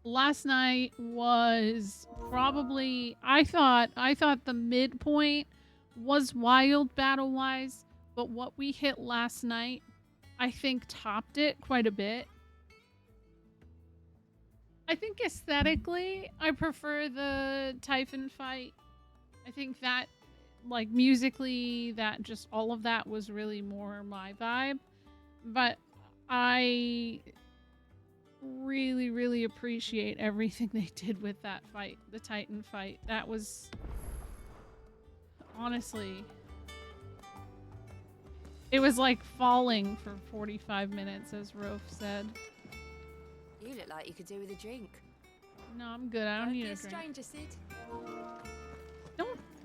last night was probably, I thought the midpoint was wild battle-wise, but what we hit last night, I think topped it quite a bit. I think aesthetically, I prefer the Typhon fight. I think that, like, musically, that just all of that was really more my vibe. But I really, really appreciate everything they did with that fight, the Titan fight. That was, honestly, it was like falling for 45 minutes, as Rof said. You look like you could do with a drink. No, I'm good. I don't need a drink. Stranger, Sid.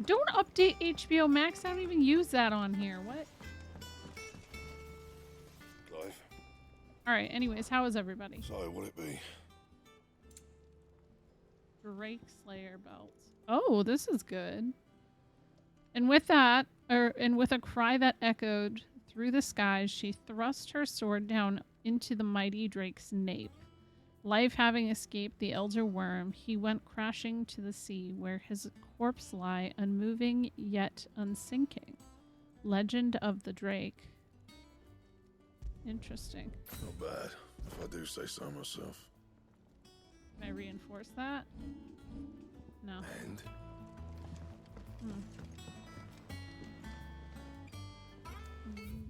Don't update HBO Max. I don't even use that on here. What? Clive. Alright, anyways, how is everybody? So, what'll it be? Drake Slayer belts. Oh, this is good. And with that, and with a cry that echoed through the skies, she thrust her sword down into the mighty Drake's nape. Life having escaped the elder worm, he went crashing to the sea, where his corpse lie, unmoving yet unsinking. Legend of the Drake. Interesting. Not bad, if I do say so myself. Can I reinforce that? No. And?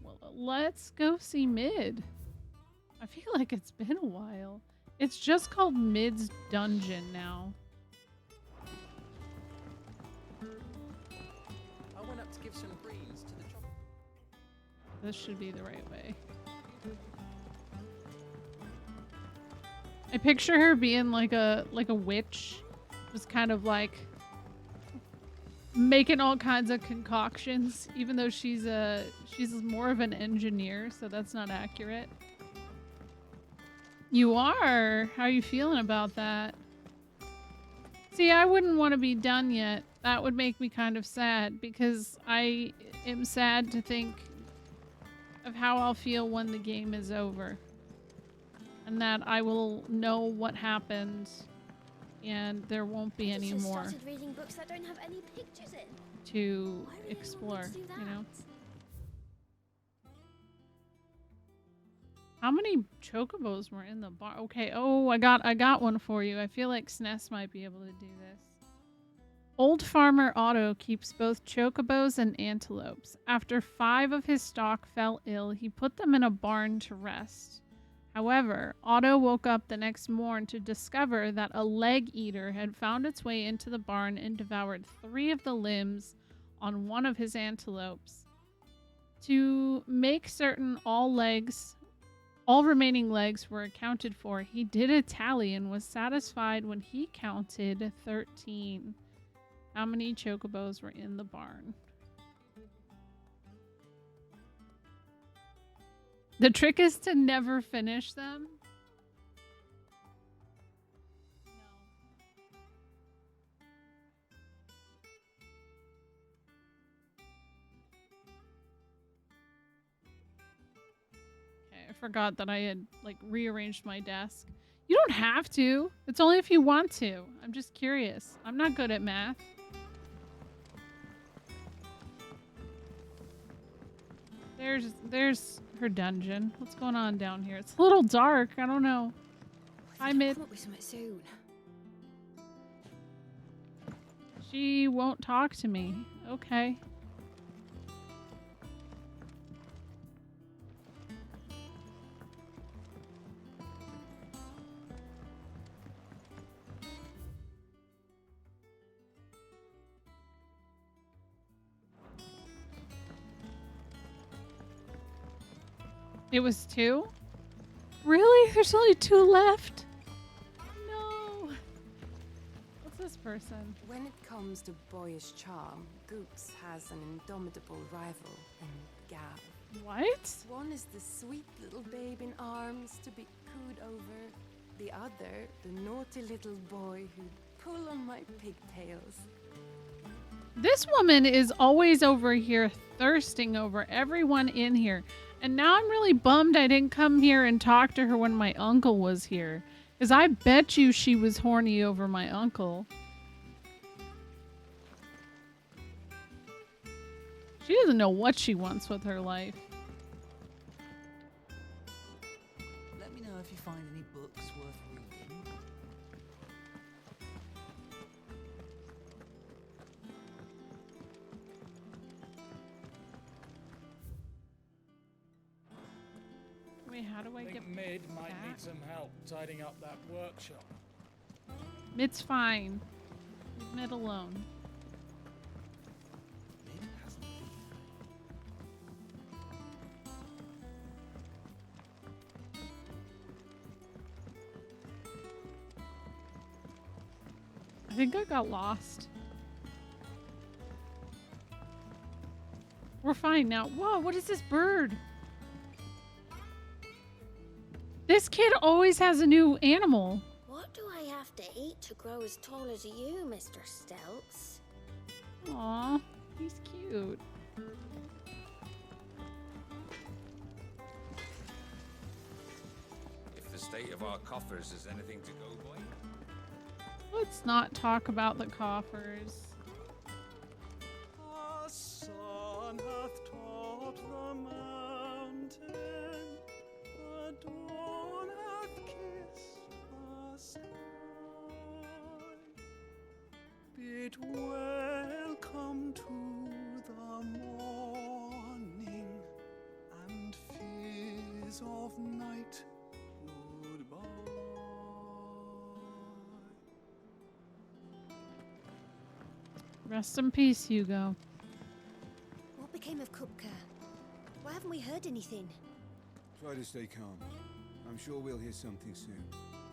Well, let's go see Mid. I feel like it's been a while. It's just called Mid's Dungeon now. I went up to give some greens to the chop. This should be the right way. I picture her being like a witch, just kind of like making all kinds of concoctions, even though she's more of an engineer, so that's not accurate. You are? How are you feeling about that? See, I wouldn't want to be done yet. That would make me kind of sad, because I am sad to think of how I'll feel when the game is over. And that I will know what happened, and there won't be any more started reading books that don't have any pictures in. to explore, you know? How many chocobos were in the bar? Okay, oh, I got one for you. I feel like SNES might be able to do this. Old Farmer Otto keeps both chocobos and antelopes. After 5 of his stock fell ill, he put them in a barn to rest. However, Otto woke up the next morn to discover that a leg eater had found its way into the barn and devoured 3 of the limbs on one of his antelopes. To make certain all remaining legs were accounted for, he did a tally and was satisfied when he counted 13. How many chocobos were in the barn? The trick is to never finish them. No. Okay, I forgot that I had like rearranged my desk. You don't have to. It's only if you want to. I'm just curious. I'm not good at math. There's her dungeon. What's going on down here? It's a little dark. I don't know. Hi, Mid. Come up with something soon. She won't talk to me. Okay. It was 2? Really? There's only 2 left? No. What's this person? When it comes to boyish charm, Goops has an indomitable rival in Gav. What? One is the sweet little babe in arms to be cooed over. The other, the naughty little boy who'd pull on my pigtails. This woman is always over here thirsting over everyone in here. And now I'm really bummed I didn't come here and talk to her when my uncle was here. Because I bet you she was horny over my uncle. She doesn't know what she wants with her life. Let me know if you find any books worth reading. Wait, how do I I get think Mid might back? need some help tidying up that workshop. Mid's fine. Leave Mid alone. Mid hasn't been. I think I got lost. We're fine now. Whoa, what is this bird? This kid always has a new animal. What do I have to eat to grow as tall as you, Mr. Stelts? Aw, he's cute. If the state of our coffers is anything to go by. Let's not talk about the coffers. Our sun hath topped the mountain, the dawn hath kissed the sky. Bid welcome to the morning, and fears of night goodbye. Rest in peace, Hugo. What became of Kupka? Why haven't we heard anything? Try to stay calm. I'm sure we'll hear something soon.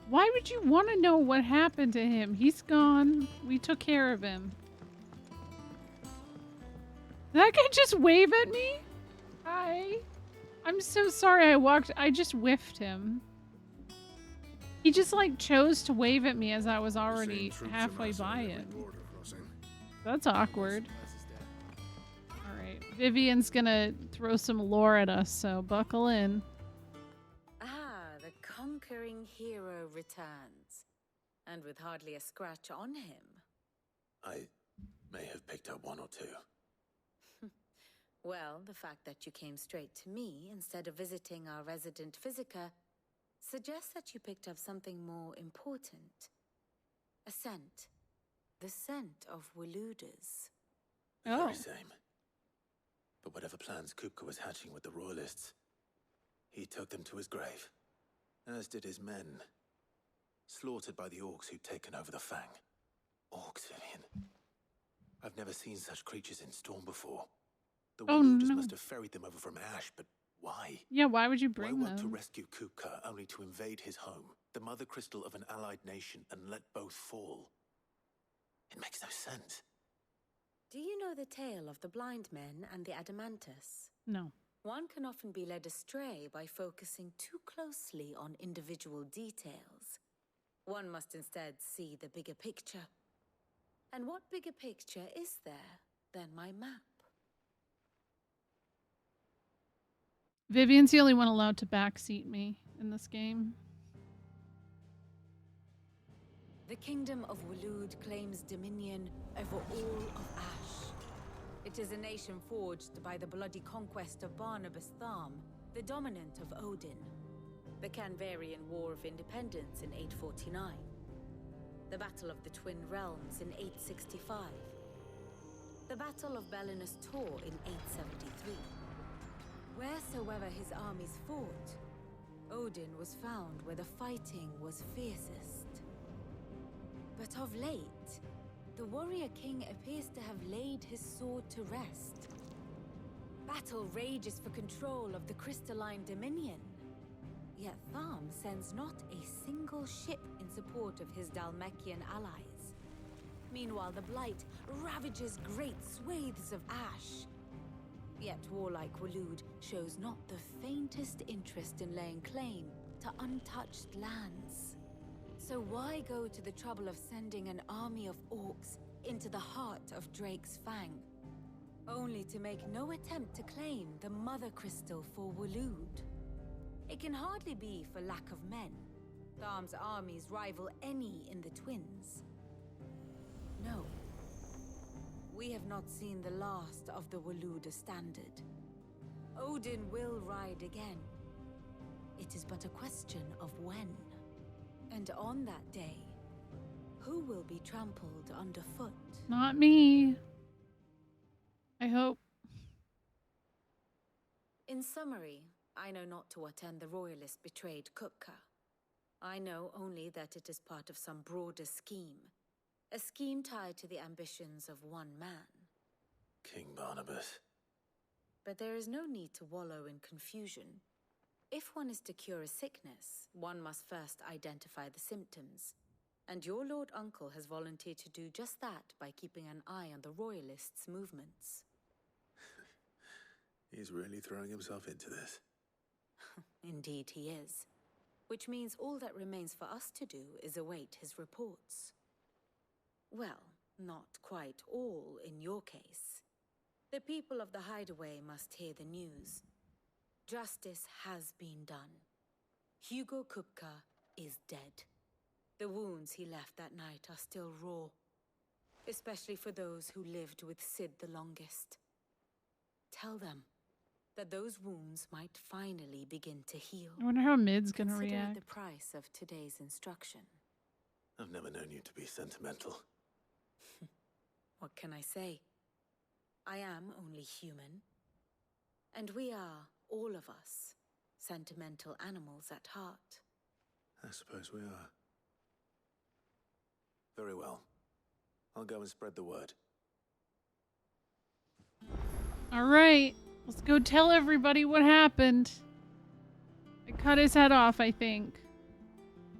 Why would you want to know what happened to him? He's gone. We took care of him. Did that guy just wave at me? Hi. I'm so sorry I just whiffed him. He just like chose to wave at me as I was already halfway by him. That's awkward. Alright, Vivian's gonna throw some lore at us, so buckle in. Ah, the conquering hero returns. And with hardly a scratch on him. I may have picked up one or two. Well, the fact that you came straight to me instead of visiting our resident physiker suggests that you picked up something more important. A scent. The scent of Waludas. The Oh. very same. But whatever plans Kupka was hatching with the royalists, he took them to his grave, as did his men, slaughtered by the orcs who'd taken over the Fang. Orcs, Vivian. I've never seen such creatures in Storm before. The Oh, Waludas no. must have ferried them over from Ash, but why? Yeah, why would you Why bring work to them? rescue Kupka only to invade his home, the mother crystal of an allied nation, and let both fall? It makes no sense. Do you know the tale of the blind men and the Adamantus? No. One can often be led astray by focusing too closely on individual details. One must instead see the bigger picture. And what bigger picture is there than my map? Vivian's the only one allowed to backseat me in this game. The kingdom of Walud claims dominion over all of Ash. It is a nation forged by the bloody conquest of Barnabas Tharm, the dominant of Odin. The Canvarian War of Independence in 849. The Battle of the Twin Realms in 865. The Battle of Belinus Tor in 873. Wheresoever his armies fought, Odin was found where the fighting was fiercest. But of late, the warrior king appears to have laid his sword to rest. Battle rages for control of the crystalline dominion. Yet Tharm sends not a single ship in support of his Dalmekian allies. Meanwhile, the Blight ravages great swathes of Ash. Yet warlike Walud shows not the faintest interest in laying claim to untouched lands. So why go to the trouble of sending an army of orcs into the heart of Drake's Fang, only to make no attempt to claim the Mother Crystal for Walud? It can hardly be for lack of men. Tharm's armies rival any in the Twins? No. We have not seen the last of the Waluda standard. Odin will ride again. It is but a question of when. And on that day, who will be trampled underfoot? Not me. I hope. In summary, I know not to what end the royalists betrayed Kupka. I know only that it is part of some broader scheme. A scheme tied to the ambitions of one man. King Barnabas. But there is no need to wallow in confusion. If one is to cure a sickness, one must first identify the symptoms. And your Lord Uncle has volunteered to do just that by keeping an eye on the royalists' movements. He's really throwing himself into this. Indeed he is. Which means all that remains for us to do is await his reports. Well, not quite all in your case. The people of the Hideaway must hear the news. Justice has been done. Hugo Kupka is dead. The wounds he left that night are still raw, especially for those who lived with Sid the longest. Tell them that those wounds might finally begin to heal. I wonder how Mid's gonna Consider it react. the price of today's instruction. I've never known you to be sentimental. What can I say? I am only human. And we are, all of us, sentimental animals at heart. I suppose we are. Very well. I'll go and spread the word. All right, let's go tell everybody what happened. I cut his head off, I think.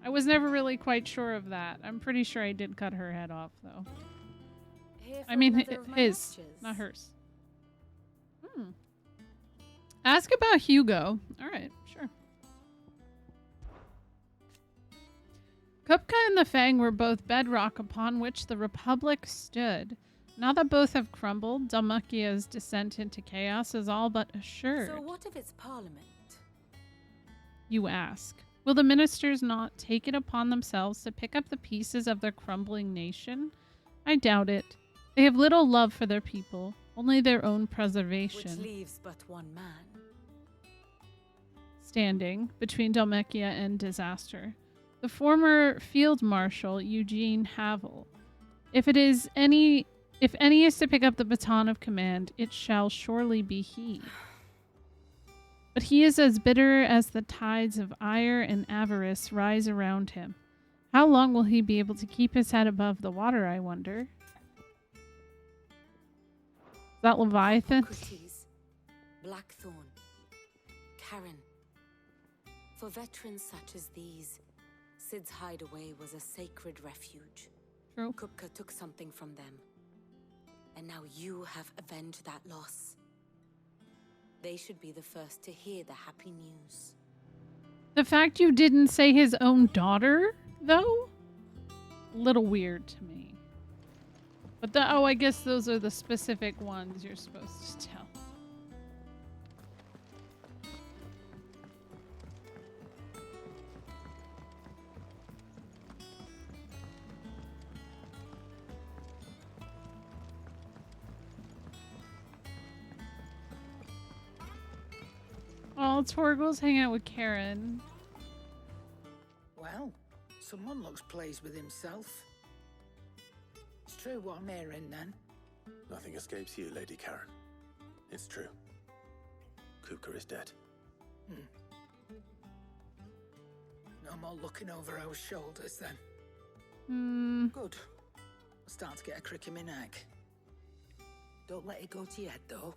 I was never really quite sure of that. I'm pretty sure I did cut her head off, though. Here for I mean, another of my his, lectures. not hers. Ask about Hugo. All right, sure. Kupka and the Fang were both bedrock upon which the Republic stood. Now that both have crumbled, Dhalmekia's descent into chaos is all but assured. So what of its parliament? You ask. Will the ministers not take it upon themselves to pick up the pieces of their crumbling nation? I doubt it. They have little love for their people, only their own preservation. Which leaves but one man. Standing between Dhalmekia and disaster, the former Field Marshal Eugene Havel. If any is to pick up the baton of command, it shall surely be he. But he is as bitter as the tides of ire and avarice rise around him. How long will he be able to keep his head above the water, I wonder? Is that Leviathan? Hippocrates, Blackthorn, Karen. For veterans such as these, Sid's hideaway was a sacred refuge. True. Kupka took something from them. And now you have avenged that loss. They should be the first to hear the happy news. The fact you didn't say his own daughter, though? A little weird to me. But I guess those are the specific ones you're supposed to tell. Oh, Torgal's hanging out with Karen. Well, someone looks pleased with himself. It's true what I'm hearing, then. Nothing escapes you, Lady Karen. It's true. Kupka is dead. No more looking over our shoulders, then. Good. I'm starting to get a crick in my neck. Don't let it go to your head, though.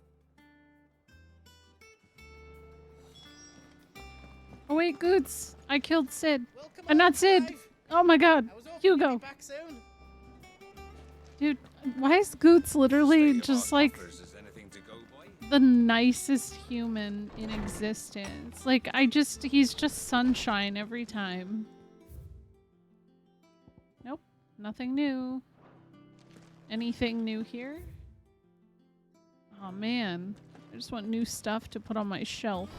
Oh wait, Goots! I killed Sid. Not Sid! Oh my god, Hugo! Dude, why is Goots literally just like the nicest human in existence? Like, he's just sunshine every time. Nope, nothing new. Anything new here? Oh man, I just want new stuff to put on my shelf.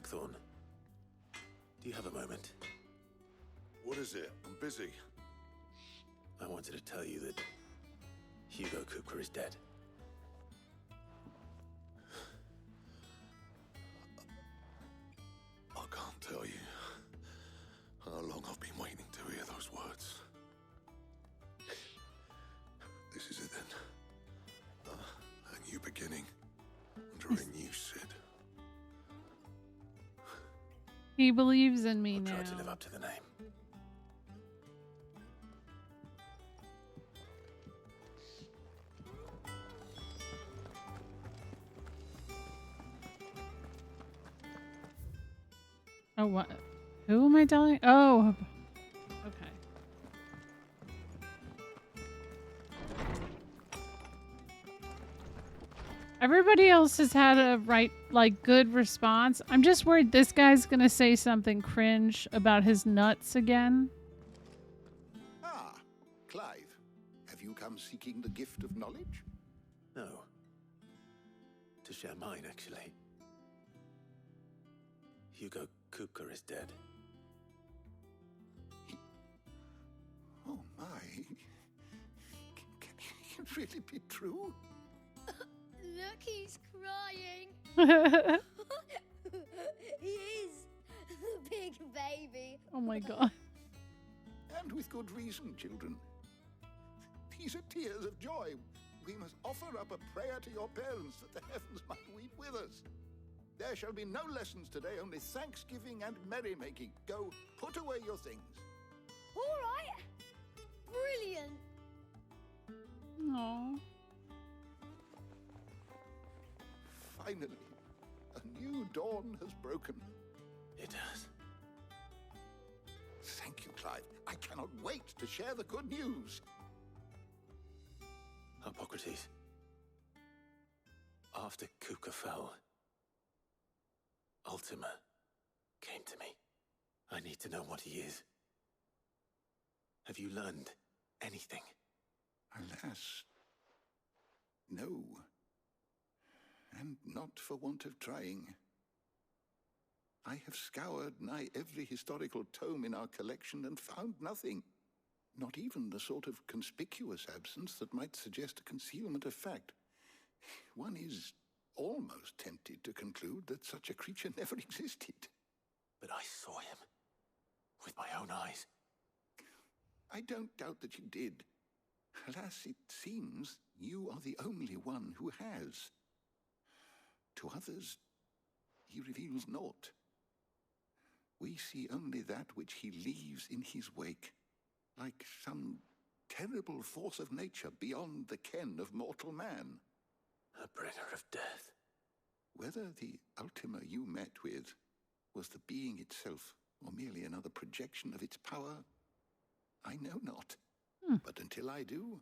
Blackthorn. Do you have a moment? What is it? I'm busy. I wanted to tell you that Hugo Kupka is dead. I can't tell you how long I've been waiting to hear those words. This is it then. A new beginning under a new Sid. He believes in me now. Try to live up to the name. Oh, what? Who am I telling? Oh, okay. Everybody else has had a good response. I'm just worried this guy's gonna say something cringe about his nuts again. Ah, Clive, have you come seeking the gift of knowledge? No. To share mine, actually. Hugo Kupka is dead. Oh my. Can it really be true? Look, he's crying. He is. The big baby. Oh my god. And with good reason, children. These are tears of joy. We must offer up a prayer to your parents that the heavens might weep with us. There shall be no lessons today, only thanksgiving and merrymaking. Go, put away your things. All right. Brilliant. Aww. Finally, a new dawn has broken. It has. Thank you, Clive. I cannot wait to share the good news. Hippocrates. After Kupka fell, Ultima came to me. I need to know what he is. Have you learned anything? Alas, no. And not for want of trying. I have scoured nigh every historical tome in our collection and found nothing. Not even the sort of conspicuous absence that might suggest a concealment of fact. One is almost tempted to conclude that such a creature never existed. But I saw him. With my own eyes. I don't doubt that you did. Alas, it seems you are the only one who has. To others, he reveals naught. We see only that which he leaves in his wake, like some terrible force of nature beyond the ken of mortal man. A bringer of death. Whether the Ultima you met with was the being itself, or merely another projection of its power, I know not. But until I do,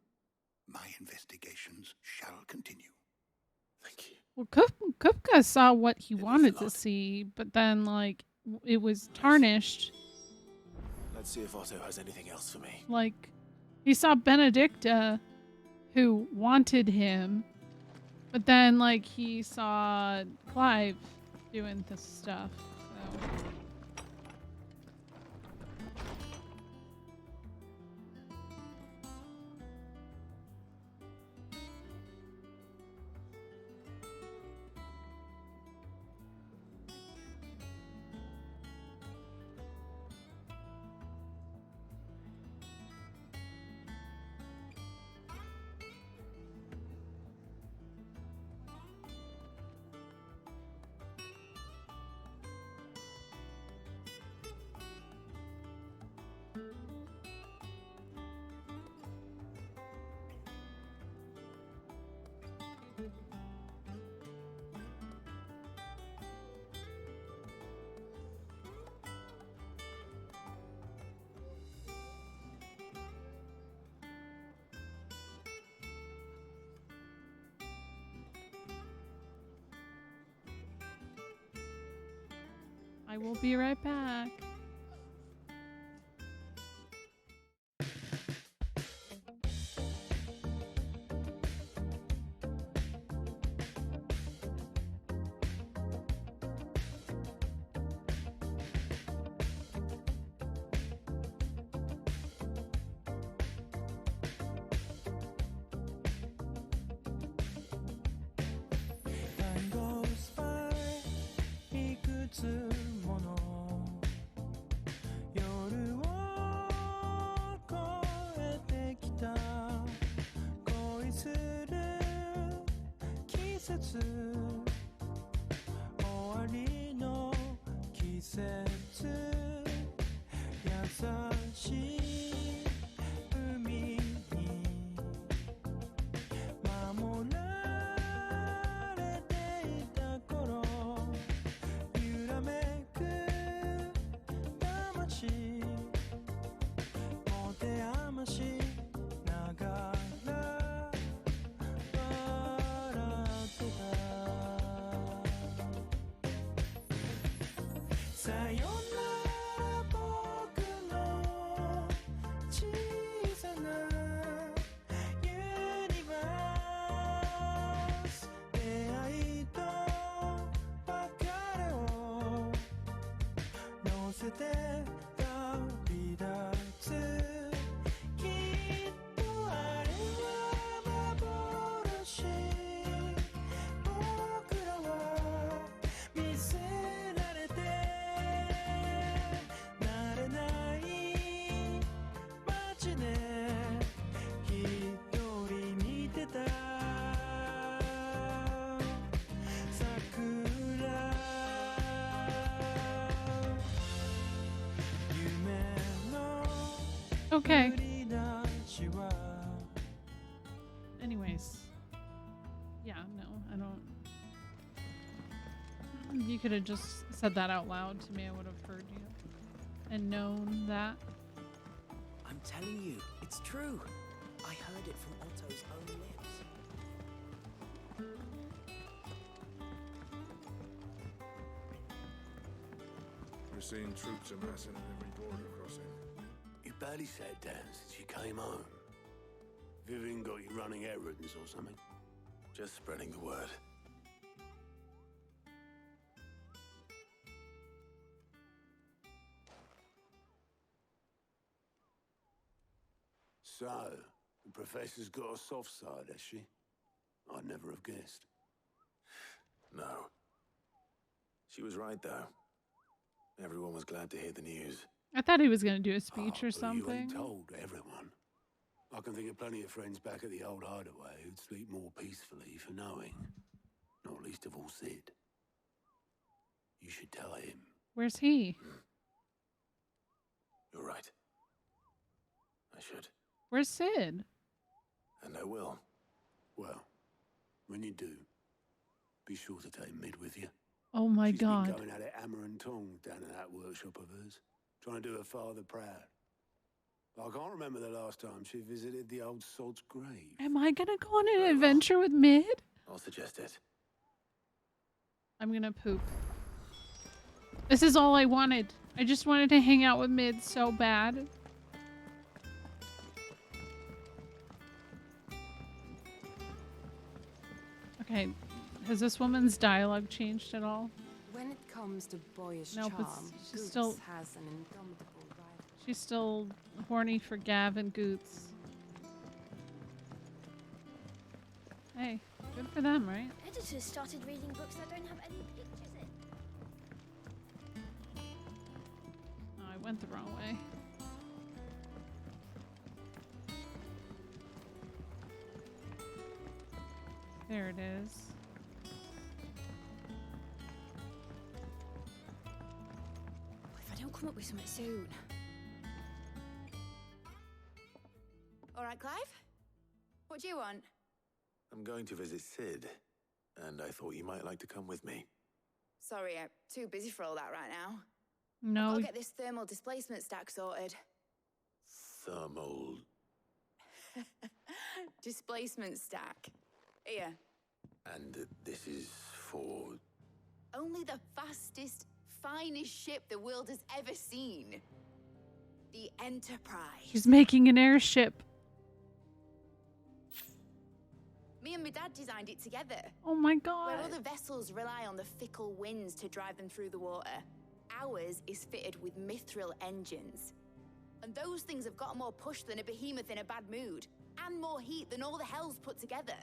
my investigations shall continue. Thank you. Well, Kupka saw what he wanted to see, but then, like, it was tarnished. Let's see if Otto has anything else for me. Like, he saw Benedicta, who wanted him, but then, like, he saw Clive doing this stuff, so... I will be right back. 節終わりの季節優しい海に守られていた頃揺らめく魂持て余しながら笑ってたさよなら僕の小さなユニバース出会いと別れを乗せて旅立つきっとあれは幻僕らは見せられて慣れない街で一人見てた桜夢の Okay. 降り出しは Anyways. Yeah, no, I don't. You could have just said that out loud to me. I would have heard you and known that. I'm telling you, it's true. I heard it from Otto's own lips. We're seeing troops amassing at every border crossing. You barely sat down since you came home. Vivian got you running errands or something? Just spreading the word. So, the Professor's got a soft side, has she? I'd never have guessed. No. She was right, though. Everyone was glad to hear the news. I thought he was going to do a speech or But you something. ain't told everyone. I can think of plenty of friends back at the old hideaway who'd sleep more peacefully for knowing. Not least of all Sid. You should tell him. Where's he? You're right. I should. Where's Sid? And I will. Well, when you do, be sure to take Mid with you. Oh my She's god. been going at it hammer and tongs down in that workshop of hers, trying to do her father proud. I can't remember the last time she visited the old sod's grave. Am I going to go on an adventure with Mid? I'll suggest it. I'm going to poop. This is all I wanted. I just wanted to hang out with Mid so bad. Okay, has this woman's dialogue changed at all? When it comes to boyish Nope, charm, she's Goots still- has an indomitable rival. She's still horny for Gav and Goots. Hey, good for them, right? Editors started reading books that don't have any pictures in. Oh, I went the wrong way. There it is. If I don't come up with something soon. All right, Clive? What do you want? I'm going to visit Sid, and I thought you might like to come with me. Sorry, I'm too busy for all that right now. No. I'll get this thermal displacement stack sorted. Thermal. Displacement stack. Here. And this is for... Only the fastest, finest ship the world has ever seen. The Enterprise. She's making an airship. Me and my dad designed it together. Oh my god. Where other vessels rely on the fickle winds to drive them through the water, ours is fitted with mithril engines. And those things have got more push than a behemoth in a bad mood, and more heat than all the hells put together.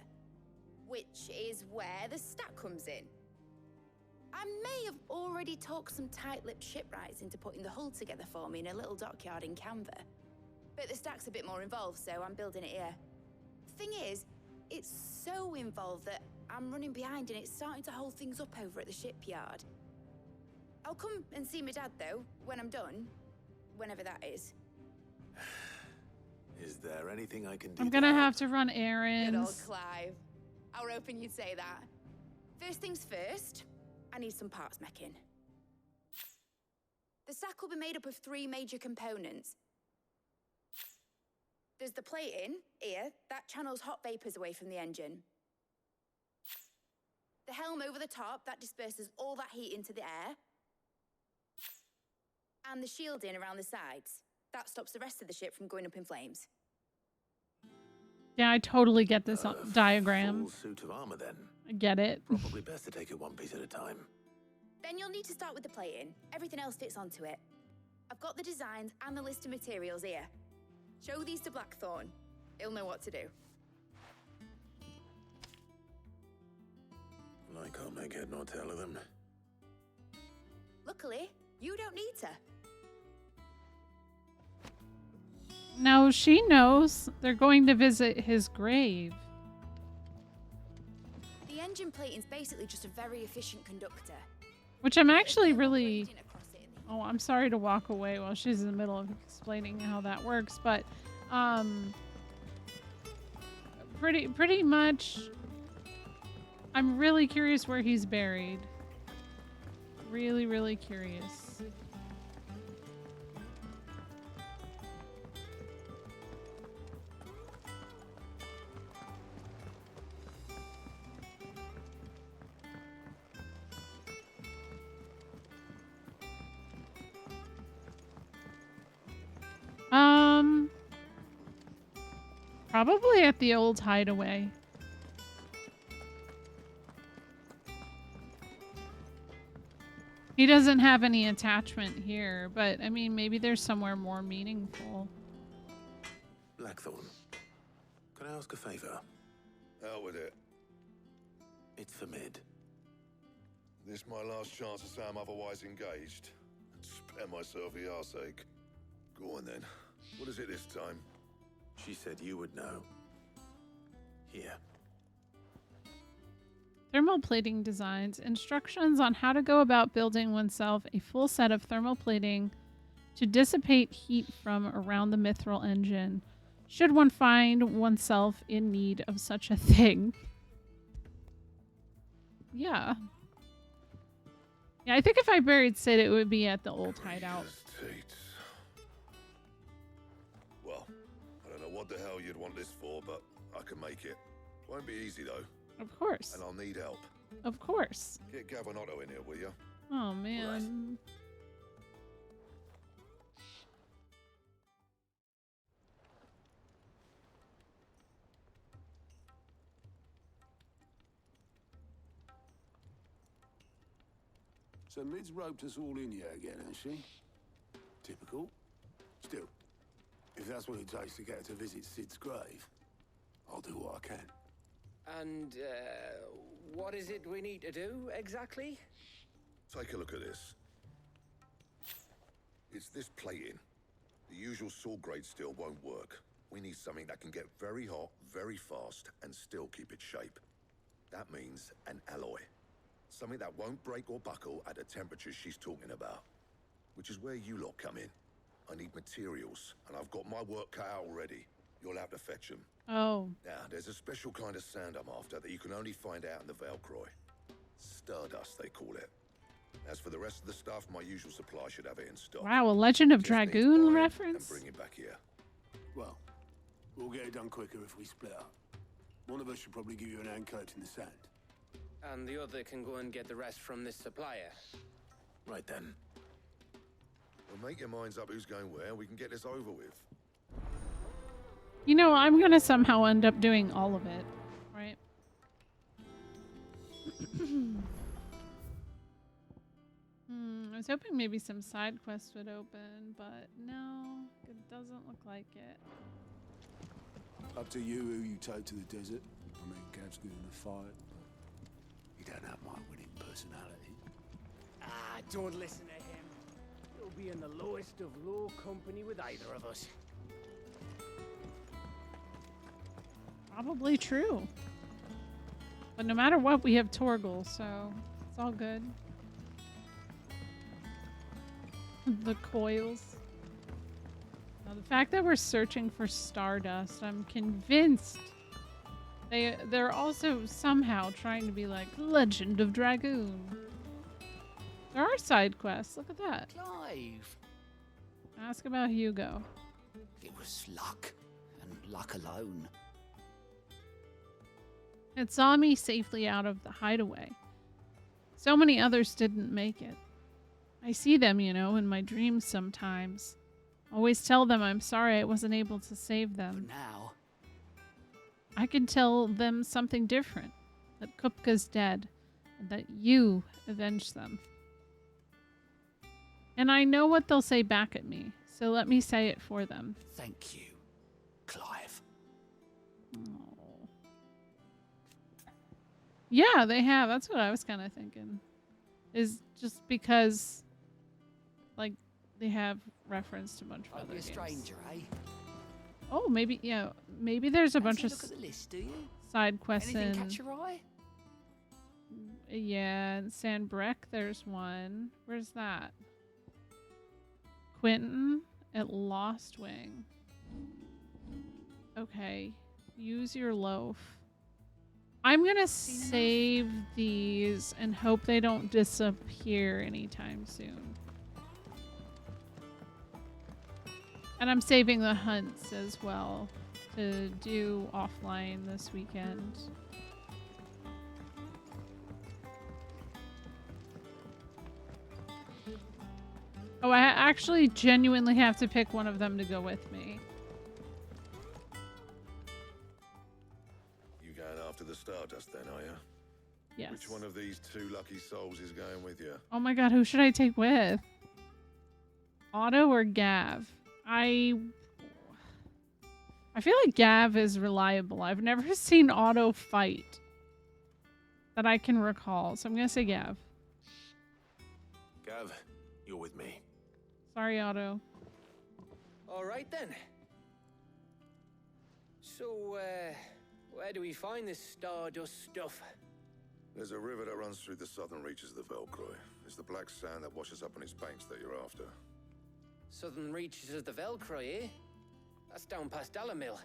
Which is where the stack comes in. I may have already talked some tight-lipped shipwrights into putting the hull together for me in a little dockyard in Canva. But the stack's a bit more involved, so I'm building it here. Thing is, It's so involved that I'm running behind and it's starting to hold things up over at the shipyard. I'll come and see my dad, though, when I'm done. Whenever that is. Is there anything I can do? I'm gonna to have to run Good old errands. Clive. I were hoping you'd say that. First things first, I need some parts meching. The stack will be made up of 3 major components. There's the plating, here, that channels hot vapors away from the engine. The helm over the top, that disperses all that heat into the air. And the shielding around the sides. That stops the rest of the ship from going up in flames. Yeah, I totally get this diagram. Full suit of armor, then. I get it. Probably best to take it one piece at a time. Then you'll need to start with the plating. Everything else fits onto it. I've got the designs and the list of materials here. Show these to Blackthorn. He'll know what to do. I can't make head nor tail of them. Luckily, you don't need to. No, she knows. They're going to visit his grave. The engine plating's basically just a very efficient conductor. Which I'm actually really... Oh, I'm sorry to walk away while she's in the middle of explaining how that works, but pretty much I'm really curious where he's buried. Really, really curious. Probably at the old hideaway. He doesn't have any attachment here, but I mean, maybe there's somewhere more meaningful. Blackthorn, can I ask a favor? Out with it. It's for Mid. This my last chance to say I'm otherwise engaged. Spare myself the arseache. Go on then. What is it this time? She said you would know. Here. Thermal plating designs. Instructions on how to go about building oneself a full set of thermal plating to dissipate heat from around the mithril engine, should one find oneself in need of such a thing. Yeah. Yeah, I think if I buried Sid, it would be at the old hideout. Well, I don't know what the hell you'd want this for, but I can make it. Won't be easy though. Of course. And I'll need help. Of course. Get Gavin Otto in here, will you? Oh man. So Mid's roped us all in here again, has she? Typical. Still, if that's what it takes to get her to visit Sid's grave, I'll do what I can. And, what is it we need to do, exactly? Take a look at this. It's this plating. The usual sword grade steel won't work. We need something that can get very hot, very fast, and still keep its shape. That means an alloy. Something that won't break or buckle at the temperatures she's talking about. Which is where you lot come in. I need materials, and I've got my work cut out already. You'll have to fetch them. Oh. Now, there's a special kind of sand I'm after that you can only find out in the Valcroy. Stardust, they call it. As for the rest of the stuff, my usual supply should have it in stock. Wow, a Legend of Just needs Dragoon buying reference? And bring it back here. Well, we'll get it done quicker if we split up. One of us should probably give you an hand coat in the sand. And the other can go and get the rest from this supplier. Right then. Well, make your minds up who's going where, and we can get this over with. You know, I'm gonna somehow end up doing all of it, right? I was hoping maybe some side quests would open, but no, it doesn't look like it. Up to you who you take to the desert. I mean, Gav's good in a fight. You don't have my winning personality. Ah, don't listen to him. You'll be in the lowest of low company with either of us. Probably true. But no matter what, we have Torgal, so it's all good. The coils. Now, the fact that we're searching for Stardust, I'm convinced they're also somehow trying to be like Legend of Dragoon. There are side quests. Look at that. Clive. Ask about Hugo. It was luck, and luck alone. It saw me safely out of the hideaway. So many others didn't make it. I see them, you know, in my dreams sometimes. Always tell them I'm sorry I wasn't able to save them. But now, I can tell them something different. That Kupka's dead. And that you avenged them. And I know what they'll say back at me. So let me say it for them. thank you, Clive. Oh. Yeah, they have. That's what I was kind of thinking. Is just because, like, they have reference to a bunch of other games. You're a stranger, eh? Oh, maybe, yeah. Maybe there's a bunch of Look at the list, do you? side quests Anything in... catch your eye? Yeah, in Sanbreck there's one. Where's that? Quentin at Lost Wing. Okay. Use your loaf. I'm gonna save these and hope they don't disappear anytime soon. And I'm saving the hunts as well to do offline this weekend. Oh, I actually genuinely have to pick one of them to go with me. You going after the Stardust then, are you? Yes. Which one of these two lucky souls is going with you? Oh my god, who should I take with? Otto or Gav? I feel like Gav is reliable. I've never seen Otto fight that I can recall, so I'm gonna say Gav. Gav, you're with me. Sorry, Otto. All right then. So, where do we find this Stardust stuff? There's a river that runs through the southern reaches of the Velcroy. It's the black sand that washes up on its banks that you're after. Southern reaches of the Velcroy, eh? That's down past Dalamil.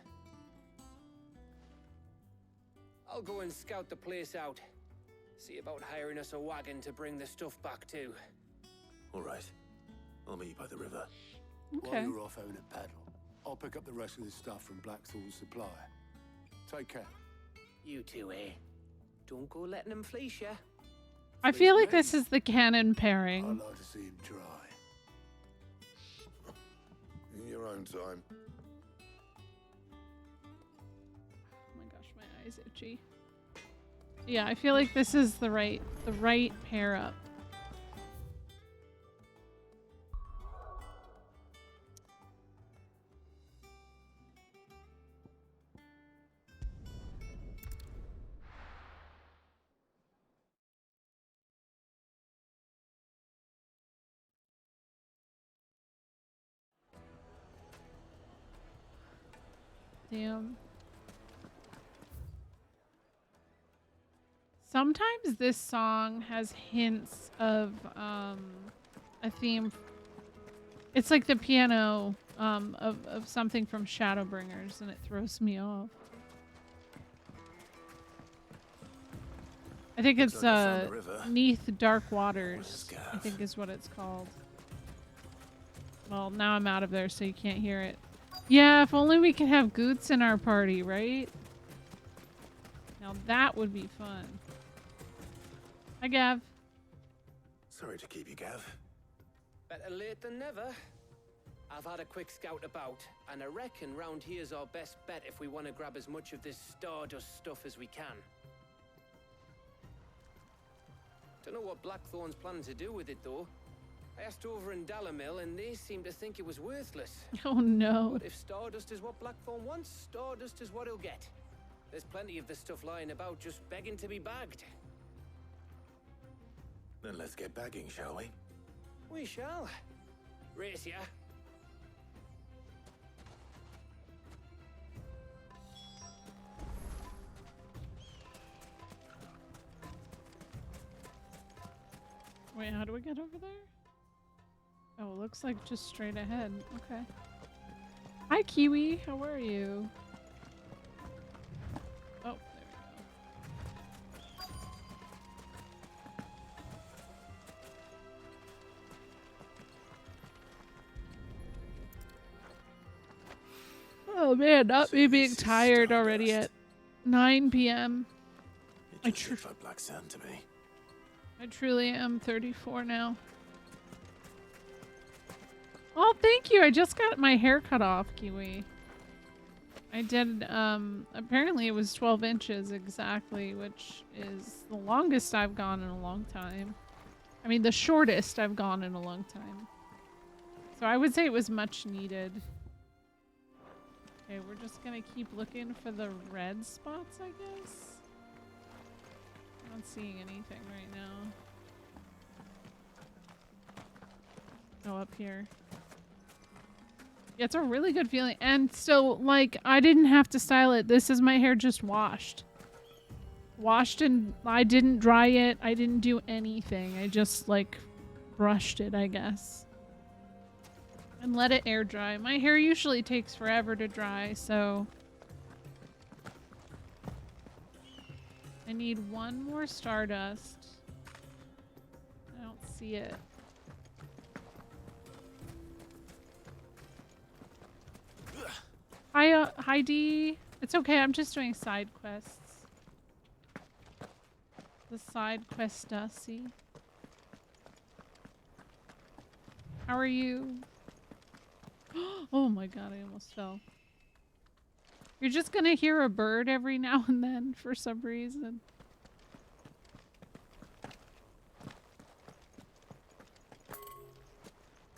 I'll go and scout the place out. See about hiring us a wagon to bring the stuff back to. All right. I'll meet you by the river. While you're off having a paddle, I'll pick up the rest of this stuff from Blackthorn's supplier. Take care. You two, eh? Don't go letting them fleece ya. I feel like this is the canon pairing. I'd like to see him try. In your own time. Oh my gosh, my eye's itchy. Yeah, I feel like this is the right pair up. Damn. Sometimes this song has hints of a theme. It's like the piano of something from Shadowbringers, and it throws me off. I think it's Neath Dark Waters, I think is what it's called. Well, now I'm out of there, so you can't hear it. Yeah, if only we could have Goots in our party, right? Now that would be fun. Hi, Gav. Sorry to keep you, Gav. Better late than never. I've had a quick scout about, and I reckon round here's our best bet if we want to grab as much of this Stardust stuff as we can. Don't know what Blackthorn's planning to do with it, though. I asked over in Dalamil, and they seem to think it was worthless. Oh no. But if Stardust is what Blackthorn wants, Stardust is what he'll get. There's plenty of the stuff lying about just begging to be bagged. Then let's get bagging, shall we? We shall. Race ya. Wait, how do we get over there? Oh, it looks like just straight ahead. Okay. Hi, Kiwi. How are you? Oh, there we go. Oh man, not me being tired already at 9 p.m. It just looks like black sand to me. I truly am 34 now. Oh, thank you. I just got my hair cut off, Kiwi. I did, apparently it was 12 inches exactly, which is the longest I've gone in a long time. I mean, the shortest I've gone in a long time. So I would say it was much needed. Okay, we're just gonna keep looking for the red spots, I guess. I'm not seeing anything right now. Oh, up here. Yeah, it's a really good feeling. And so, like, I didn't have to style it. This is my hair just washed. Washed, and I didn't dry it. I didn't do anything. I just, like, brushed it, I guess. And let it air dry. My hair usually takes forever to dry, so... I need one more stardust. I don't see it. Hi, Heidi. It's okay, I'm just doing side quests. The side quest, see? How are you? Oh my god, I almost fell. You're just gonna hear a bird every now and then for some reason.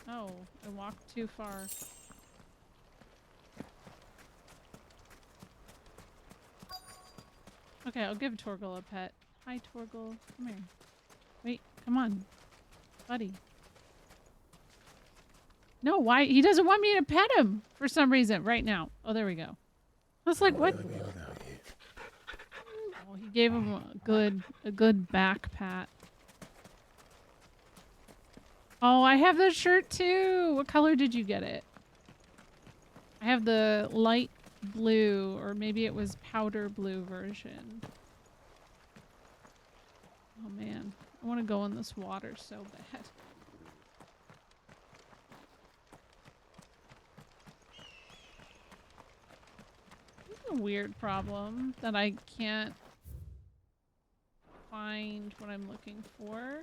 Oh, I walked too far. Okay, I'll give Torgal a pet. Hi, Torgal. Come here. Wait, come on. Buddy. No, why? He doesn't want me to pet him for some reason right now. Oh, there we go. I was like, what? Oh, he gave him a good back pat. Oh, I have the shirt too. What color did you get it? I have the light blue, or maybe it was powder blue version. Oh man, I want to go in this water so bad. This is a weird problem that I can't find what I'm looking for.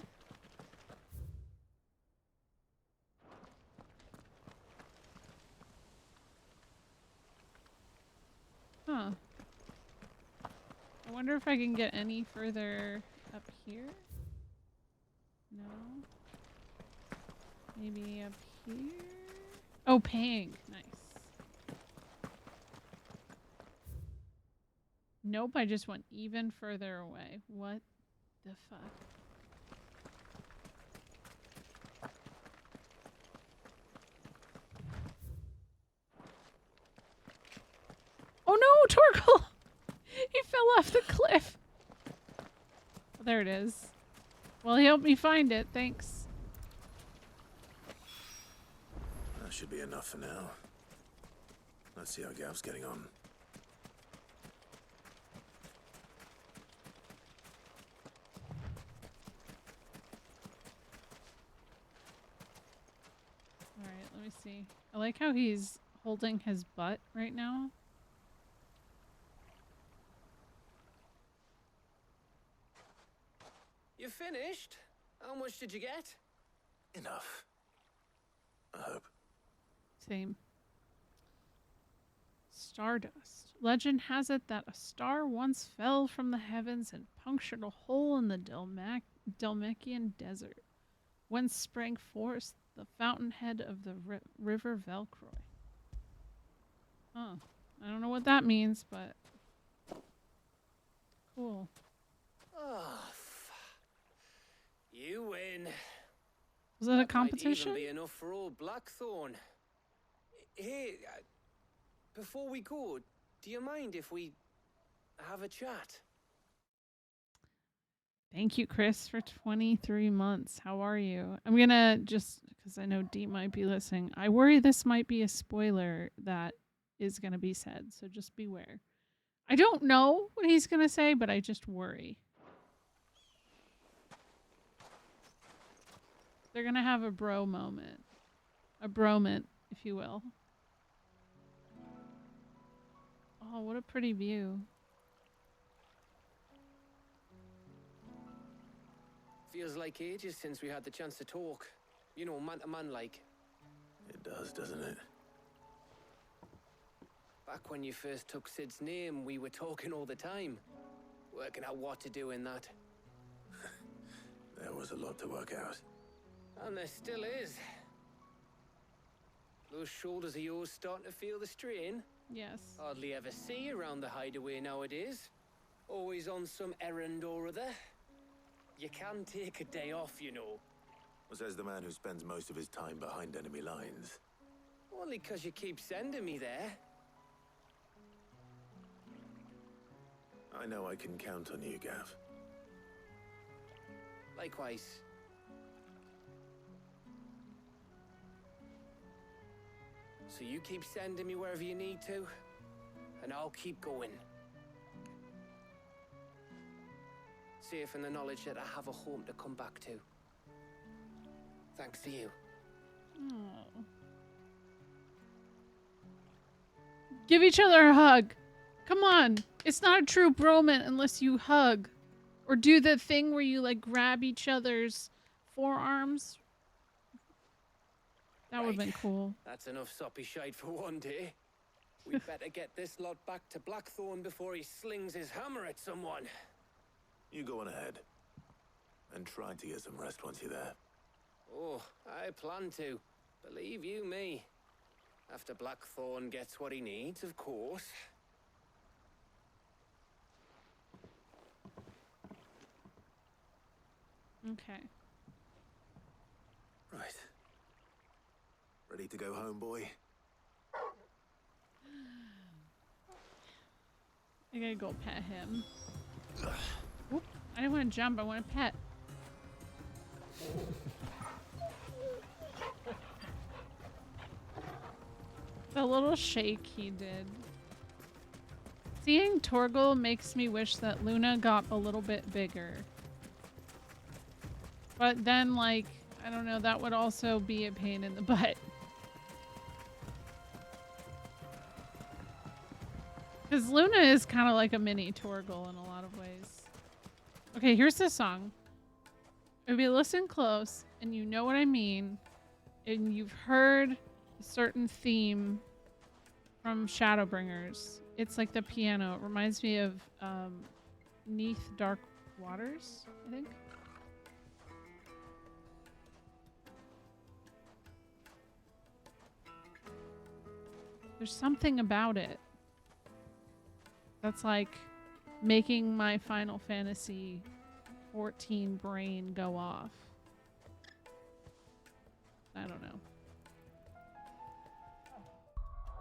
Huh. I wonder if I can get any further up here? No. Maybe up here? Oh, pink. Nice. Nope, I just went even further away. What the fuck? Oh no, Torgal! He fell off the cliff. Oh, there it is. Well, he helped me find it. Thanks. That should be enough for now. Let's see how Gav's getting on. Alright, let me see. I like how he's holding his butt right now. You finished? How much did you get? Enough. I hope. Same. Stardust. Legend has it that a star once fell from the heavens and punctured a hole in the Dalmekian desert, whence sprang forth the fountainhead of the river Velcroy. Huh. I don't know what that means, but cool. Oh, you win. Was that a competition? Might even be enough for old Blackthorn. Hey, before we go, do you mind if we have a chat? Thank you, Chris, for 23 months. How are you? I'm going to just, because I know Dee might be listening, I worry this might be a spoiler that is going to be said, so just beware. I don't know what he's going to say, but I just worry. They're going to have a bro moment. A broment, if you will. Oh, what a pretty view. Feels like ages since we had the chance to talk. You know, man to man like. It does, doesn't it? Back when you first took Sid's name, we were talking all the time. Working out what to do in that. There was a lot to work out. And there still is. Those shoulders of yours starting to feel the strain? Yes. Hardly ever see you around the hideaway nowadays. Always on some errand or other. You can take a day off, you know. Says the man who spends most of his time behind enemy lines. Only 'cause you keep sending me there. I know I can count on you, Gav. Likewise. So you keep sending me wherever you need to, and I'll keep going. Safe in the knowledge that I have a home to come back to. Thanks to you. Aww. Give each other a hug. Come on. It's not a true bromance unless you hug. Or do the thing where you like grab each other's forearms. That would have been cool. That's enough soppy shite for one day. We'd better get this lot back to Blackthorn before he slings his hammer at someone. You go on ahead. And try to get some rest once you're there. Oh, I plan to. Believe you me. After Blackthorn gets what he needs, of course. Okay. Right. Ready to go home, boy? I gotta go pet him. Oop, I didn't want to jump, I want to pet. The little shake he did. Seeing Torgal makes me wish that Luna got a little bit bigger. But then, like, I don't know, that would also be a pain in the butt. Because Luna is kind of like a mini Torgal in a lot of ways. Okay, here's the song. If you listen close and you know what I mean, and you've heard a certain theme from Shadowbringers, it's like the piano. It reminds me of Neath Dark Waters, I think. There's something about it that's like making my Final Fantasy XIV brain go off. I don't know.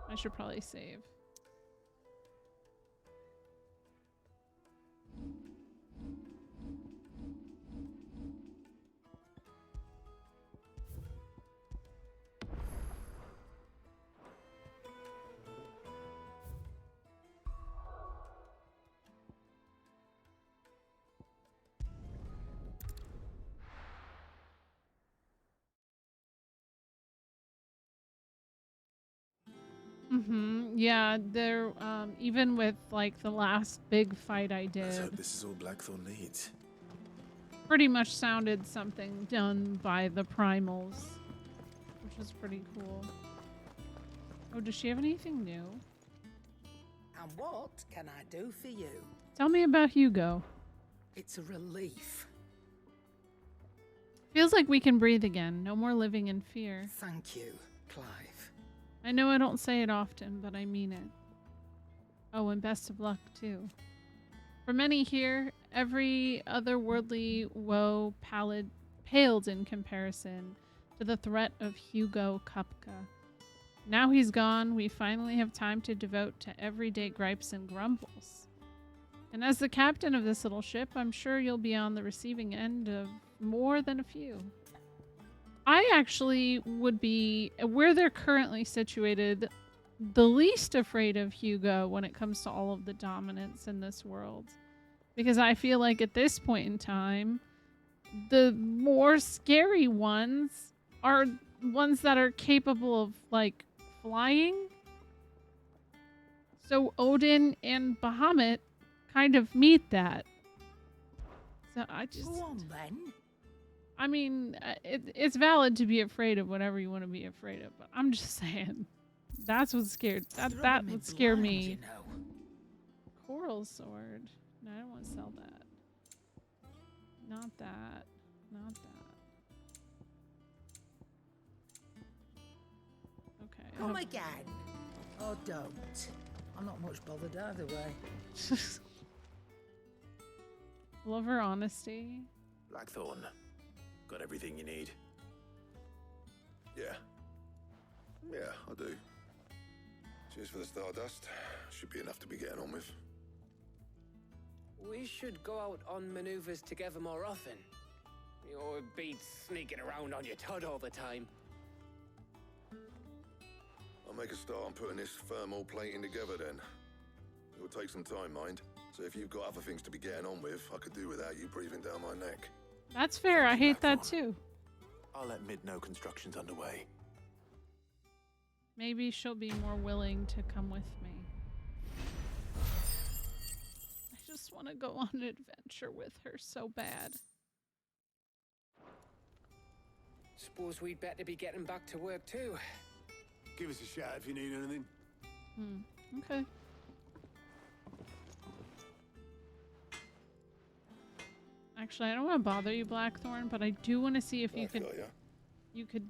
I should probably save. Yeah, there, even with like the last big fight I Let's hope did, this is all Blackthorn needs. pretty much sounded something done by the Primals, which was pretty cool. Oh, does she have anything new? And what can I do for you? Tell me about Hugo. It's a relief. Feels like we can breathe again. No more living in fear. Thank you, Clive. I know I don't say it often, but I mean it. Oh, and best of luck, too. For many here, every otherworldly woe paled in comparison to the threat of Hugo Kupka. Now he's gone, we finally have time to devote to everyday gripes and grumbles. And as the captain of this little ship, I'm sure you'll be on the receiving end of more than a few. I actually would be, where they're currently situated, the least afraid of Hugo when it comes to all of the dominance in this world. Because I feel like at this point in time, the more scary ones are ones that are capable of, like, flying. So Odin and Bahamut kind of meet that. So I just... Go on, then. I mean, it's valid to be afraid of whatever you want to be afraid of, but I'm just saying. That's what scared... That would scare me. You know. Coral sword. No, I don't want to sell that. Not that. Not that. Okay. Come again. Oh, don't. I'm not much bothered either way. Love her honesty. Blackthorn, got everything you need? Yeah. Yeah, I do. Cheers for the Stardust. Should be enough to be getting on with. We should go out on maneuvers together more often. You'll be sneaking around on your Todd all the time. I'll make a start on putting this thermal plating together then. It will take some time, mind. So if you've got other things to be getting on with, I could do without you breathing down my neck. That's fair. I hate that too. I'll let Mid know construction's underway. Maybe she'll be more willing to come with me. I just want to go on an adventure with her so bad. Suppose we'd better be getting back to work too. Give us a shout if you need anything. Okay. Actually, I don't want to bother you, Blackthorn, but I do want to see if you could... You could...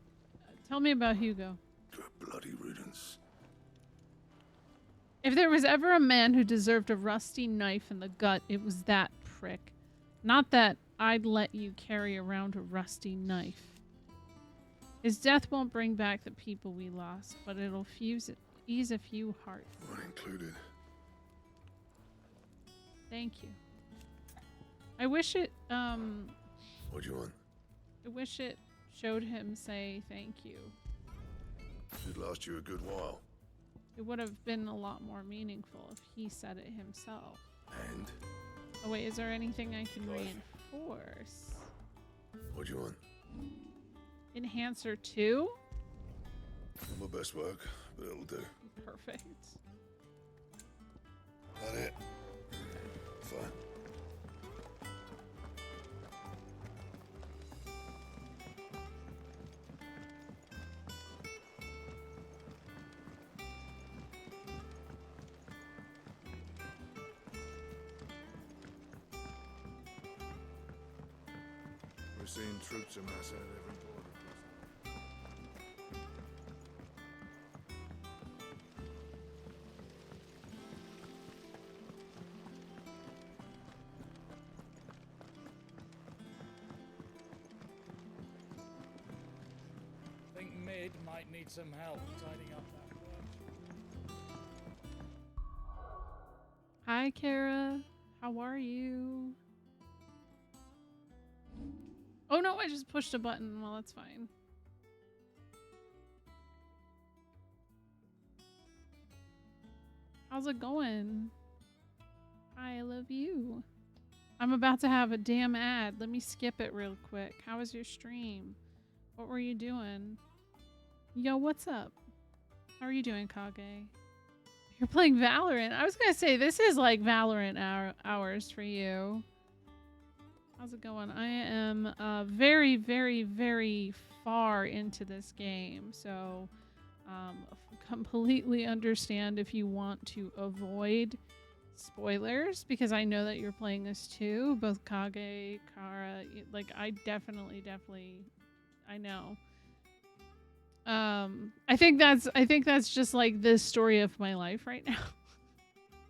tell me about Hugo. Good bloody riddance. If there was ever a man who deserved a rusty knife in the gut, it was that prick. Not that I'd let you carry around a rusty knife. His death won't bring back the people we lost, but it'll ease a few hearts. One included. Thank you. I wish it, What do you want? I wish it showed him say thank you. Should last you a good while. It would have been a lot more meaningful if he said it himself. And? Oh wait, is there anything I can reinforce? What do you want? Enhancer 2? Not my best work, but it'll do. Perfect. That it? Fine. We're seeing troops amass at every border. Think Mid might need some help tidying up that work. Hi, Kara. How are you? Oh no, I just pushed a button. Well, that's fine. How's it going? I love you. I'm about to have a damn ad. Let me skip it real quick. How was your stream? What were you doing? Yo, what's up? How are you doing, Kage? You're playing Valorant. I was gonna say, this is like Valorant hours for you. How's it going? I am very, very, very far into this game, so completely understand if you want to avoid spoilers, because I know that you're playing this too. Both Kage, Kara, like I definitely, I know. I think that's just like the story of my life right now.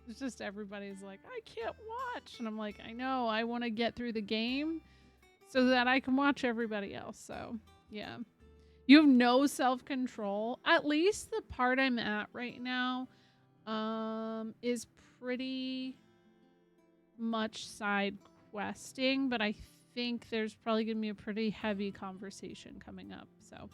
It's just everybody's like, I can't watch. And I'm like, I know, I want to get through the game so that I can watch everybody else. So, yeah. You have no self-control. At least the part I'm at right now is pretty much side questing, but I think there's probably going to be a pretty heavy conversation coming up. So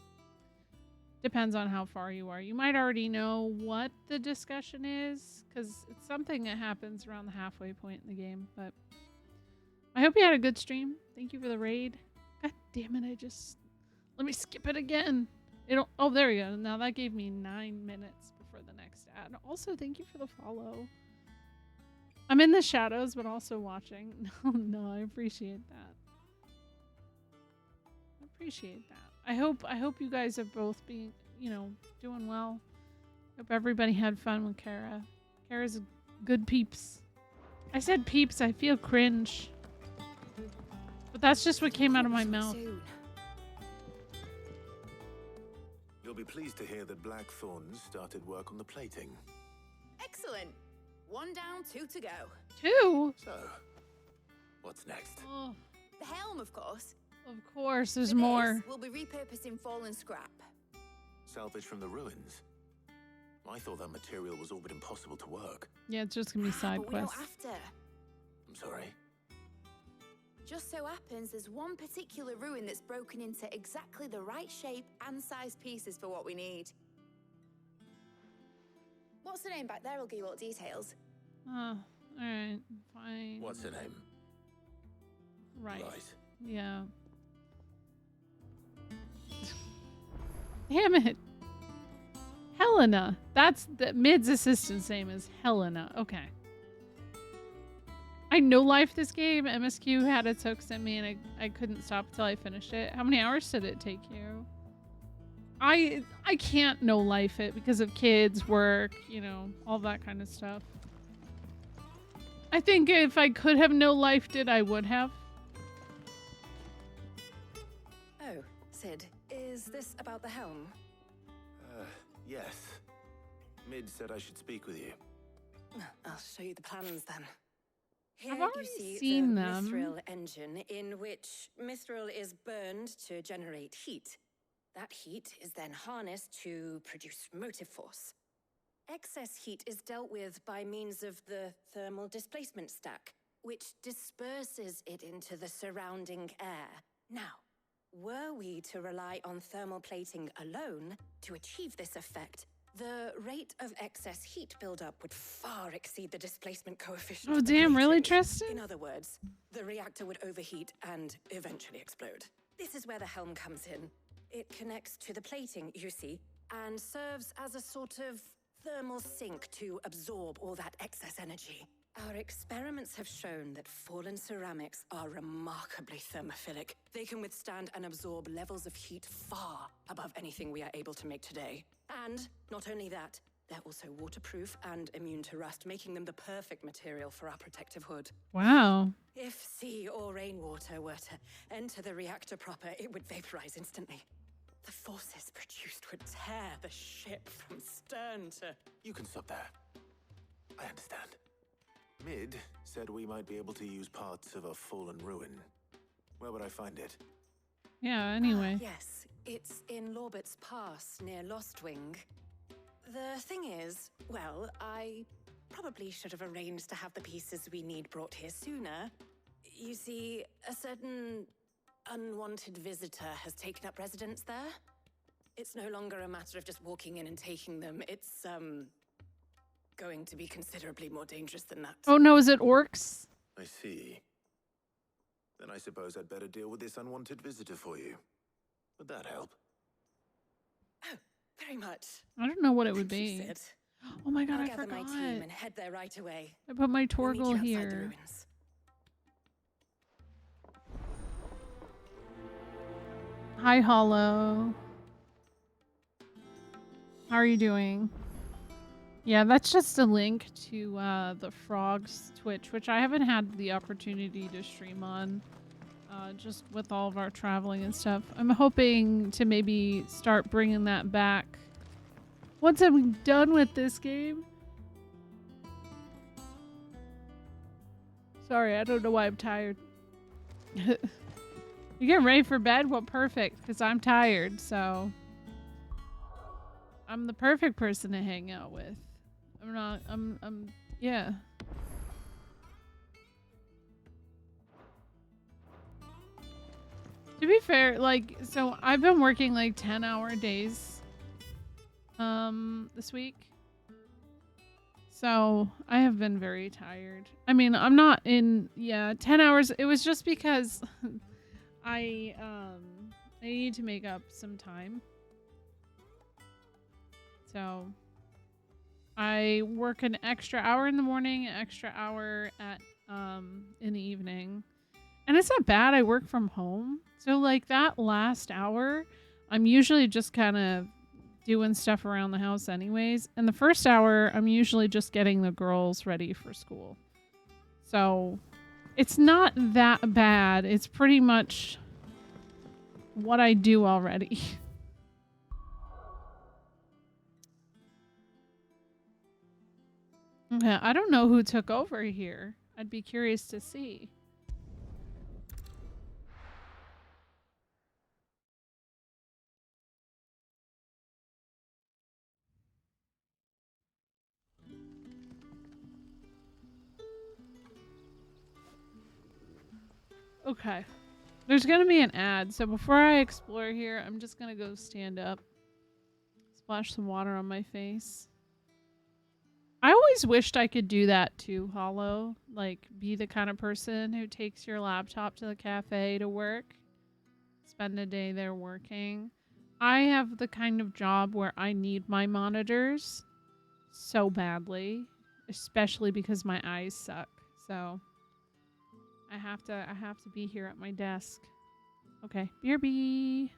depends on how far you are. You might already know what the discussion is because it's something that happens around the halfway point in the game. But I hope you had a good stream. Thank you for the raid. God damn it, let me skip it again. Oh, there we go. Now that gave me 9 minutes before the next ad. Also, thank you for the follow. I'm in the shadows, but also watching. No, I appreciate that. I hope you guys are both being, doing well. Hope everybody had fun with Kara. Kara's a good peeps. I said peeps, I feel cringe. But that's just what came out of my mouth. You'll be pleased to hear that Blackthorn started work on the plating. Excellent. 1 down, 2 to go. 2? So, what's next? Oh. The helm, of course. Of course, there's For this, more. We'll be repurposing fallen scrap. Salvage from the ruins? I thought that material was all but impossible to work. Yeah, it's just gonna be side But we don't quests. have to. I'm sorry. Just so happens there's one particular ruin that's broken into exactly the right shape and size pieces for what we need. What's the name back there? I'll give you all the details. Oh, alright, fine. What's her name? Right. Right. Yeah. Damn it. Helena. That's the Mid's assistant's name is Helena. Okay. I no-life this game. MSQ had its hooks in me and I couldn't stop until I finished it. How many hours did it take you? I can't no-life it because of kids, work, all that kind of stuff. I think if I could have no-lifed it, I would have. Oh, Sid, is this about the helm? Yes. Mid said I should speak with you. I'll show you the plans then. Here I've you already see seen the them. mithril engine, in which mithril is burned to generate heat. That heat is then harnessed to produce motive force. Excess heat is dealt with by means of the thermal displacement stack, which disperses it into the surrounding air. Now, were we to rely on thermal plating alone to achieve this effect, the rate of excess heat buildup would far exceed the displacement coefficient. Oh, of the damn, really, plating. Tristan? In other words, the reactor would overheat and eventually explode. This is where the helm comes in. It connects to the plating, you see, and serves as a sort of thermal sink to absorb all that excess energy. Our experiments have shown that fallen ceramics are remarkably thermophilic. They can withstand and absorb levels of heat far above anything we are able to make today. And not only that, they're also waterproof and immune to rust, making them the perfect material for our protective hood. Wow. If sea or rainwater were to enter the reactor proper, it would vaporize instantly. The forces produced would tear the ship from stern to... You can stop there. I understand. Mid said we might be able to use parts of a fallen ruin. Where would I find it? Yeah, anyway. Yes, it's in Lorbert's Pass near Lostwing. The thing is, well, I probably should have arranged to have the pieces we need brought here sooner. You see, a certain unwanted visitor has taken up residence there. It's no longer a matter of just walking in and taking them. It's, going to be considerably more dangerous than that. Oh no, is it orcs? I see. Then I suppose I'd better deal with this unwanted visitor for you. Would that help? Oh, very much. I don't know what it would Thank you, be. Sid. Oh my god, I'll I gather forgot. my team and head there right away. I put my We'll meet you Torgal outside the here. ruins. Hi, Hollow. How are you doing? Yeah, that's just a link to the Frog's Twitch, which I haven't had the opportunity to stream on, just with all of our traveling and stuff. I'm hoping to maybe start bringing that back once I'm done with this game. Sorry, I don't know why I'm tired. You getting ready for bed? Well, perfect, because I'm tired, so I'm the perfect person to hang out with. Yeah. To be fair, like, so I've been working like 10-hour days this week. So I have been very tired. I mean, I'm not in 10 hours. It was just because I need to make up some time. So I work an extra hour in the morning, an extra hour at in the evening. And it's not bad. I work from home. So like that last hour, I'm usually just kind of doing stuff around the house anyways. And the first hour, I'm usually just getting the girls ready for school. So it's not that bad. It's pretty much what I do already. Okay, I don't know who took over here. I'd be curious to see. Okay. There's going to be an ad, so before I explore here, I'm just going to go stand up. Splash some water on my face. I always wished I could do that too, Hollow. Like, be the kind of person who takes your laptop to the cafe to work. Spend a day there working. I have the kind of job where I need my monitors so badly. Especially because my eyes suck. So... I have to be here at my desk. Okay, BRB.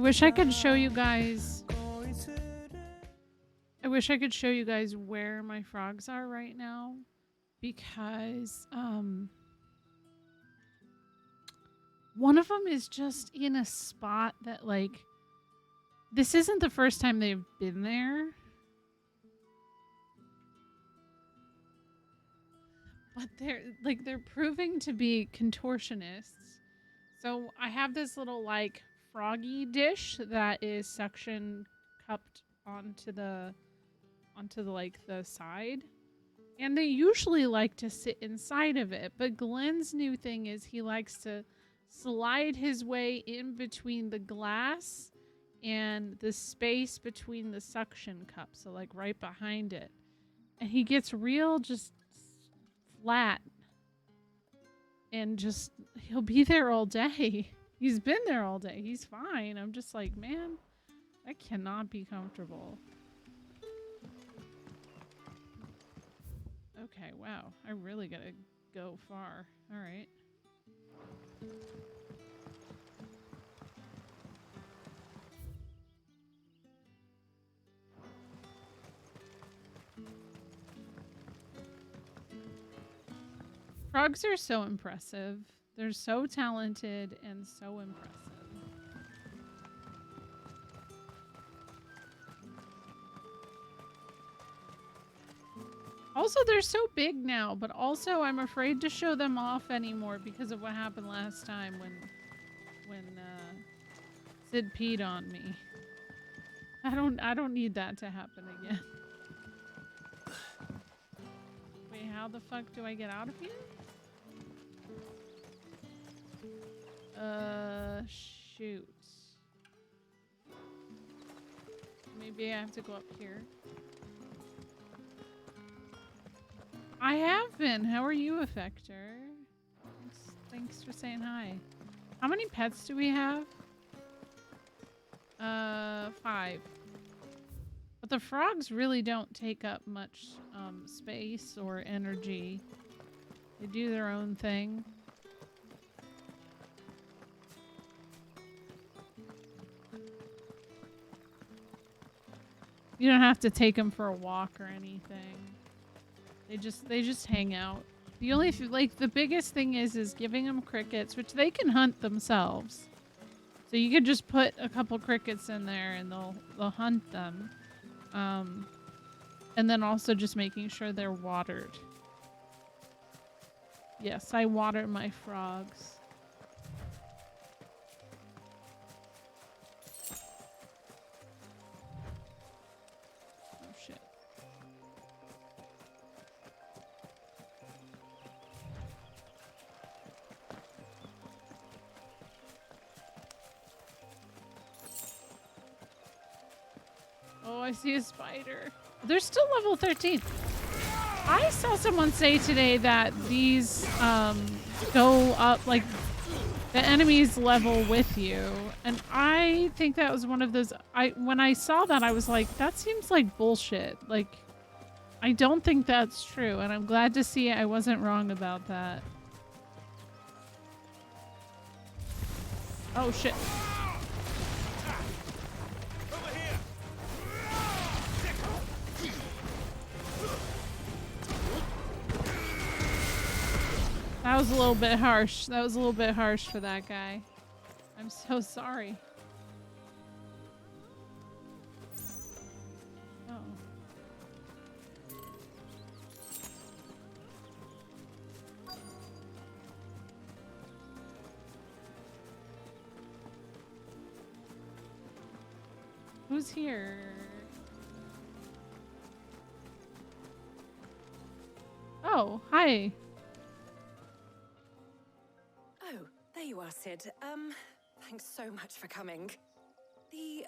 wish I could show you guys. I wish I could show you guys where my frogs are right now, because one of them is just in a spot that, like, this isn't the first time they've been there. But they're proving to be contortionists. So I have this little, like, froggy dish that is suction cupped onto the like the side. And they usually like to sit inside of it, but Glenn's new thing is he likes to slide his way in between the glass and the space between the suction cup, so like right behind it. And he gets real just flat and just he'll be there all day. He's been there all day. He's fine. I'm just like, man, that cannot be comfortable. Okay, wow. I really gotta go far. All right. Frogs are so impressive. They're so talented and so impressive. Also, they're so big now, but also I'm afraid to show them off anymore because of what happened last time when Sid peed on me. I don't need that to happen again. Wait, how the fuck do I get out of here? Shoot. Maybe I have to go up here. I have been. How are you, Effector? Thanks for saying hi. How many pets do we have? 5. But the frogs really don't take up much space or energy. They do their own thing. You don't have to take them for a walk or anything. They just hang out. The only the biggest thing is giving them crickets, which they can hunt themselves. So you could just put a couple crickets in there and they'll hunt them. And then also just making sure they're watered. Yes, I water my frogs. Oh, I see a spider. They're still level 13. I saw someone say today that these go up, like, the enemies level with you. And I think that was one of those... When I saw that, I was like, that seems like bullshit. Like, I don't think that's true. And I'm glad to see I wasn't wrong about that. Oh, shit. That was a little bit harsh. That was a little bit harsh for that guy. I'm so sorry. Oh. Who's here? Oh, hi. Oh, there you are, Sid. Thanks so much for coming. The,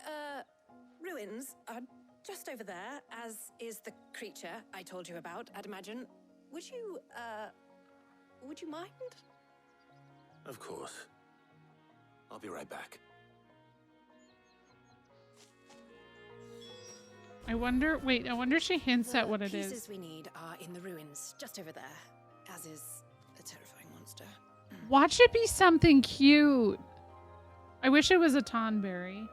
ruins are just over there, as is the creature I told you about, I'd imagine. Would you mind? Of course. I'll be right back. I wonder if she hints at what it is. The pieces we need are in the ruins, just over there, as is a terrifying monster. Watch it be something cute. I wish it was a tonberry.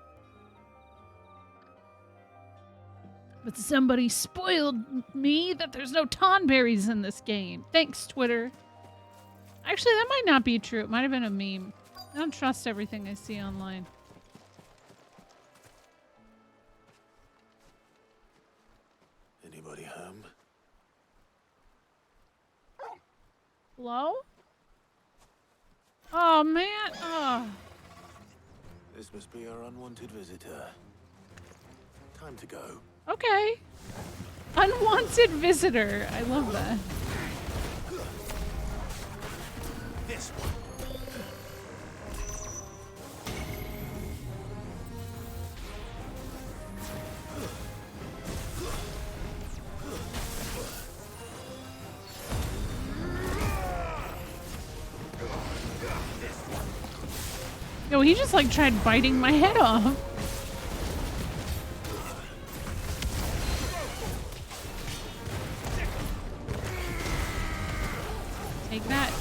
But somebody spoiled me that there's no tonberries in this game. Thanks, Twitter. Actually, that might not be true. It might have been a meme. I don't trust everything I see online. Anybody home? Hello? Oh, man. Oh. This must be our unwanted visitor. Time to go. Okay. Unwanted visitor. I love that. This one. Yo, he just like tried biting my head off. Take that.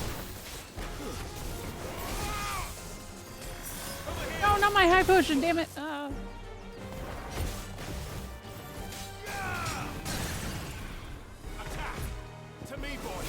No, not my high potion, damn it. To me, boy.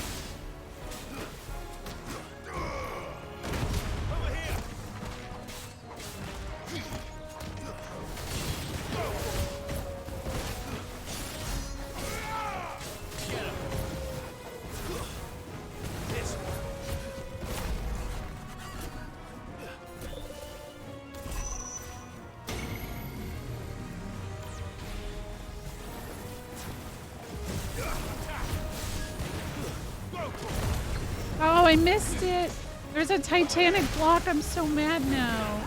Oh, I missed it. There's a Titanic block. I'm so mad now.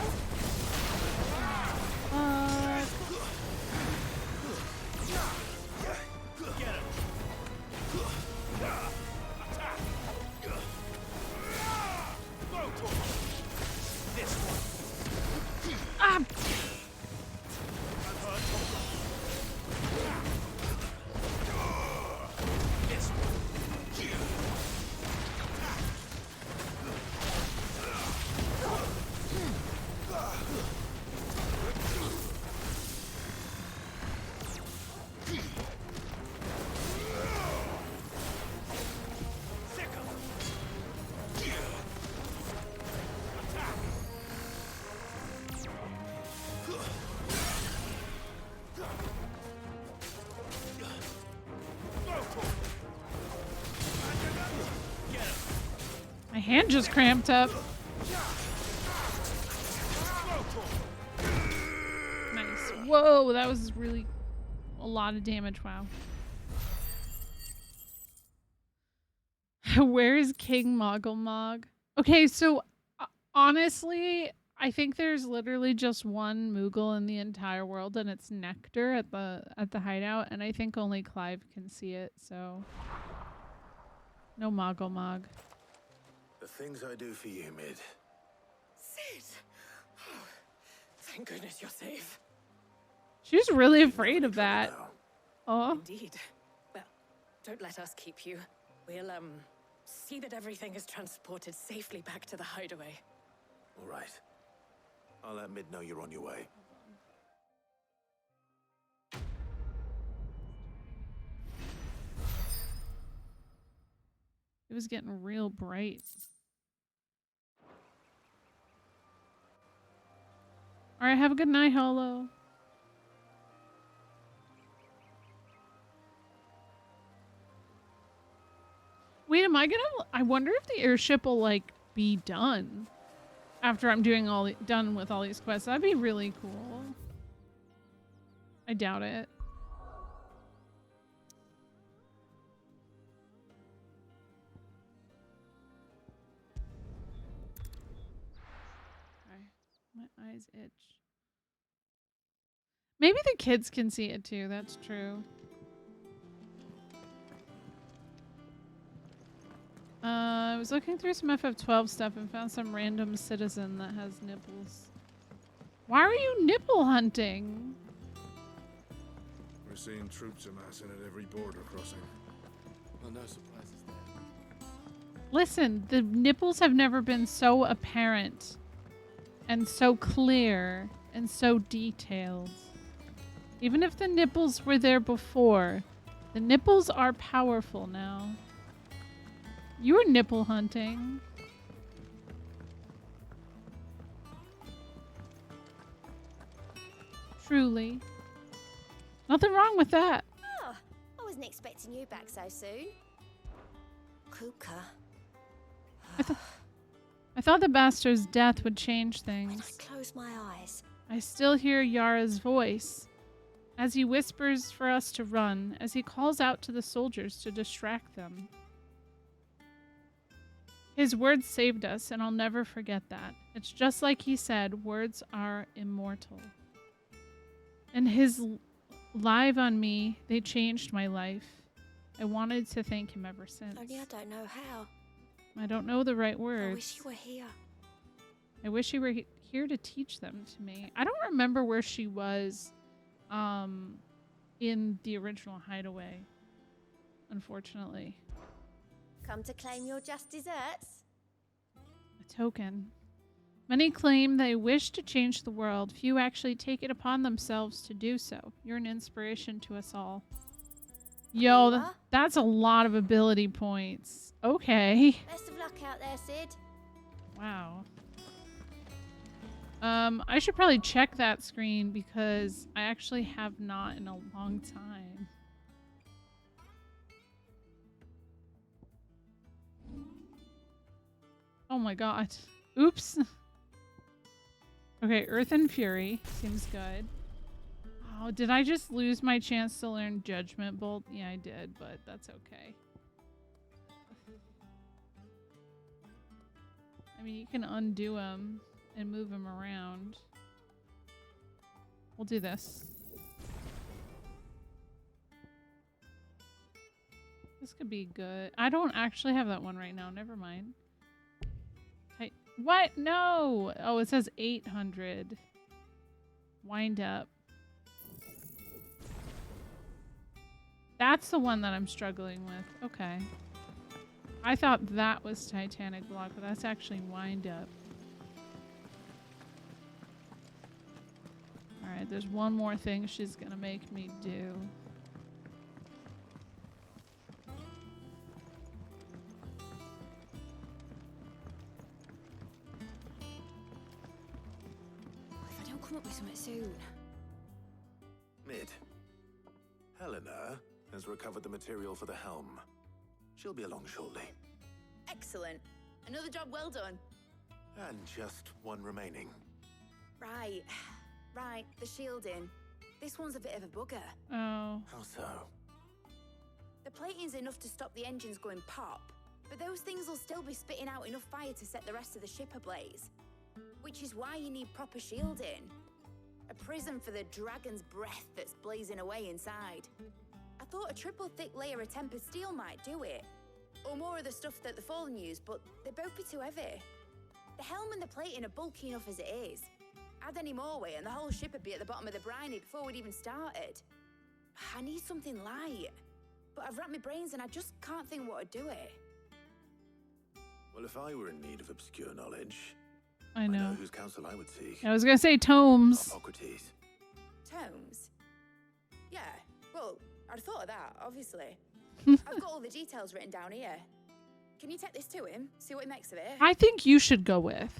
My hand just cramped up. Nice. Whoa, that was really a lot of damage. Wow. Where is King Moggle? Okay, so honestly, I think there's literally just one Moogle in the entire world, and it's Nectar at the hideout, and I think only Clive can see it. So no Moggle. The things I do for you, Mid. Sid! Oh, thank goodness you're safe. She's really afraid of that. Oh. Indeed. Well, don't let us keep you. We'll, see that everything is transported safely back to the hideaway. All right. I'll let Mid know you're on your way. It was getting real bright. All right, have a good night, Holo. Wait, am I gonna? I wonder if the airship will like be done after I'm doing done with all these quests. That'd be really cool. I doubt it. My eyes itch. Maybe the kids can see it too. That's true. I was looking through some FF12 stuff and found some random citizen that has nipples. Why are you nipple hunting? We're seeing troops amassing at every border crossing. Well, no surprises there. Listen, the nipples have never been so apparent and so clear and so detailed. Even if the nipples were there before, the nipples are powerful now. You were nipple hunting. Truly. Nothing wrong with that. Oh, I wasn't expecting you back so soon. Kuka. I thought the bastard's death would change things. Close my eyes. I still hear Yara's voice as he whispers for us to run, as he calls out to the soldiers to distract them. His words saved us, and I'll never forget that. It's just like he said, words are immortal. And his live on me, they changed my life. I wanted to thank him ever since. Only I don't know how. I don't know the right words. I wish you were here. I wish you were here to teach them to me. I don't remember where she was in the original hideaway, unfortunately. Come to claim your just desserts? A token. Many claim they wish to change the world. Few actually take it upon themselves to do so. You're an inspiration to us all. Yo, that's a lot of ability points. Okay. Best of luck out there, Sid. Wow. I should probably check that screen because I actually have not in a long time. Oh my god. Oops. Okay, Earth and Fury seems good. Oh, did I just lose my chance to learn Judgment Bolt? Yeah, I did, but that's okay. I mean, you can undo him and move him around. We'll do this. This could be good. I don't actually have that one right now. Never mind. What? No! Oh, it says 800. Wind up. That's the one that I'm struggling with. Okay. I thought that was Titanic Block, but that's actually Wind Up. Alright, there's one more thing she's gonna make me do. If I don't come up with something soon. Mid. Helena has recovered the material for the helm. She'll be along shortly. Excellent. Another job well done. And just one remaining. Right. Right, the shielding. This one's a bit of a bugger. Oh. How so? The plating's enough to stop the engines going pop, but those things will still be spitting out enough fire to set the rest of the ship ablaze. Which is why you need proper shielding. A prison for the dragon's breath that's blazing away inside. I thought a triple thick layer of tempered steel might do it. Or more of the stuff that the Fallen use, but they'd both be too heavy. The helm and the plating are bulky enough as it is. Add any more weight and the whole ship would be at the bottom of the briny before we'd even started. I need something light. But I've racked my brains and I just can't think what would do it. Well, if I were in need of obscure knowledge, I know whose counsel I would seek. I was gonna say tomes. Hippocrates. Tomes? Yeah, well, I'd thought of that, obviously. I've got all the details written down here. Can you take this to him? See what he makes of it? I think you should go with.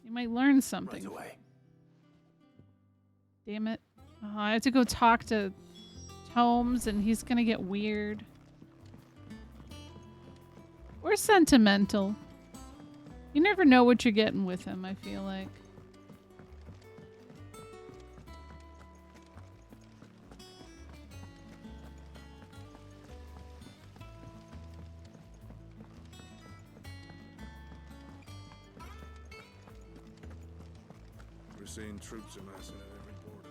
You might learn something. Right away. Damn it. Oh, I have to go talk to Tomes and he's gonna get weird. Or sentimental. You never know what you're getting with him, I feel like. We're seeing troops amassing at every border.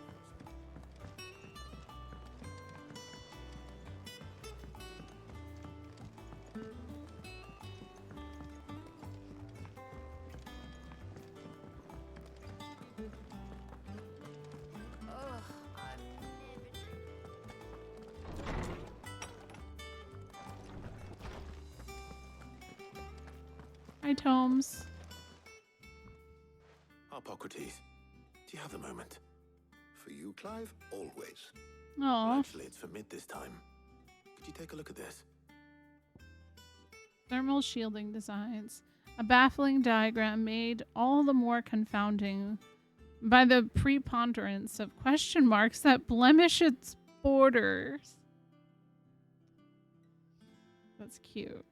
Hi, Tomes. Hippocrates, do you have a moment? For you, Clive, always. Oh. Actually, it's for mid this time. Could you take a look at this? Thermal shielding designs. A baffling diagram made all the more confounding by the preponderance of question marks that blemish its borders. That's cute.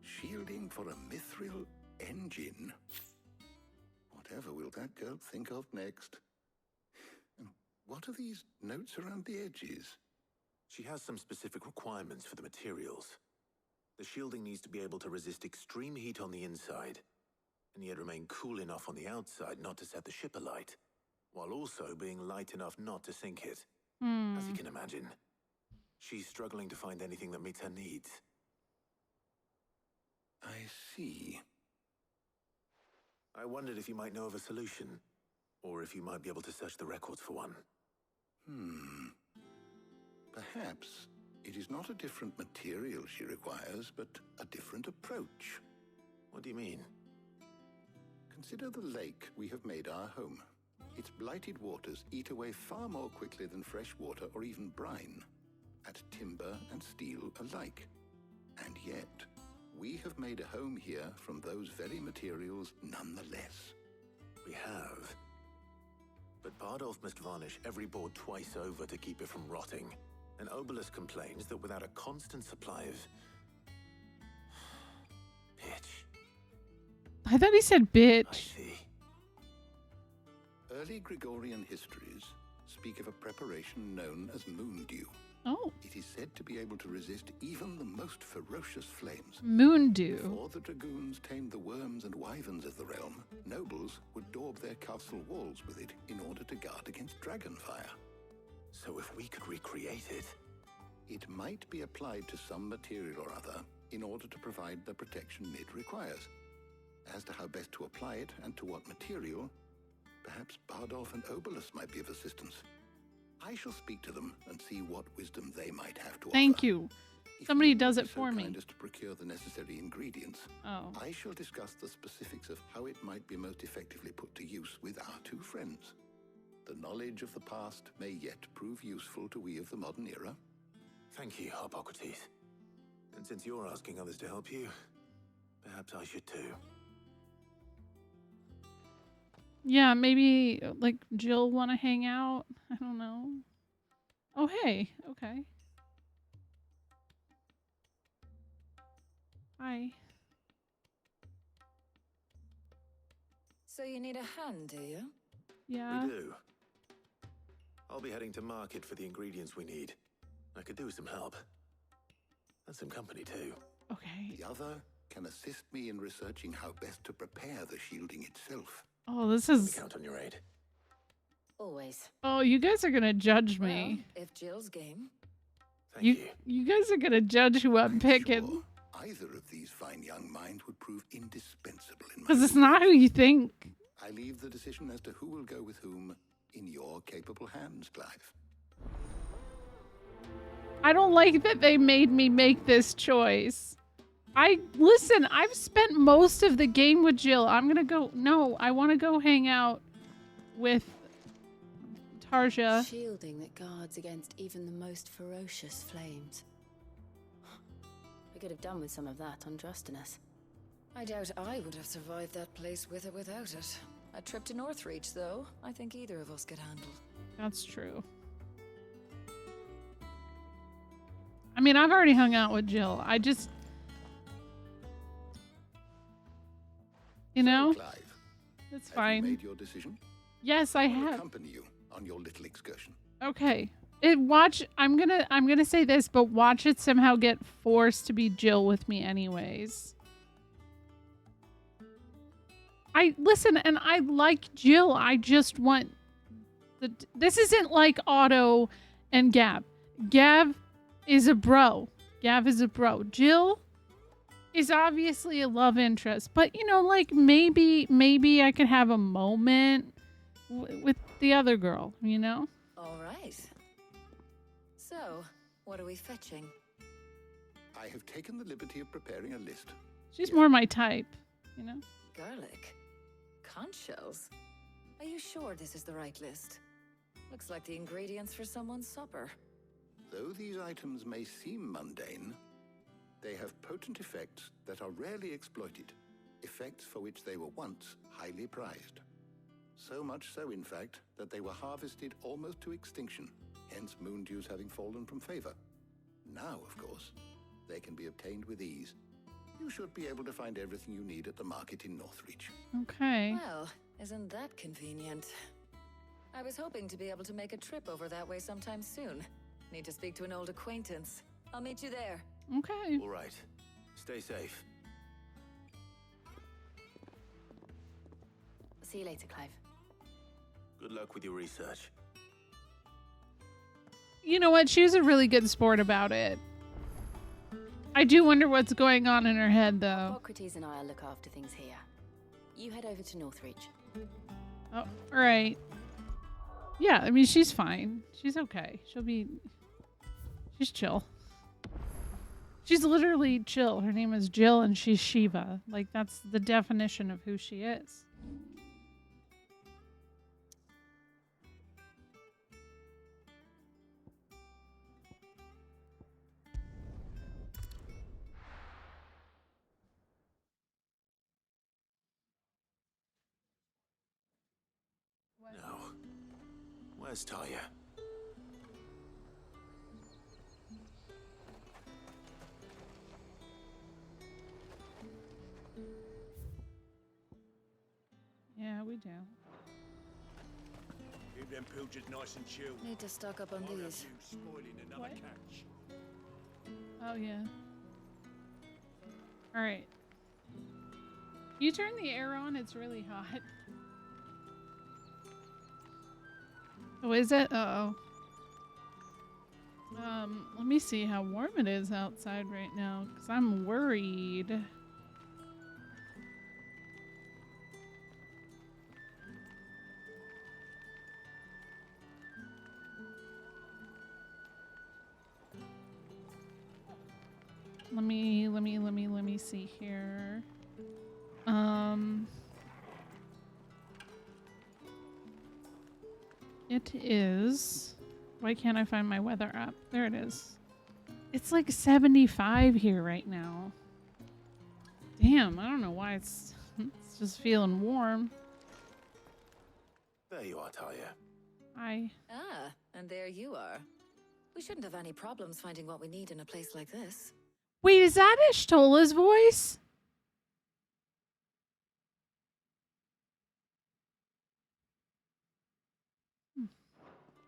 Shielding for a mithril engine. Whatever will that girl think of next? And what are these notes around the edges? She has some specific requirements for the materials. The shielding needs to be able to resist extreme heat on the inside, and yet remain cool enough on the outside not to set the ship alight, while also being light enough not to sink it. As you can imagine, she's struggling to find anything that meets her needs. I see. I wondered if you might know of a solution, or if you might be able to search the records for one. Perhaps it is not a different material she requires, but a different approach. What do you mean? Consider the lake we have made our home. Its blighted waters eat away far more quickly than fresh water or even brine, at timber and steel alike. And yet, we have made a home here from those very materials nonetheless. We have. But Bardolph must varnish every board twice over to keep it from rotting. And Obelisk complains that without a constant supply of pitch. I thought he said bitch. I see. Early Gregorian histories speak of a preparation known as moon dew. Oh. It is said to be able to resist even the most ferocious flames. Moon dew. Before the dragoons tamed the worms and wyverns of the realm, nobles would daub their castle walls with it in order to guard against dragonfire. So if we could recreate it... It might be applied to some material or other in order to provide the protection Mid requires. As to how best to apply it and to what material, perhaps Bardolph and Obelisk might be of assistance. I shall speak to them and see what wisdom they might have to offer. Thank you. Somebody does it for me. Kind as to procure the necessary ingredients. Oh. I shall discuss the specifics of how it might be most effectively put to use with our two friends. The knowledge of the past may yet prove useful to we of the modern era. Thank you, Hippocrates. And since you're asking others to help you, perhaps I should too. Yeah, maybe like Jill want to hang out. I don't know. Oh, hey. Okay. Hi. So you need a hand, do you? Yeah. We do. I'll be heading to market for the ingredients we need. I could do with some help. And some company too. Okay. The other can assist me in researching how best to prepare the shielding itself. Oh, this is... Count on your aid. Always. Oh, you guys are gonna judge me. Well, if Jill's game. Thank you. You guys are gonna judge who I'm picking. Sure either of these fine young minds would prove indispensable in my... Because it's not who you think. I leave the decision as to who will go with whom in your capable hands, Clive. I don't like that they made me make this choice. Listen, I've spent most of the game with Jill. I'm gonna go... No, I want to go hang out with Tarja. Shielding that guards against even the most ferocious flames. I could have done with some of that on Drustinus. I doubt I would have survived that place with or without it. A trip to Northreach, though, I think either of us could handle. That's true. I mean, I've already hung out with Jill. I just... You know? So, Clive, it's have fine. You made your decision? Yes, I I'll have. accompany you on your little excursion. Okay. I'm gonna say this, but watch it somehow get forced to be Jill with me anyways. Listen, and I like Jill. I just want this isn't like Otto and Gav. Gav is a bro. Jill is obviously a love interest, but you know, like maybe I could have a moment with the other girl, you know? All right. So, What are we fetching? I have taken the liberty of preparing a list. She's more my type, you know? Garlic? Conch shells? Are you sure this is the right list? Looks like the ingredients for someone's supper. Though these items may seem mundane, they have potent effects that are rarely exploited, effects for which they were once highly prized. So much so, in fact, that they were harvested almost to extinction, hence moon dews having fallen from favor. Now, of course, they can be obtained with ease. You should be able to find everything you need at the market in Northreach. Okay. Well, isn't that convenient? I was hoping to be able to make a trip over that way sometime soon. Need to speak to an old acquaintance. I'll meet you there. Okay. All right. Stay safe. See you later, Clive. Good luck with your research. You know what? She was a really good sport about it. I do wonder what's going on in her head, though. Socrates and I'll look after things here. You head over to Northreach. Oh, all right. Yeah, I mean, she's fine. She's okay. She's chill. She's literally chill. Her name is Jill, and she's Shiva. Like, that's the definition of who she is. No. Where's Talia? Yeah, we do. Keep them pilgers nice and chill. Need to stock up on I'll have these. you spoiling another What? catch. Oh, yeah. All right. You turn the air on, it's really hot. Oh, is it? Uh-oh. Let me see how warm it is outside right now, because I'm worried. Let me see here. It is. Why can't I find my weather app? There it is. It's like 75 here right now. Damn, I don't know why it's just feeling warm. There you are, Talia. Hi. Ah, and there you are. We shouldn't have any problems finding what we need in a place like this. Wait, is that Ishtola's voice?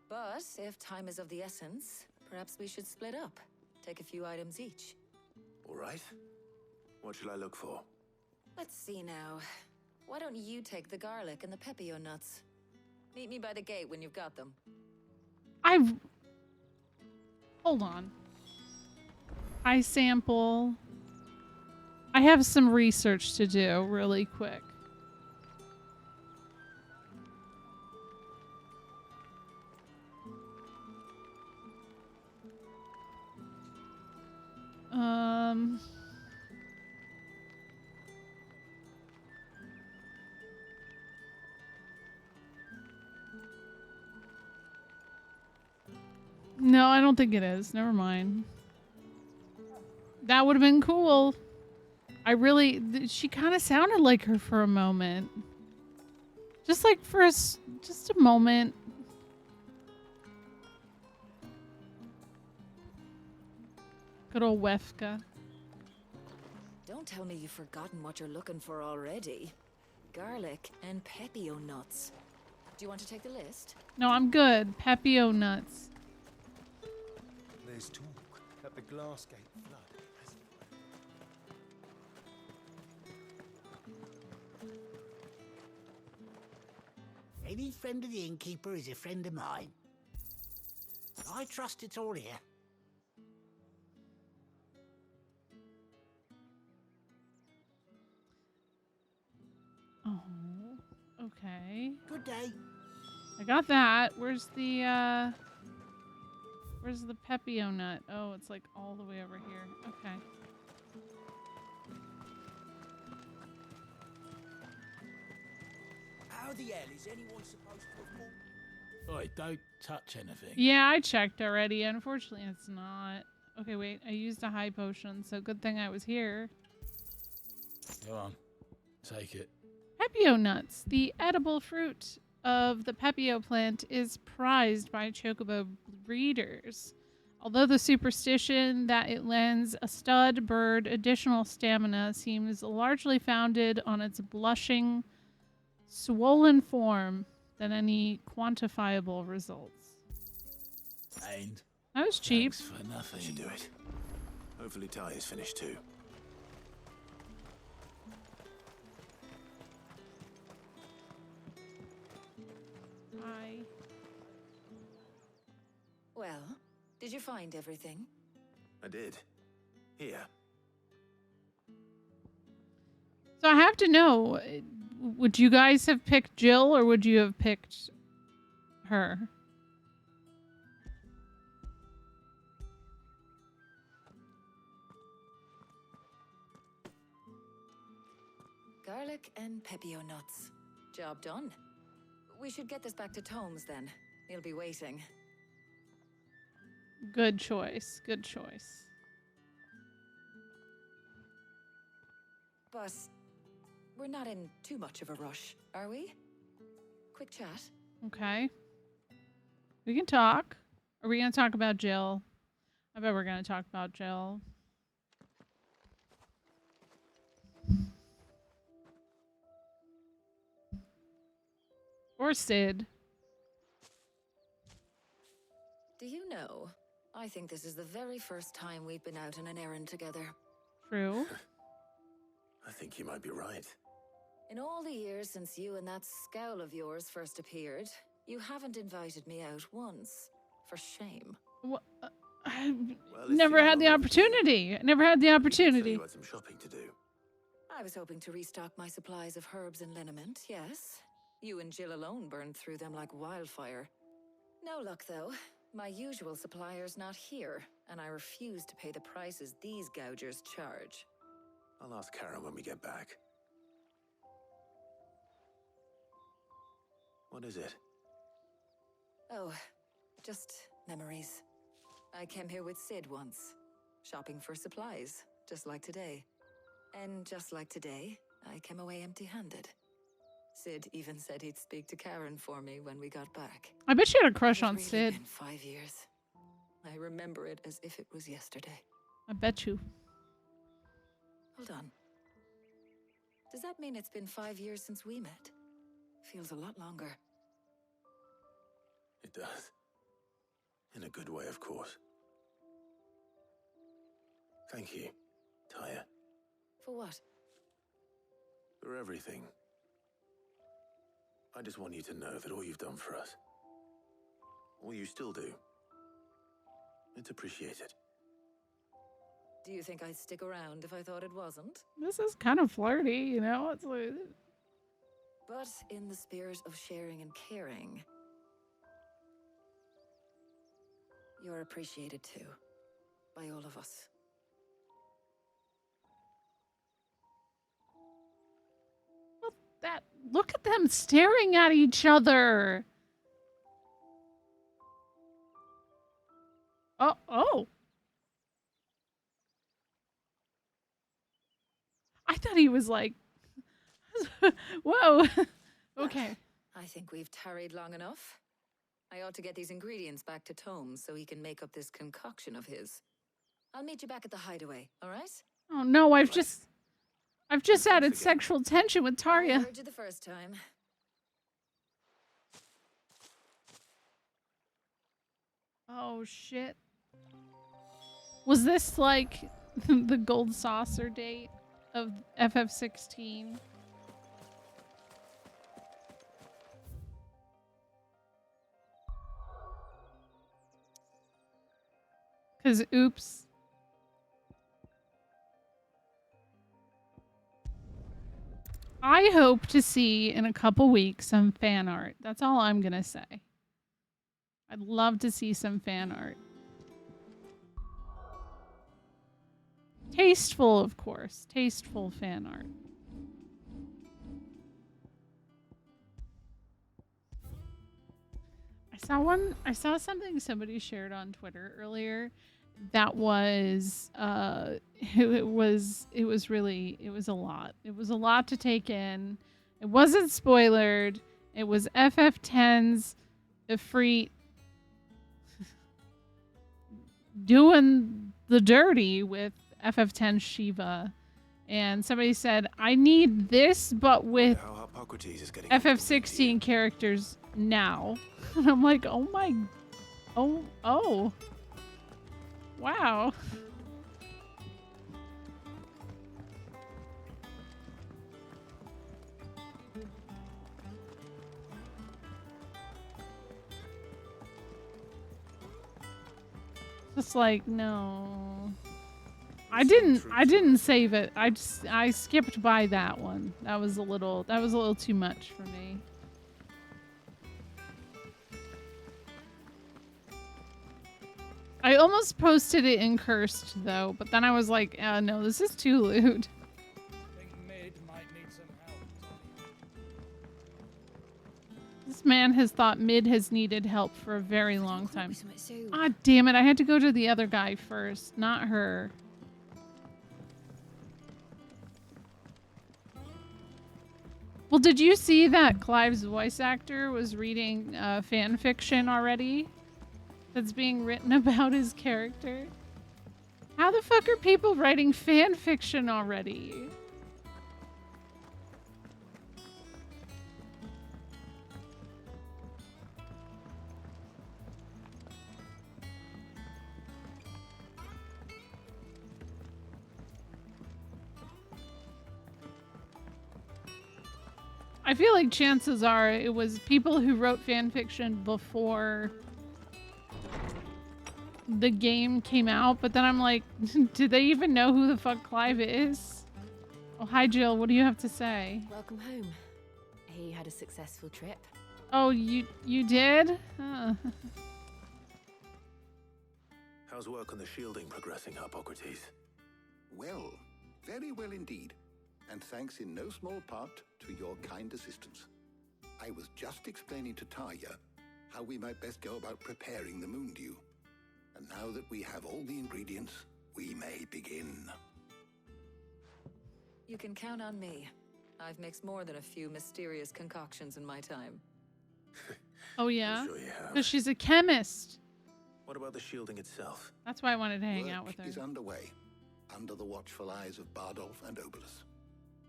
But if time is of the essence, perhaps we should split up. Take a few items each. All right. What shall I look for? Let's see now. Why don't you take the garlic and the pepio nuts? Meet me by the gate when you've got them. Hold on. I sample. I have some research to do really quick. No, I don't think it is. Never mind. That would have been cool. She kind of sounded like her for a moment. Just like for just a moment. Good old Wefka. Don't tell me you've forgotten what you're looking for already. Garlic and pepio nuts. Do you want to take the list? No, I'm good. Pepio nuts. There's talk at the Glassgate flood. Any friend of the innkeeper is a friend of mine. I trust it's all here. Oh, okay. Good day. I got that. Where's the Where's the Pepio nut? Oh, it's like all the way over here. Okay. How the hell is anyone supposed to have... Oi, don't touch anything. Yeah, I checked already. Unfortunately, it's not. Okay, wait. I used a high potion, so good thing I was here. Go on. Take it. Pepio nuts. The edible fruit of the Pepio plant is prized by chocobo breeders. Although the superstition that it lends a stud bird additional stamina seems largely founded on its blushing, swollen form than any quantifiable results. And that was cheap. Thanks for nothing. Should do it. Hopefully Ty is finished too. Hi. Well, did you find everything? I did. Here. So I have to know, would you guys have picked Jill or would you have picked her? Garlic and Pepio nuts. Job done. We should get this back to Tomes then. He'll be waiting. Good choice. Good choice. But we're not in too much of a rush, are we? Quick chat. Okay. We can talk. Are we going to talk about Jill? I bet we're going to talk about Jill. Or Sid. Do you know, I think this is the very first time we've been out on an errand together. True. I think you might be right. In all the years since you and that scowl of yours first appeared, you haven't invited me out once. For shame. Well, never had the opportunity. Never had the opportunity. You had some shopping to do. I was hoping to restock my supplies of herbs and liniment, yes. You and Jill alone burned through them like wildfire. No luck, though. My usual supplier's not here, and I refuse to pay the prices these gougers charge. I'll ask Karen when we get back. What is it? Oh, just memories. I came here with Sid once, shopping for supplies, just like today. And just like today, I came away empty-handed. Sid even said he'd speak to Karen for me when we got back. I bet she had a crush on It's Sid. really been 5 years. I remember it as if it was yesterday. I bet you. Hold on. Does that mean it's been 5 years since we met? Feels a lot longer. It does. In a good way, of course. Thank you, Tyre. For what? For everything. I just want you to know that all you've done for us, all you still do, it's appreciated. Do you think I'd stick around if I thought it wasn't? This is kind of flirty, you know? It's like... But in the spirit of sharing and caring, you're appreciated too, by all of us. Look at them staring at each other. Oh. I thought he was like, whoa. Okay. I think we've tarried long enough. I ought to get these ingredients back to Tomes so he can make up this concoction of his. I'll meet you back at the hideaway, all right? Oh no, I've just added sexual tension with I Tarja. heard you the first time. Oh shit. Was this like the gold saucer date of FF16? Cause oops. I hope to see in a couple weeks some fan art. That's all I'm gonna say. I'd love to see some fan art. Tasteful, of course. Tasteful fan art. I saw something somebody shared on Twitter earlier that was it was a lot. It was a lot to take in. It wasn't spoilered. It was FF10's Ifrit doing the dirty with FF10 Shiva. And somebody said, I need this, but with FF16 characters now. And I'm like, oh my, oh, wow. Just like, no. I didn't save it. I skipped by that one. That was a little too much for me. I almost posted it in cursed though, but then I was like, no, this is too lewd. This man has thought mid has needed help for a very long time. Ah, damn it. I had to go to the other guy first, not her. Well, did you see that Clive's voice actor was reading fan fiction already? That's being written about his character? How the fuck are people writing fan fiction already? I feel like chances are it was people who wrote fan fiction before the game came out, but then I'm like, do they even know who the fuck Clive is? Oh, hi Jill, what do you have to say? Welcome home. You had a successful trip. Oh, you did? Huh. How's work on the shielding progressing, Hippocrates? Well, very well indeed. And thanks in no small part to your kind assistance. I was just explaining to Tarja how we might best go about preparing the moon dew. And now that we have all the ingredients, we may begin. You can count on me. I've mixed more than a few mysterious concoctions in my time. Oh yeah? Sure you have. Because she's a chemist. What about the shielding itself? That's why I wanted to hang out with her. Work is underway, under the watchful eyes of Bardolph and Obolus.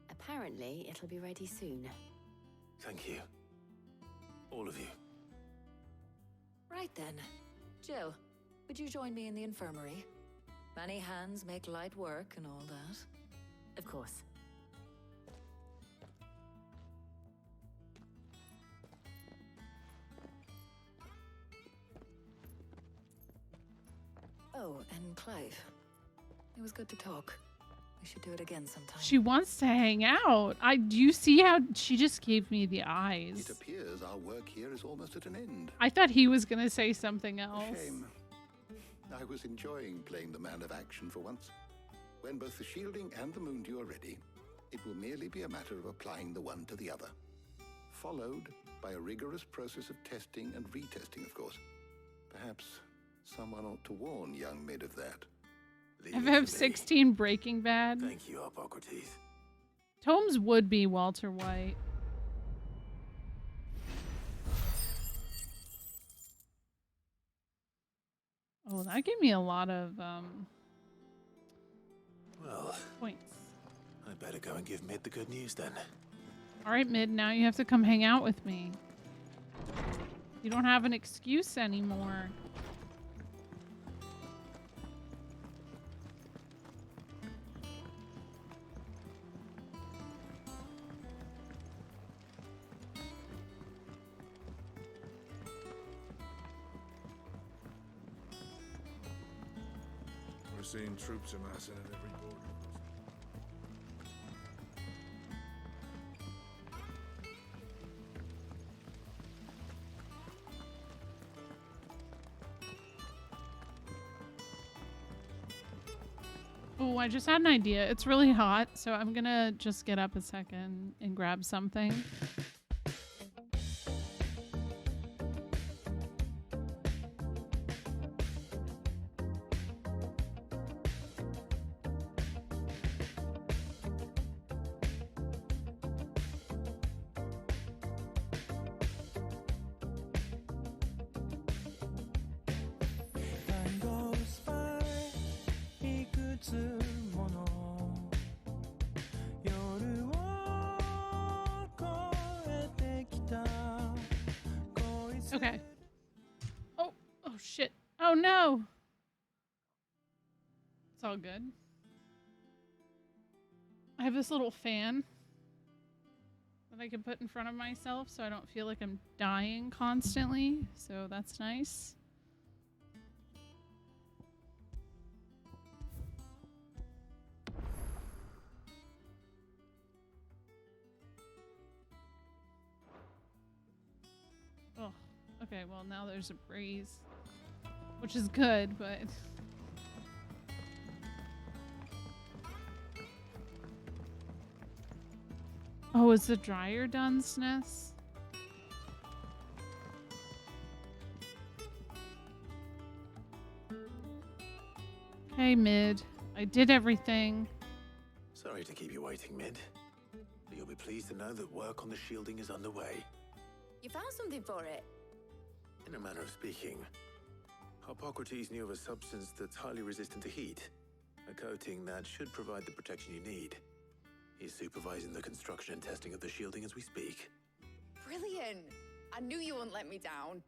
Apparently, it'll be ready soon. Thank you. All of you. Right then. Jill, would you join me in the infirmary? Many hands make light work and all that. Of course. Oh, and Clive. It was good to talk. We should do it again sometime. She wants to hang out. Do you see how she just gave me the eyes? It appears our work here is almost at an end. I thought he was going to say something else. Shame. I was enjoying playing the man of action for once. When both the shielding and the moon dew are ready, it will merely be a matter of applying the one to the other. Followed by a rigorous process of testing and retesting, of course. Perhaps someone ought to warn young Mid of that. FF16 Breaking Bad. Thank you, Hippocrates. Tomes would be Walter White. Oh, that gave me a lot of Well, points. I better go and give Mid the good news then. All right, Mid, now you have to come hang out with me. You don't have an excuse anymore. We're seeing troops amassing at every border. Oh, I just had an idea. It's really hot, so I'm gonna just get up a second and grab something. Okay. Oh, oh shit. Oh no. It's all good. I have this little fan that I can put in front of myself so I don't feel like I'm dying constantly. So that's nice. Oh, okay, well now there's a breeze, which is good, but... Oh, is the dryer done, SNES? Okay, Mid. I did everything. Sorry to keep you waiting, Mid. But you'll be pleased to know that work on the shielding is underway. You found something for it? In a manner of speaking, Hippocrates knew of a substance that's highly resistant to heat. A coating that should provide the protection you need. He's supervising the construction and testing of the shielding as we speak. Brilliant! I knew you wouldn't let me down.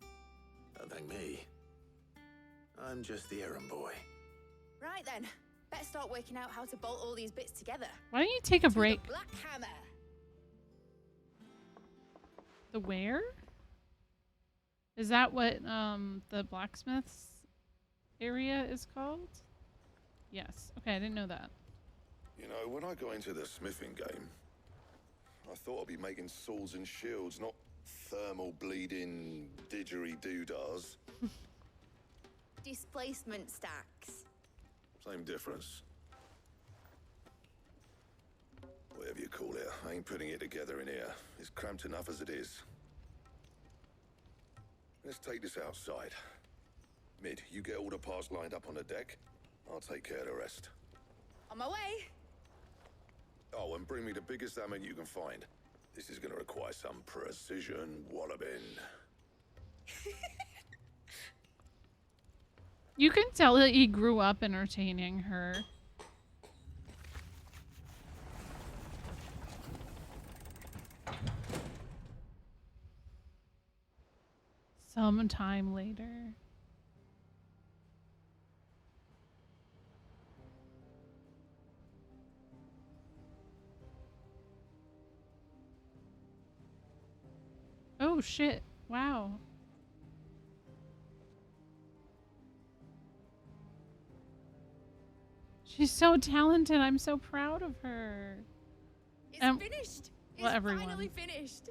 Don't thank me. I'm just the errand boy. Right then, better start working out how to bolt all these bits together. Why don't you take a break? The Black Hammer! The where? Is that what the blacksmith's area is called? Yes. Okay, I didn't know that. You know, when I got into the smithing game, I thought I'd be making swords and shields, not thermal bleeding didgeridoo-dahs. Displacement stacks. Same difference. Whatever you call it, I ain't putting it together in here. It's cramped enough as it is. Let's take this outside. Mid, you get all the parts lined up on the deck. I'll take care of the rest. On my way. Oh, and bring me the biggest hammer you can find. This is gonna require some precision walloping. You can tell that he grew up entertaining her. Sometime later. Oh shit. Wow. She's so talented. I'm so proud of her. It's finished. Well, it's everyone. finally finished.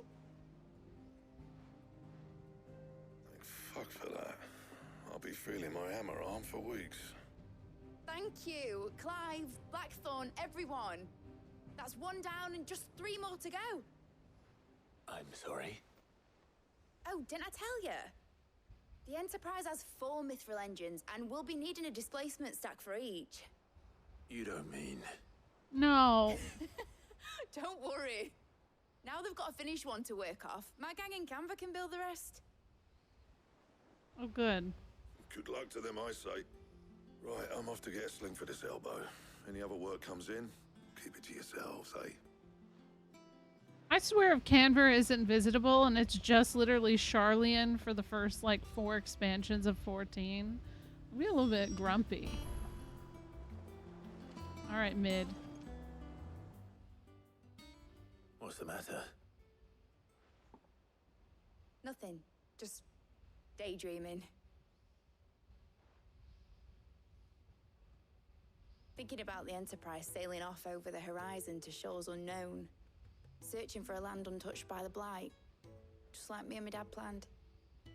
Fuck for that. I'll be feeling my hammer arm for weeks. Thank you, Clive, Blackthorn, everyone. That's one down and just 3 more to go. I'm sorry. Oh, didn't I tell you? The Enterprise has 4 mithril engines, and we'll be needing a displacement stack for each. You don't mean... No. Don't worry. Now they've got a finished one to work off. My gang in Canva can build the rest. Oh, good. Good luck to them, I say. Right, I'm off to get a sling for this elbow. Any other work comes in, keep it to yourselves, eh? I swear if Canva isn't visitable and it's just literally Charlian for the first, like, 4 expansions of 14, I'll be a little bit grumpy. Alright, Mid. What's the matter? Nothing. Just daydreaming. Thinking about the Enterprise sailing off over the horizon to shores unknown. Searching for a land untouched by the Blight. Just like me and my dad planned.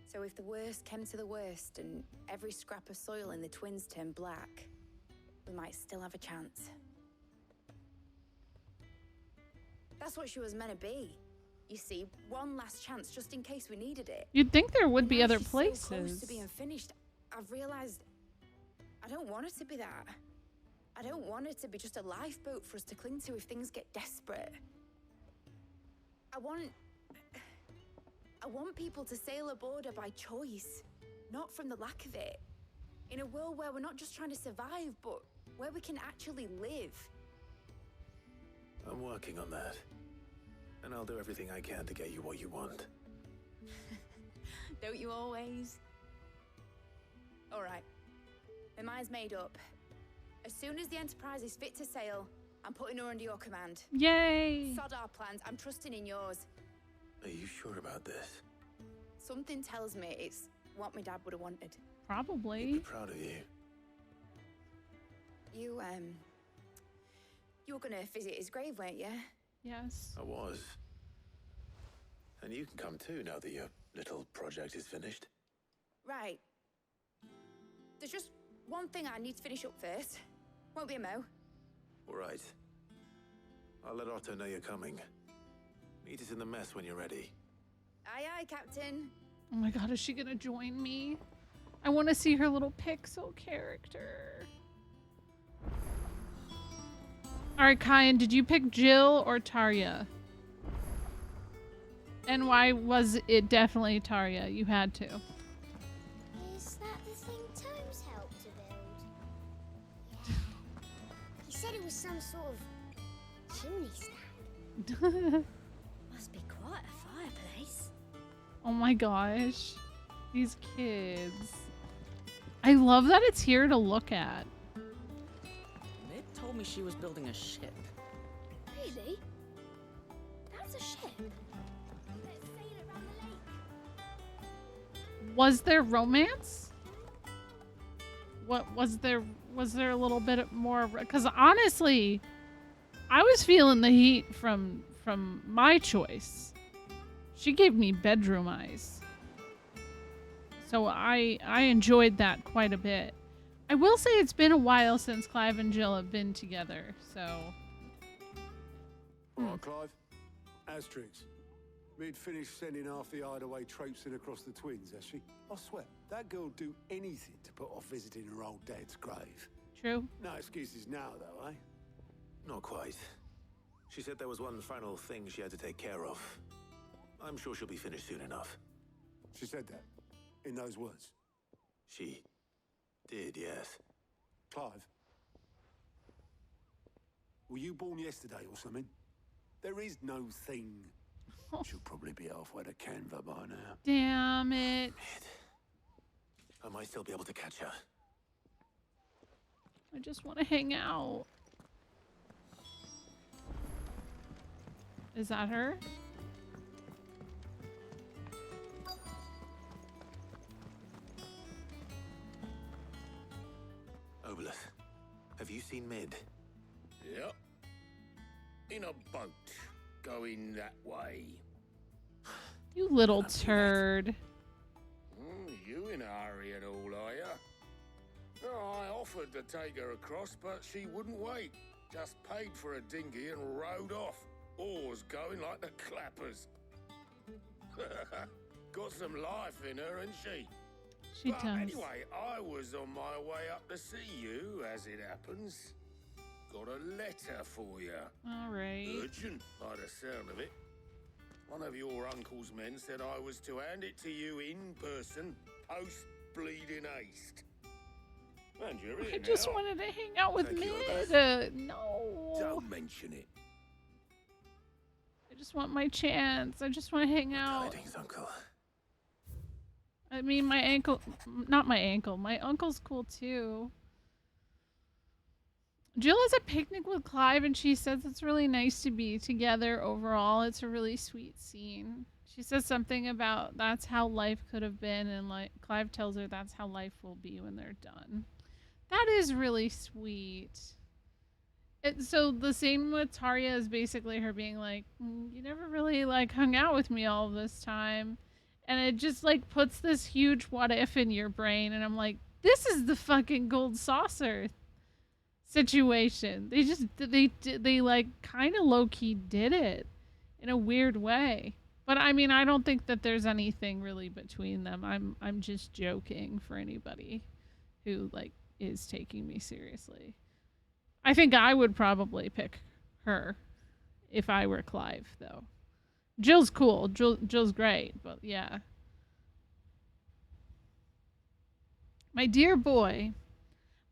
So if the worst came to the worst and every scrap of soil in the Twins turned black, we might still have a chance. That's what she was meant to be. You see, one last chance just in case we needed it. You'd think there would be Now other she's places. so close to being finished. I've realized I don't want it to be that. I don't want it to be just a lifeboat for us to cling to if things get desperate. I want people to sail aboard her by choice, not from the lack of it. In a world where we're not just trying to survive, but where we can actually live. I'm working on that. And I'll do everything I can to get you what you want. Don't you always? All right. My mind's made up. As soon as the Enterprise is fit to sail, I'm putting her under your command. Yay! Sod our plans. I'm trusting in yours. Are you sure about this? Something tells me it's what my dad would have wanted. Probably. He'd be proud of you. You were gonna visit his grave, weren't you? Yes. I was. And you can come too now that your little project is finished. Right. There's just one thing I need to finish up first. Won't be a mo. All right. I'll let Otto know you're coming. Meet us in the mess when you're ready. Aye, aye, Captain. Oh my god, is she gonna join me? I want to see her little pixel character. Alright, Kyan, did you pick Jill or Tarya? And why was it definitely Tarya? You had to. Is that the thing Tomes helped to build? Yeah. He said it was some sort of chimney stack. Must be quite a fireplace. Oh my gosh. These kids. I love that it's here to look at. Ned told me she was building a ship. Really? That's a ship. Was there romance? What was there a little bit more? Because honestly, I was feeling the heat from my choice. She gave me bedroom eyes. So I enjoyed that quite a bit. I will say it's been a while since Clive and Jill have been together, so. All right, Clive. Asterix. Mid finished sending half the hideaway traipsing across the twins, has she? I swear, that girl'd do anything to put off visiting her old dad's grave. True. No excuses now, though, eh? Not quite. She said there was one final thing she had to take care of. I'm sure she'll be finished soon enough. She said that? In those words? She did, yes. Clive? Were you born yesterday or something? There is no thing. She'll probably be halfway to Canva by now. Damn it. I might still be able to catch her. I just want to hang out. Is that her? Obolus, have you seen Mid? Yep. In a boat. Going that way. You little turd. You in a hurry at all, are ya? Oh, I offered to take her across, but she wouldn't wait. Just paid for a dinghy and rowed off. Oars going like the clappers. Got some life in her, ain't she? She but does. Anyway, I was on my way up to see you, as it happens. Got a letter for you. All right. Urgent, by the sound of it. One of your uncle's men said I was to hand it to you in person, post-bleeding haste. And you're here I just now. wanted to hang out with Mid. No. Don't mention it. I just want my chance. I just want to hang out. Tidings, Uncle. I mean, my ankle, not my ankle. My uncle's cool too. Jill has a picnic with Clive and she says it's really nice to be together overall. It's a really sweet scene. She says something about that's how life could have been, and like Clive tells her that's how life will be when they're done. That is really sweet. So the same with Tarya is basically her being like, you never really like hung out with me all this time. And it just like puts this huge what if in your brain. And I'm like, this is the fucking gold saucer. situation. They like kind of low-key did it in a weird way. But I mean, I don't think that there's anything really between them. I'm just joking for anybody who like is taking me seriously. I think I would probably pick her if I were Clive, though. Jill's cool. Jill's great, but yeah. My dear boy,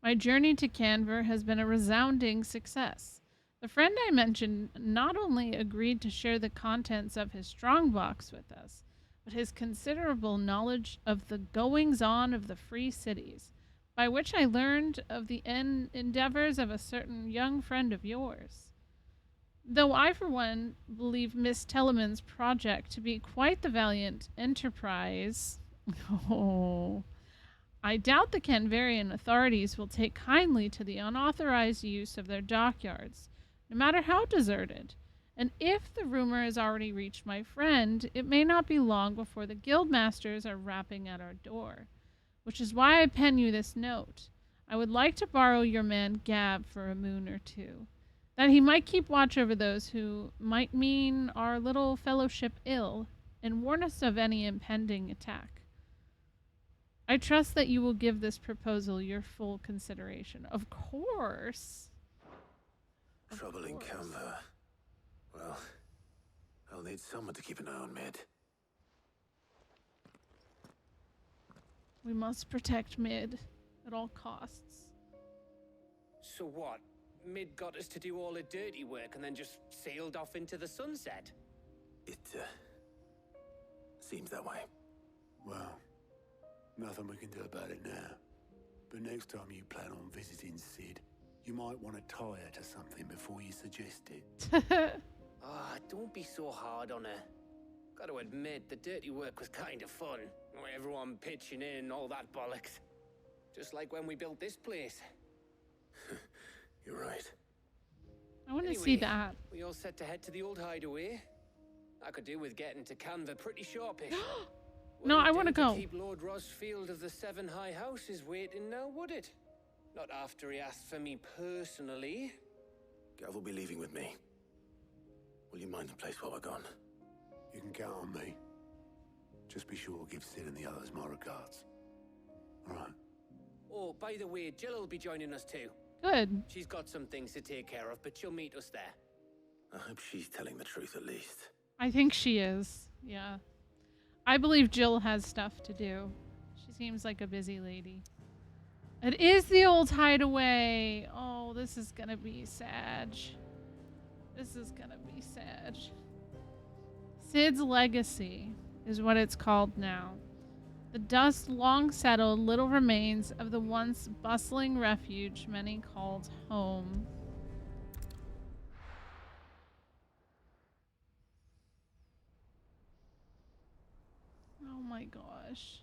my journey to Canver has been a resounding success. The friend I mentioned not only agreed to share the contents of his strongbox with us, but his considerable knowledge of the goings-on of the free cities, by which I learned of the endeavors of a certain young friend of yours. Though I, for one, believe Miss Teleman's project to be quite the valiant enterprise, I doubt the Canvarian authorities will take kindly to the unauthorized use of their dockyards, no matter how deserted. And if the rumor has already reached my friend, it may not be long before the guildmasters are rapping at our door. Which is why I pen you this note. I would like to borrow your man Gab for a moon or two, that he might keep watch over those who might mean our little fellowship ill, and warn us of any impending attack. I trust that you will give this proposal your full consideration. Of course. Trouble in Canver. Well, I'll need someone to keep an eye on Mid. We must protect Mid at all costs. So what? Mid got us to do all the dirty work and then just sailed off into the sunset? It, seems that way. Well, nothing we can do about it now. But next time you plan on visiting Sid, you might want to tie her to something before you suggest it. Don't be so hard on her. Gotta admit, the dirty work was kind of fun. Everyone pitching in, all that bollocks. Just like when we built this place. You're right. I want to see that. We all set to head to the old hideaway. I could do with getting to Canver pretty sharpish. No, I want to go. Keep Lord Rosfield of the Seven High Houses waiting now, would it? Not after he asked for me personally. Gav will be leaving with me. Will you mind the place while we're gone? You can count on me. Just be sure to give Sid and the others my regards. All right. Oh, by the way, Jill will be joining us too. Good. She's got some things to take care of, but she'll meet us there. I hope she's telling the truth at least. I think she is. Yeah. I believe Jill has stuff to do. She seems like a busy lady. It is the old hideaway. Oh, this is gonna be sad. This is gonna be sad. Sid's Legacy is what it's called now. The dust long settled little remains of the once bustling refuge many called home. Oh my gosh.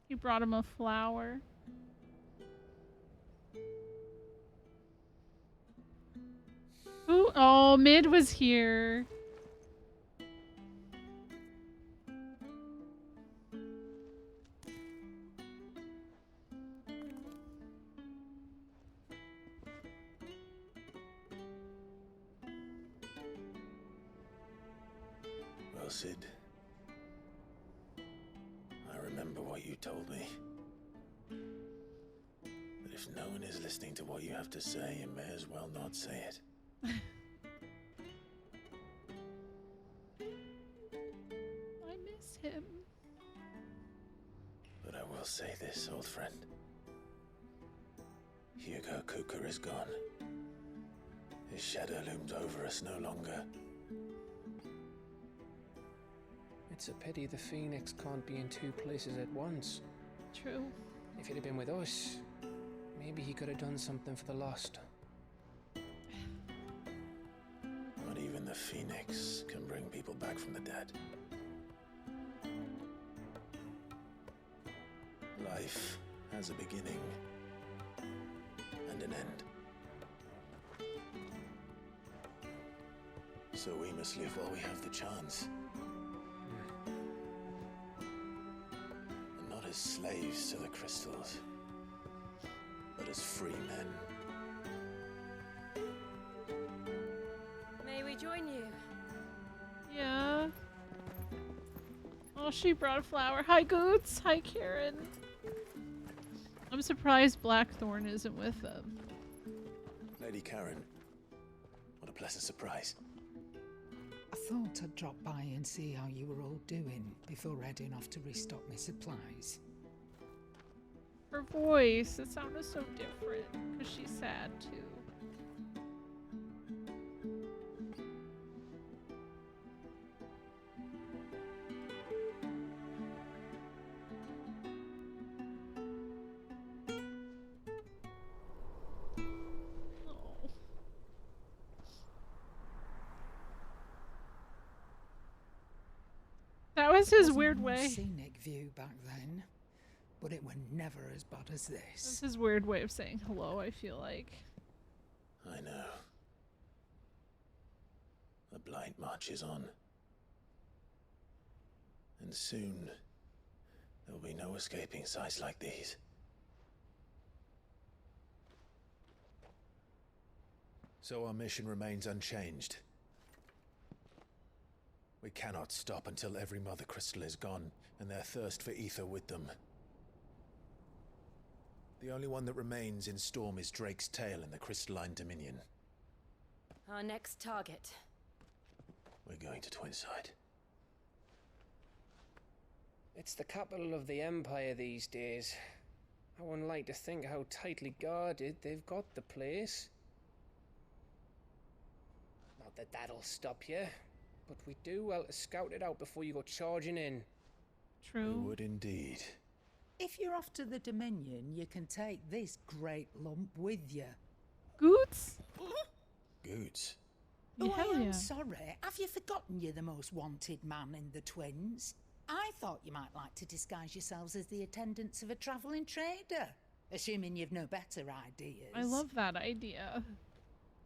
He brought him a flower. Ooh, oh, Mid was here. Well, Sid, I remember what you told me. But if no one is listening to what you have to say, you may as well not say it. I miss him. But I will say this, old friend. Hugo Kuka is gone. His shadow looms over us no longer. It's a pity the Phoenix can't be in two places at once. True. If he'd have been with us, maybe he could have done something for the lost. Not even the Phoenix can bring people back from the dead. Life has a beginning and an end. So we must live while we have the chance. slaves to the crystals, but as free men. May we join you? Yeah. Oh, she brought a flower. Hi, Goots. Hi, Karen. I'm surprised Blackthorn isn't with them. Lady Karen, what a pleasant surprise. I thought I'd drop by and see how you were all doing before heading off to restock my supplies. Her voice, it sounded so different because she's sad too. That was his weird way. Scenic view back then, but it was never as bad as this. That's his weird way of saying hello, I feel like. I know. The blight marches on. And soon, there'll be no escaping sights like these. So our mission remains unchanged. We cannot stop until every Mother Crystal is gone, and their thirst for ether with them. The only one that remains in Storm is Drake's Tail in the Crystalline Dominion. Our next target. We're going to Twinside. It's the capital of the Empire these days. I wouldn't like to think how tightly guarded they've got the place. Not that that'll stop you, but we do well to scout it out before you go charging in. True. We would indeed. If you're off to the Dominion, you can take this great lump with you. Goots? Goots? Oh, Hell I am yeah. sorry. Have you forgotten you're the most wanted man in the Twins? I thought you might like to disguise yourselves as the attendants of a travelling trader, assuming you've no better ideas. I love that idea.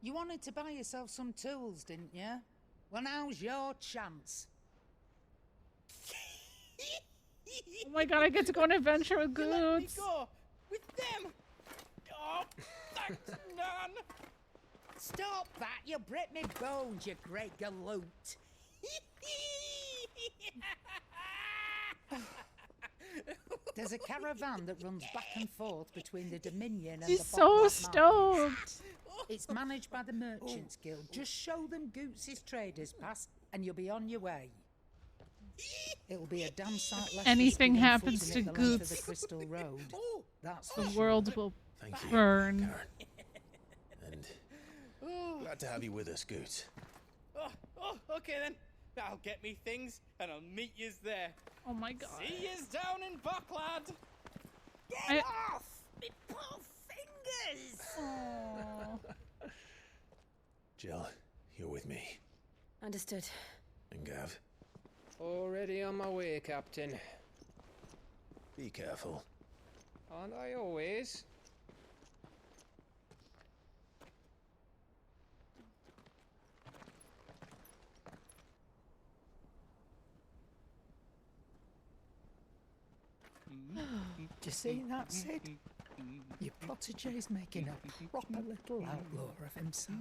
You wanted to buy yourself some tools, didn't you? Well, now's your chance. Oh my god, I get to go on an adventure with You let me Goots. go with them. Oh, thanks, Nan. Stop that! You break me bones, you great galoot. There's a caravan that runs back and forth between the Dominion and He's the so Bottom stoked. It's managed by the Merchants Guild. Just show them Goots' traders pass and you'll be on your way. It'll be a damn sight less Anything risky than happens footing to it the length of Goots. the Crystal Road. That's The for sure. world will Thank you, burn. Karen. And glad to have you with us, Goots. Okay then. I'll get me things and I'll meet yous there. Oh my god. See yous down in Bucklad. Get off! Me poor fingers! Aww. Jill, you're with me. Understood. And Gav, Already on my way, Captain. be careful. Aren't I always? Do you see that, Sid? Your protege's making a proper little outlaw of himself.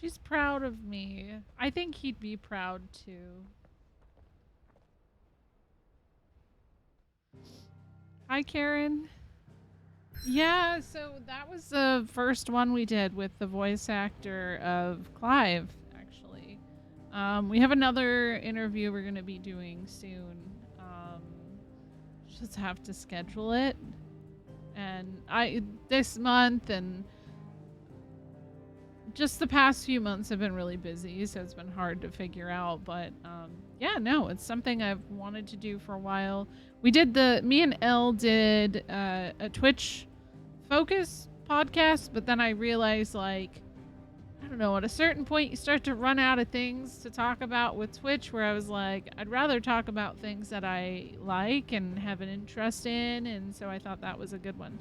She's proud of me. I think he'd be proud too. Hi, Karen. Yeah, so that was the first one we did with the voice actor of Clive, actually. We have another interview we're going to be doing soon. Just have to schedule it. And this month and just the past few months have been really busy, so it's been hard to figure out. But yeah, no, it's something I've wanted to do for a while. We did me and Elle did a Twitch focus podcast, but then I realized, like, I don't know, at a certain point you start to run out of things to talk about with Twitch, where I was like, I'd rather talk about things that I like and have an interest in, and so I thought that was a good one.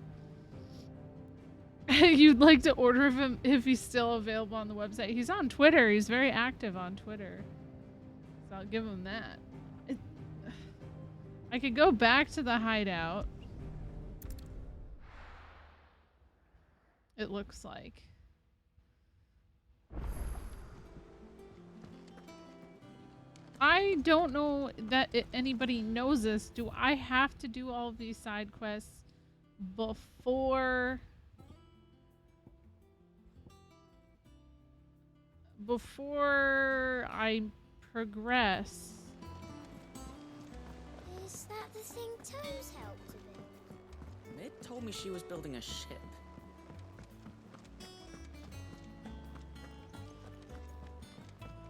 You'd like to order him if he's still available on the website. He's on Twitter. He's very active on Twitter. So I'll give him that. I could go back to the hideout. It looks like. I don't know that anybody knows this. Do I have to do all of these side quests before I progress? Is that the thing Toes helped to build? Mid told me she was building a ship.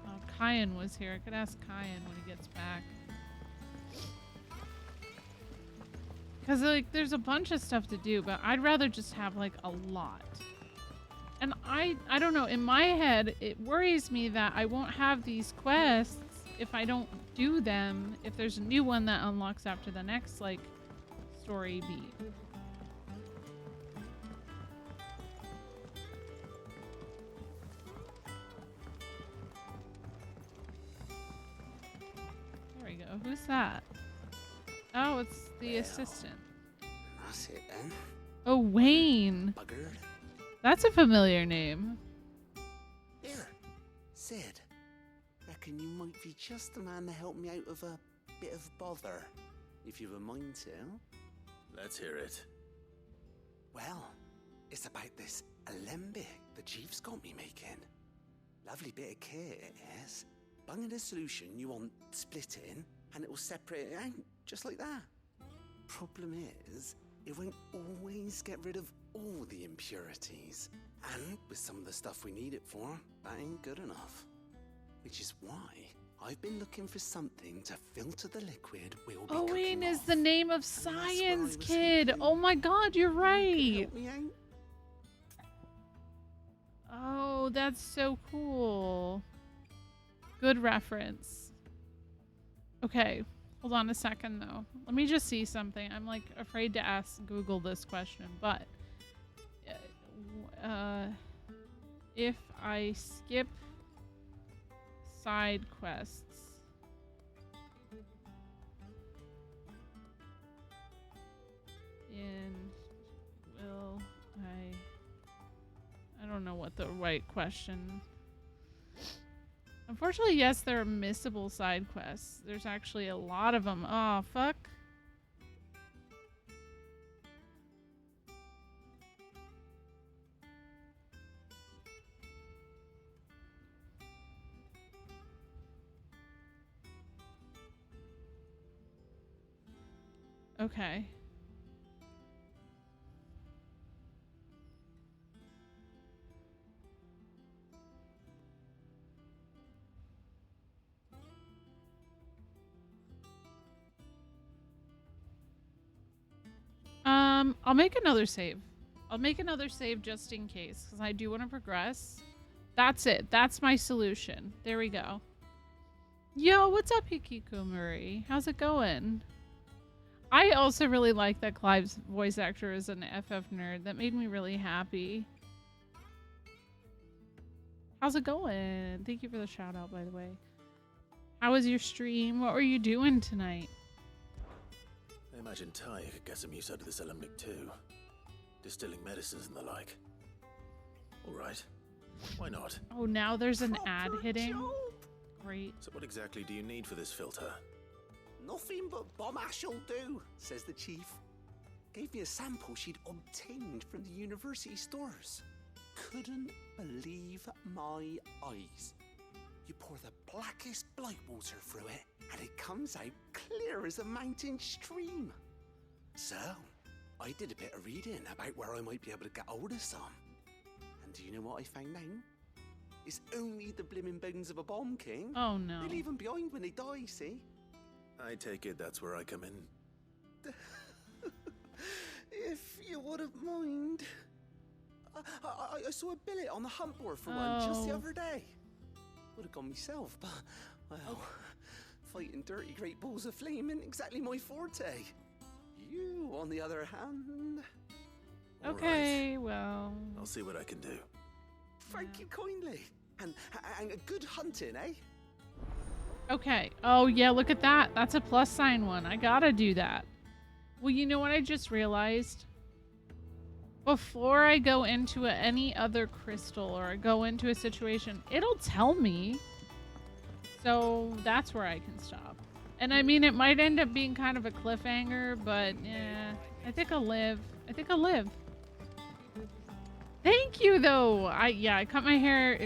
Oh, Kyan was here. I could ask Kyan when he gets back. Because, like, there's a bunch of stuff to do, but I'd rather just have, like, a lot. And I don't know, in my head, it worries me that I won't have these quests if I don't do them, if there's a new one that unlocks after the next, like, story beat. There we go. Who's that? Oh, it's the assistant. That's it then. Oh, Wayne. Bugger. That's a familiar name. Here, Sid. Reckon you might be just the man to help me out of a bit of bother, if you've a mind to. Let's hear it. Well, it's about this alembic the chief's got me making. Lovely bit of kit it is. Bunging a solution you want splitting, and it will separate it out, just like that. Problem is, it won't always get rid of all the impurities. And with some of the stuff we need it for, that ain't good enough. Which is why I've been looking for something to filter the liquid we'll be cooking Owen is off. the name of Science Kid. Oh my god, you're right. Help me out? Oh, that's so cool. Good reference. Okay, hold on a second though. Let me just see something. I'm like afraid to ask Google this question, but if I skip side quests, will I don't know what the right question. Unfortunately, yes, there are missable side quests. There's actually a lot of them. Oh, fuck. Okay. I'll make another save. I'll make another save just in case, because I do want to progress. That's it. That's my solution. There we go. Yo, what's up, Hikikomori? How's it going? I also really like that Clive's voice actor is an FF nerd. That made me really happy. How's it going? Thank you for the shout out, by the way. How was your stream? What were you doing tonight? I imagine Ty could get some use out of this alembic too. Distilling medicines and the like. Alright. Why not? Oh, now there's an ad hitting. Great. So what exactly do you need for this filter? Nothing but bomb ash'll do, says the chief. Gave me a sample she'd obtained from the university stores. Couldn't believe my eyes. You pour the blackest blight water through it, and it comes out clear as a mountain stream. So, I did a bit of reading about where I might be able to get hold of some. And do you know what I found out? It's only the blimmin' bones of a bomb king. Oh no. They leave them behind when they die, see? I take it that's where I come in. If you wouldn't mind. I saw a billet on the hunt board for one just the other day. Would have gone myself, but, well, fighting dirty great balls of flame isn't exactly my forte. You, on the other hand... Okay, well. I'll see what I can do. Thank you kindly. And good hunting, eh? Okay. Oh, yeah, look at that. That's a plus sign one. I gotta do that. Well, you know what I just realized? Before I go into any other crystal or I go into a situation, it'll tell me. So that's where I can stop. And I mean, it might end up being kind of a cliffhanger, but yeah, I think I'll live. I think I'll live. Thank you, though. I cut my hair.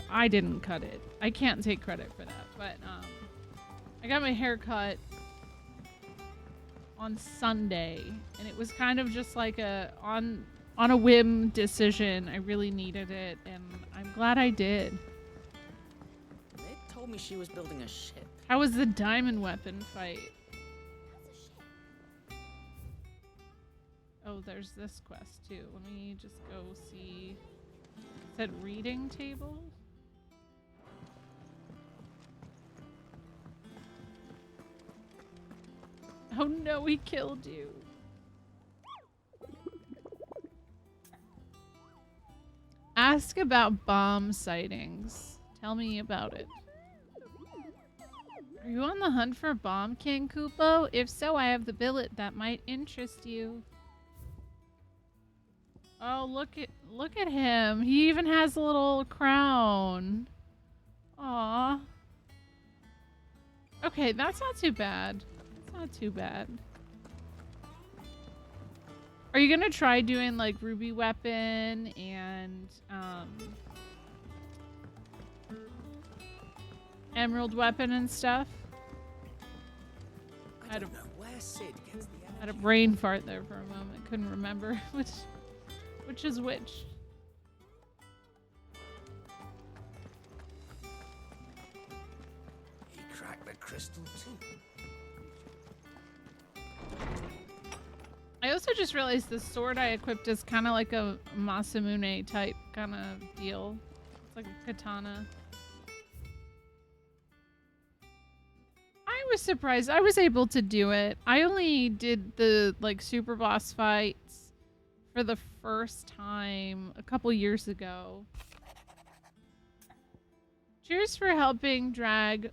I didn't cut it. I can't take credit for that, but I got my hair cut on Sunday, and it was kind of just like on a whim decision. I really needed it, and I'm glad I did. They told me she was building a ship. How was the diamond weapon fight? Oh, there's this quest too. Let me just go see. It said reading table. Oh no, he killed you. Ask about bomb sightings. Tell me about it. Are you on the hunt for Bomb King, Kupo? If so, I have the billet that might interest you. Oh, look at him. He even has a little crown. Aww. Okay, that's not too bad. It's not too bad. Are you gonna try doing like ruby weapon and emerald weapon and stuff? I don't know where Sid gets the had a brain fart there for a moment. Couldn't remember which is which. He cracked the crystal too. I also just realized the sword I equipped is kind of like a Masamune type kind of deal. It's like a katana. I was surprised. I was able to do it. I only did the like super boss fights for the first time a couple years ago. Cheers for helping drag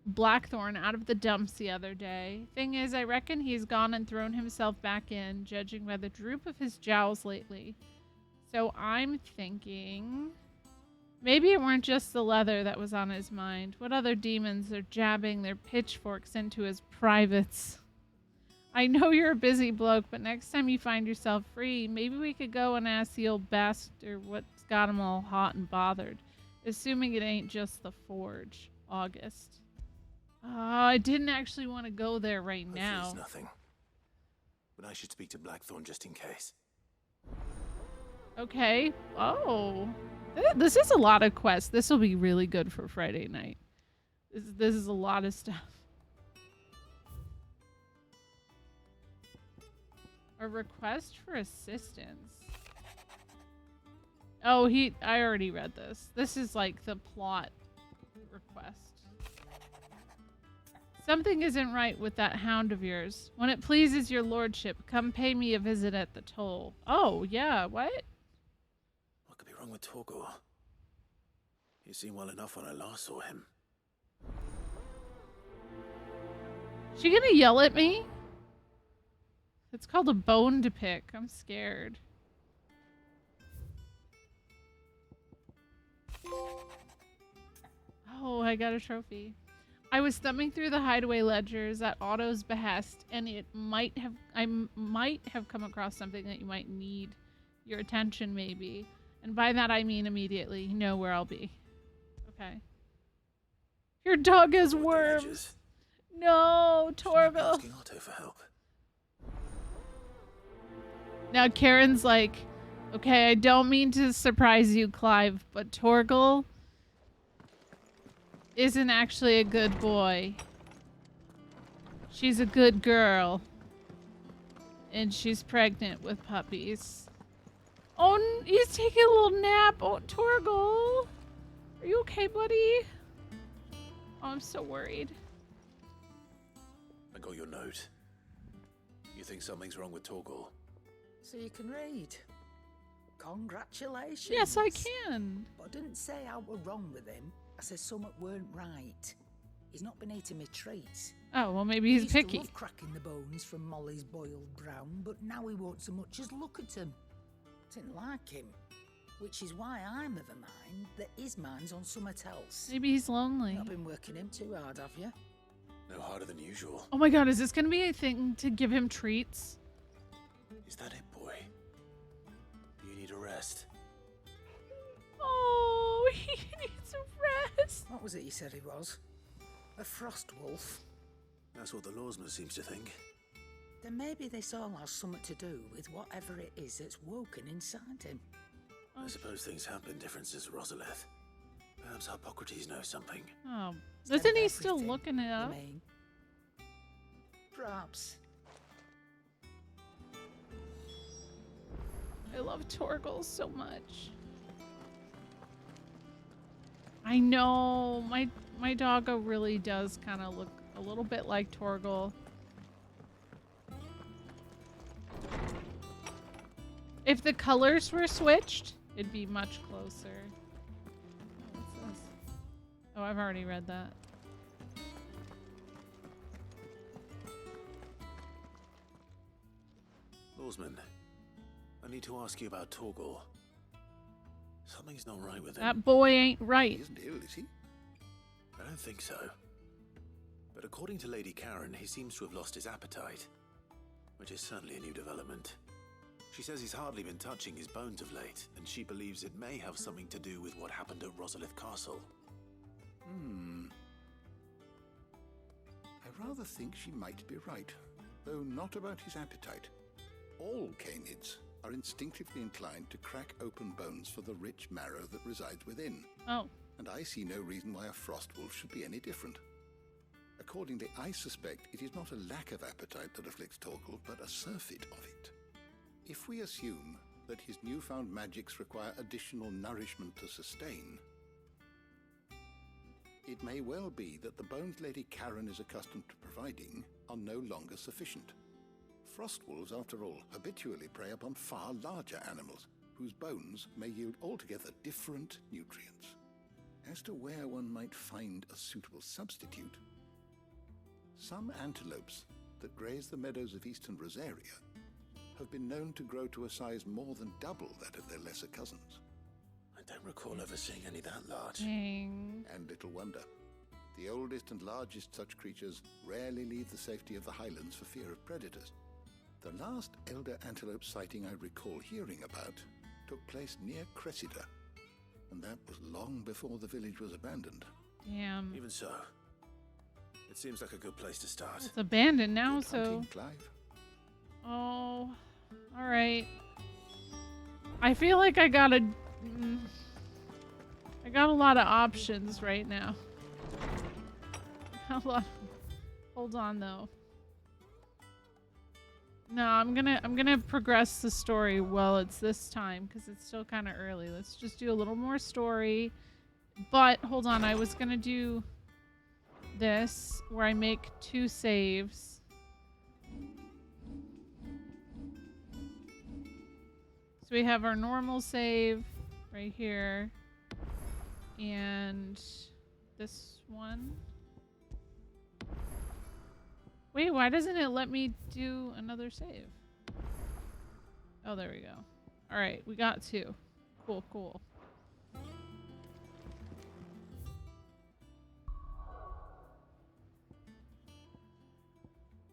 Blackthorn out of the dumps the other day. Thing is, I reckon he's gone and thrown himself back in, judging by the droop of his jowls lately. So I'm thinking maybe it weren't just the leather that was on his mind. What other demons are jabbing their pitchforks into his privates? I know you're a busy bloke, but next time you find yourself free, maybe we could go and ask the old bastard what's got him all hot and bothered. Assuming it ain't just the forge. August. I didn't actually want to go there right now. Hopefully it's nothing. But I should speak to Blackthorn just in case. Okay. Oh. This is a lot of quests. This will be really good for Friday night. This is a lot of stuff. A request for assistance. Oh, I already read this. This is like the plot request. Something isn't right with that hound of yours. When it pleases your lordship, come pay me a visit at the toll. Oh, yeah, what? What could be wrong with Torgor? He seemed well enough when I last saw him. She gonna yell at me? It's called a bone to pick. I'm scared. Oh, I got a trophy. I was thumbing through the hideaway ledgers at Otto's behest, and I might have come across something that you might need your attention, maybe. And by that I mean immediately. You know where I'll be. Okay. Your dog has worms. No, Torgal. Asking Otto for help. Now Karen's like, okay, I don't mean to surprise you, Clive, but Torgal isn't actually a good boy. She's a good girl. And she's pregnant with puppies. Oh, he's taking a little nap. Oh, Torgal. Are you okay, buddy? Oh, I'm so worried. I got your note. You think something's wrong with Torgal? So you can read. Congratulations. Yes, I can. But I didn't say I were wrong with him. I said something weren't right. He's not been eating me treats. Oh, well, maybe he's He used picky. to love cracking the bones from Molly's boiled brown, but now he won't so much as look at him. Didn't like him. Which is why I'm of a mind that his mind's on something else. Maybe he's lonely. Not been working him too hard, have you? No harder than usual. Oh my god, is this gonna be a thing to give him treats? Is that it, boy? You need a rest. Oh, he needs a rest. What was it you said he was? A frost wolf? That's what the lawsman seems to think. Then maybe this all has something to do with whatever it is that's woken inside him. I suppose things have been different since Rosalith. Perhaps Hippocrates knows something. Oh, isn't he still looking it up? Perhaps. I love Torgal so much. I know my doggo really does kind of look a little bit like Torgal. If the colors were switched, it'd be much closer. Oh, what's this? Oh, I've already read that. Lawsman, I need to ask you about Torgal. Something's not right with him. That boy ain't right. He isn't ill, is he? I don't think so. But according to Lady Karen, he seems to have lost his appetite, which is certainly a new development. She says he's hardly been touching his bones of late, and she believes it may have something to do with what happened at Rosalith Castle. I rather think she might be right, though not about his appetite. All canids are instinctively inclined to crack open bones for the rich marrow that resides within. Oh. And I see no reason why a frost wolf should be any different. Accordingly, I suspect it is not a lack of appetite that afflicts Torgal, but a surfeit of it. If we assume that his newfound magics require additional nourishment to sustain, it may well be that the bones Lady Karen is accustomed to providing are no longer sufficient. Frost wolves, after all, habitually prey upon far larger animals, whose bones may yield altogether different nutrients. As to where one might find a suitable substitute, some antelopes that graze the meadows of eastern Rosaria have been known to grow to a size more than double that of their lesser cousins. I don't recall ever seeing any that large. Dang. And little wonder. The oldest and largest such creatures rarely leave the safety of the highlands for fear of predators. The last elder antelope sighting I recall hearing about took place near Cressida, and that was long before the village was abandoned. Damn. Even so, it seems like a good place to start. It's abandoned now, Good hunting, so... Clive. Oh, alright. I feel like I got a lot of options right now. Hold on though. No, I'm gonna progress the story while it's this time because it's still kind of early. Let's just do a little more story. But hold on, I was gonna do this where I make 2 saves. So we have our normal save right here and this one. Wait, why doesn't it let me do another save? Oh, there we go. All right, we got 2. Cool, cool.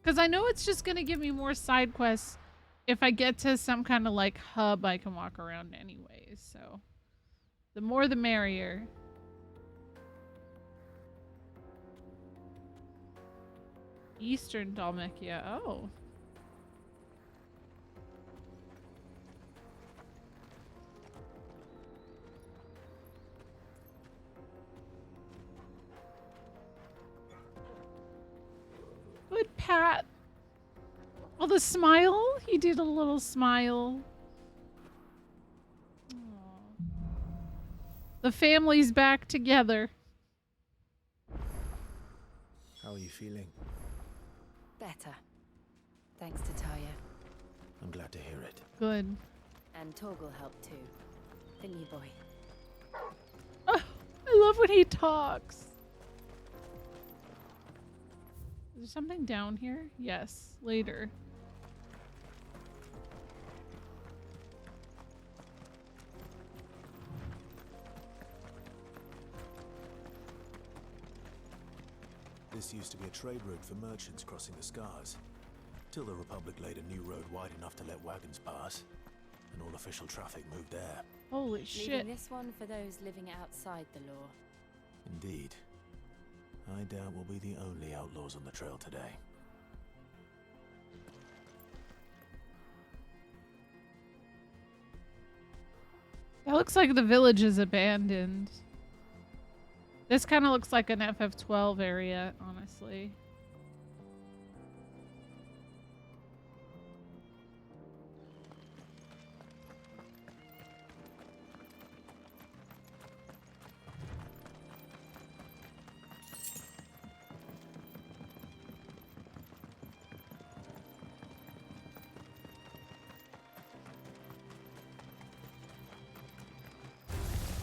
Because I know it's just going to give me more side quests if I get to some kind of like hub I can walk around anyways. So the more the merrier. Eastern Dalmekia. Oh. Good Pat. Oh, the smile? He did a little smile. Aww. The family's back together. How are you feeling? Better. Thanks to Taya. I'm glad to hear it. Good. And Torgal helped too. Didn't you, boy? Oh, I love when he talks. Is there something down here? Yes, later. This used to be a trade route for merchants crossing the Scars, till the Republic laid a new road wide enough to let wagons pass, and all official traffic moved there. Holy shit. Leaving this one for those living outside the law. Indeed. I doubt we'll be the only outlaws on the trail today. That looks like the village is abandoned. This kind of looks like an FF12 area, honestly.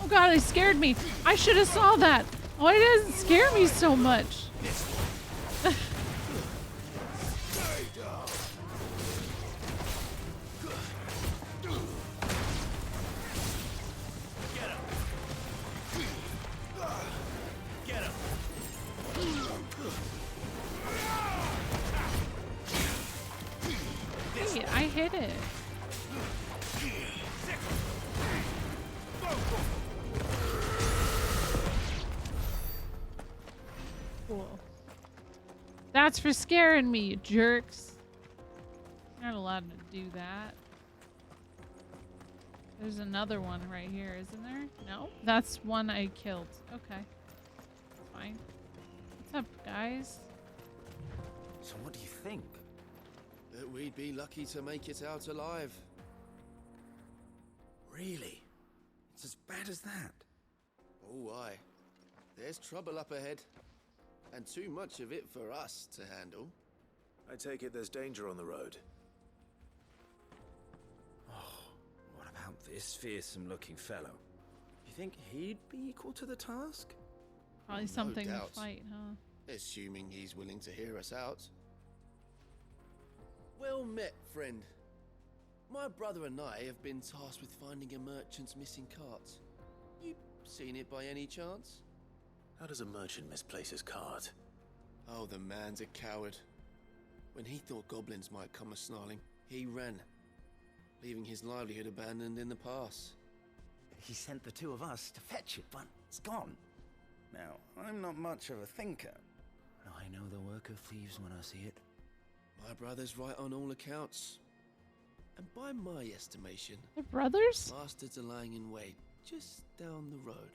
Oh god, it scared me. I should have saw that. Why does it scare me so much? Hey, I hit it. Cool. That's for scaring me, you jerks. You're not allowed to do that. There's another one right here, isn't there? No? That's one I killed. Okay. Fine. What's up, guys? So what do you think? That we'd be lucky to make it out alive. Really? It's as bad as that? Oh, aye. There's trouble up ahead. And too much of it for us to handle. I take it there's danger on the road. Oh, what about this fearsome-looking fellow? You think he'd be equal to the task? Probably something to fight, huh? Assuming he's willing to hear us out. Well met, friend. My brother and I have been tasked with finding a merchant's missing cart. You seen it by any chance? How does a merchant misplace his cart? Oh, the man's a coward. When he thought goblins might come a-snarling, he ran, leaving his livelihood abandoned in the pass. He sent the two of us to fetch it, but it's gone. Now, I'm not much of a thinker. I know the work of thieves when I see it. My brother's right on all accounts. And by my estimation... They're brothers? Bastards are lying in wait just down the road.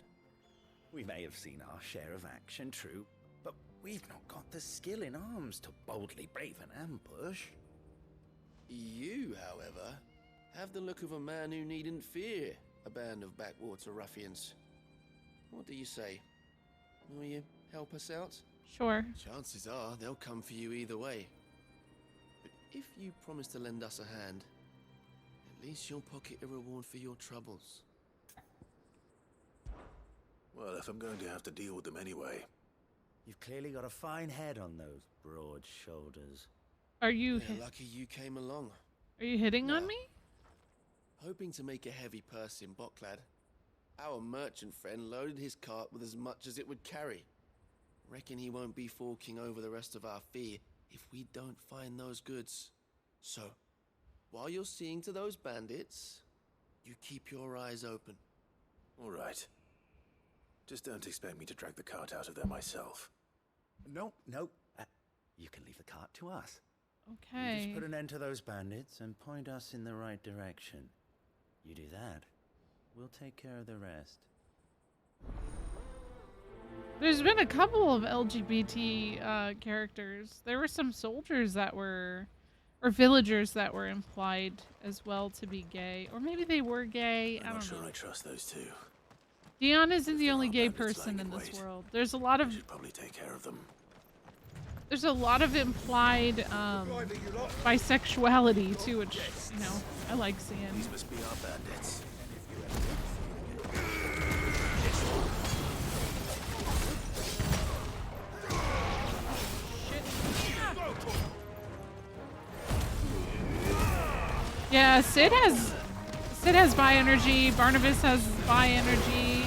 We may have seen our share of action, true, but we've not got the skill in arms to boldly brave an ambush. You, however, have the look of a man who needn't fear a band of backwater ruffians. What do you say? Will you help us out? Sure. Chances are they'll come for you either way. But if you promise to lend us a hand, at least you'll pocket a reward for your troubles. Well, if I'm going to have to deal with them anyway. You've clearly got a fine head on those broad shoulders. Are you... We're lucky you came along. Are you hitting on me? Hoping to make a heavy purse in Bocklad, our merchant friend loaded his cart with as much as it would carry. Reckon he won't be forking over the rest of our fee if we don't find those goods. So, while you're seeing to those bandits, you keep your eyes open. All right. Just don't expect me to drag the cart out of there myself. No. You can leave the cart to us. Okay. You just put an end to those bandits and point us in the right direction. You do that, we'll take care of the rest. There's been a couple of LGBT characters. There were some soldiers that were... or villagers that were implied as well to be gay. Or maybe they were gay. I'm not sure I trust those two. Dion isn't the only gay person in this world. There's a lot of... I should probably take care of them. There's a lot of implied bisexuality too, which, you know, I like seeing. These must be our bandits. Yeah, Sid has bi energy. Barnabas has bi energy.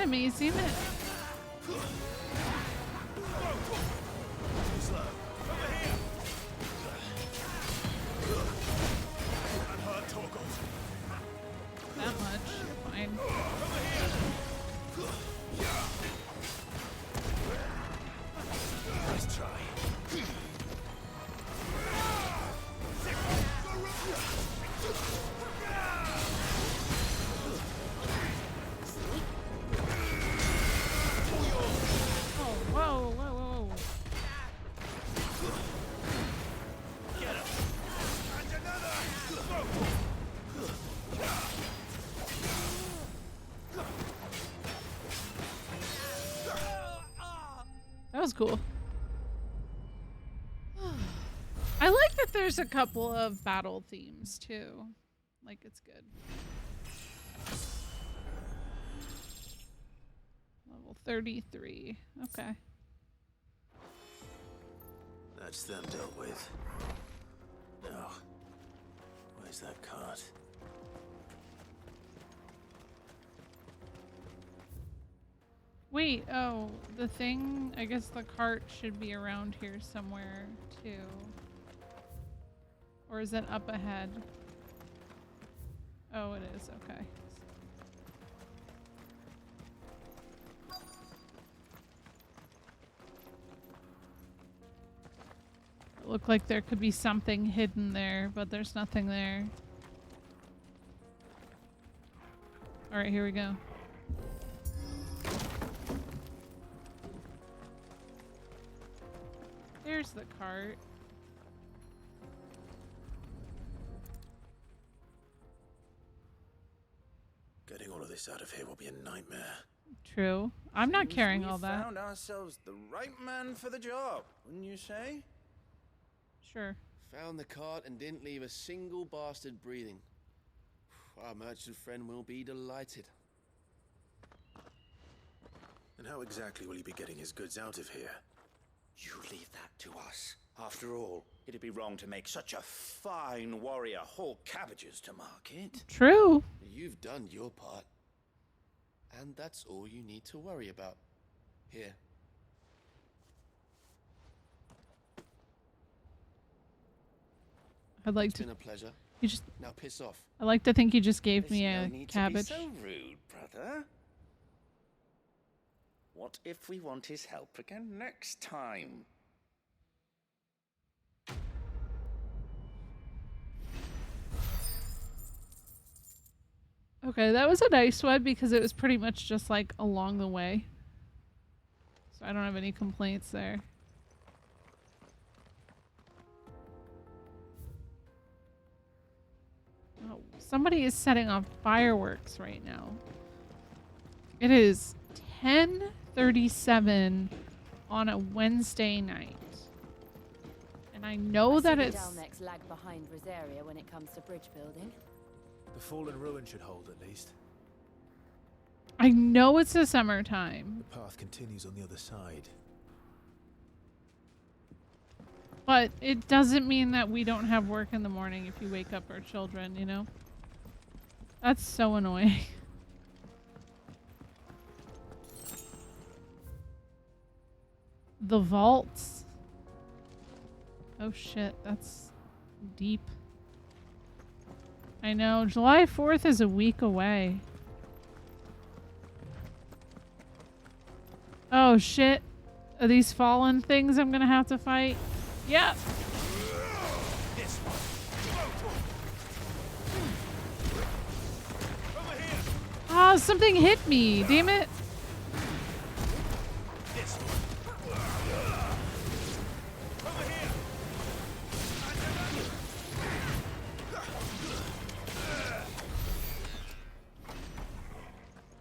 Amazing. That much, fine. Nice try. That was cool. I like that there's a couple of battle themes too. Like, it's good. Level 33. Okay. That's them dealt with. Now, where's that cart? Wait, oh, the thing, I guess the cart should be around here somewhere too. Or is it up ahead? Oh, it is, okay. It looked like there could be something hidden there, but there's nothing there. Alright, here we go. There's the cart. Getting all of this out of here will be a nightmare. True. I'm not carrying all that. Found ourselves the right man for the job, wouldn't you say? Sure. Found the cart and didn't leave a single bastard breathing. Our merchant friend will be delighted. And how exactly will he be getting his goods out of here? You leave that to us. After all, it'd be wrong to make such a fine warrior haul cabbages to market. True. You've done your part. And that's all you need to worry about. Here. I'd like It's to. been a pleasure. You just. Now piss off. I like to think you just gave There's me no a need cabbage. To be so rude, brother. What if we want his help again next time? Okay, that was a nice one because it was pretty much just like along the way. So I don't have any complaints there. Oh, somebody is setting off fireworks right now. It is 10:37 on a Wednesday night. And I know that it's... Dalnex lag behind Rosaria when it comes to bridge building. The fallen ruin should hold at least. I know it's the summertime. The path continues on the other side. But it doesn't mean that we don't have work in the morning if you wake up our children, you know? That's so annoying. The vaults. Oh shit, that's deep. I know, July 4th is a week away. Oh shit. Are these fallen things I'm gonna have to fight? Yeah. Ah, something hit me. Damn it.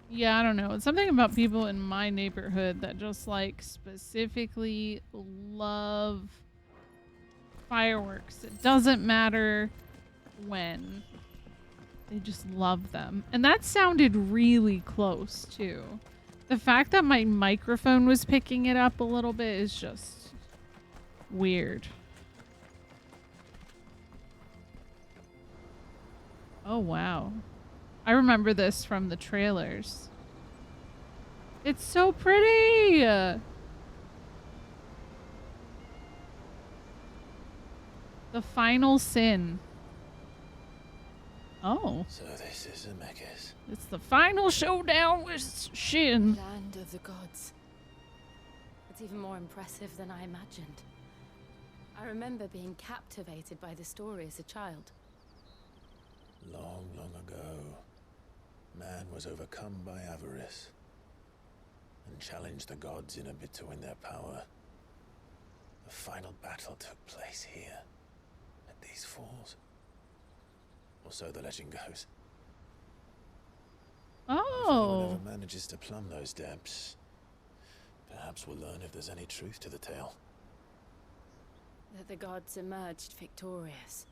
Yeah, I don't know. It's something about people in my neighborhood that just like specifically love fireworks. It doesn't matter when. They just love them. And that sounded really close too. The fact that my microphone was picking it up a little bit is just weird. Oh wow. I remember this from the trailers. It's so pretty! The final sin. Oh. So this is Zemeckis. It's the final showdown with Shin. Land of the gods. It's even more impressive than I imagined. I remember being captivated by the story as a child. Long, long ago, man was overcome by avarice and challenged the gods in a bid to win their power. The final battle took place here, at these falls. Or so the legend goes. Oh. If anyone ever manages to plumb those depths, perhaps we'll learn if there's any truth to the tale. That the gods emerged victorious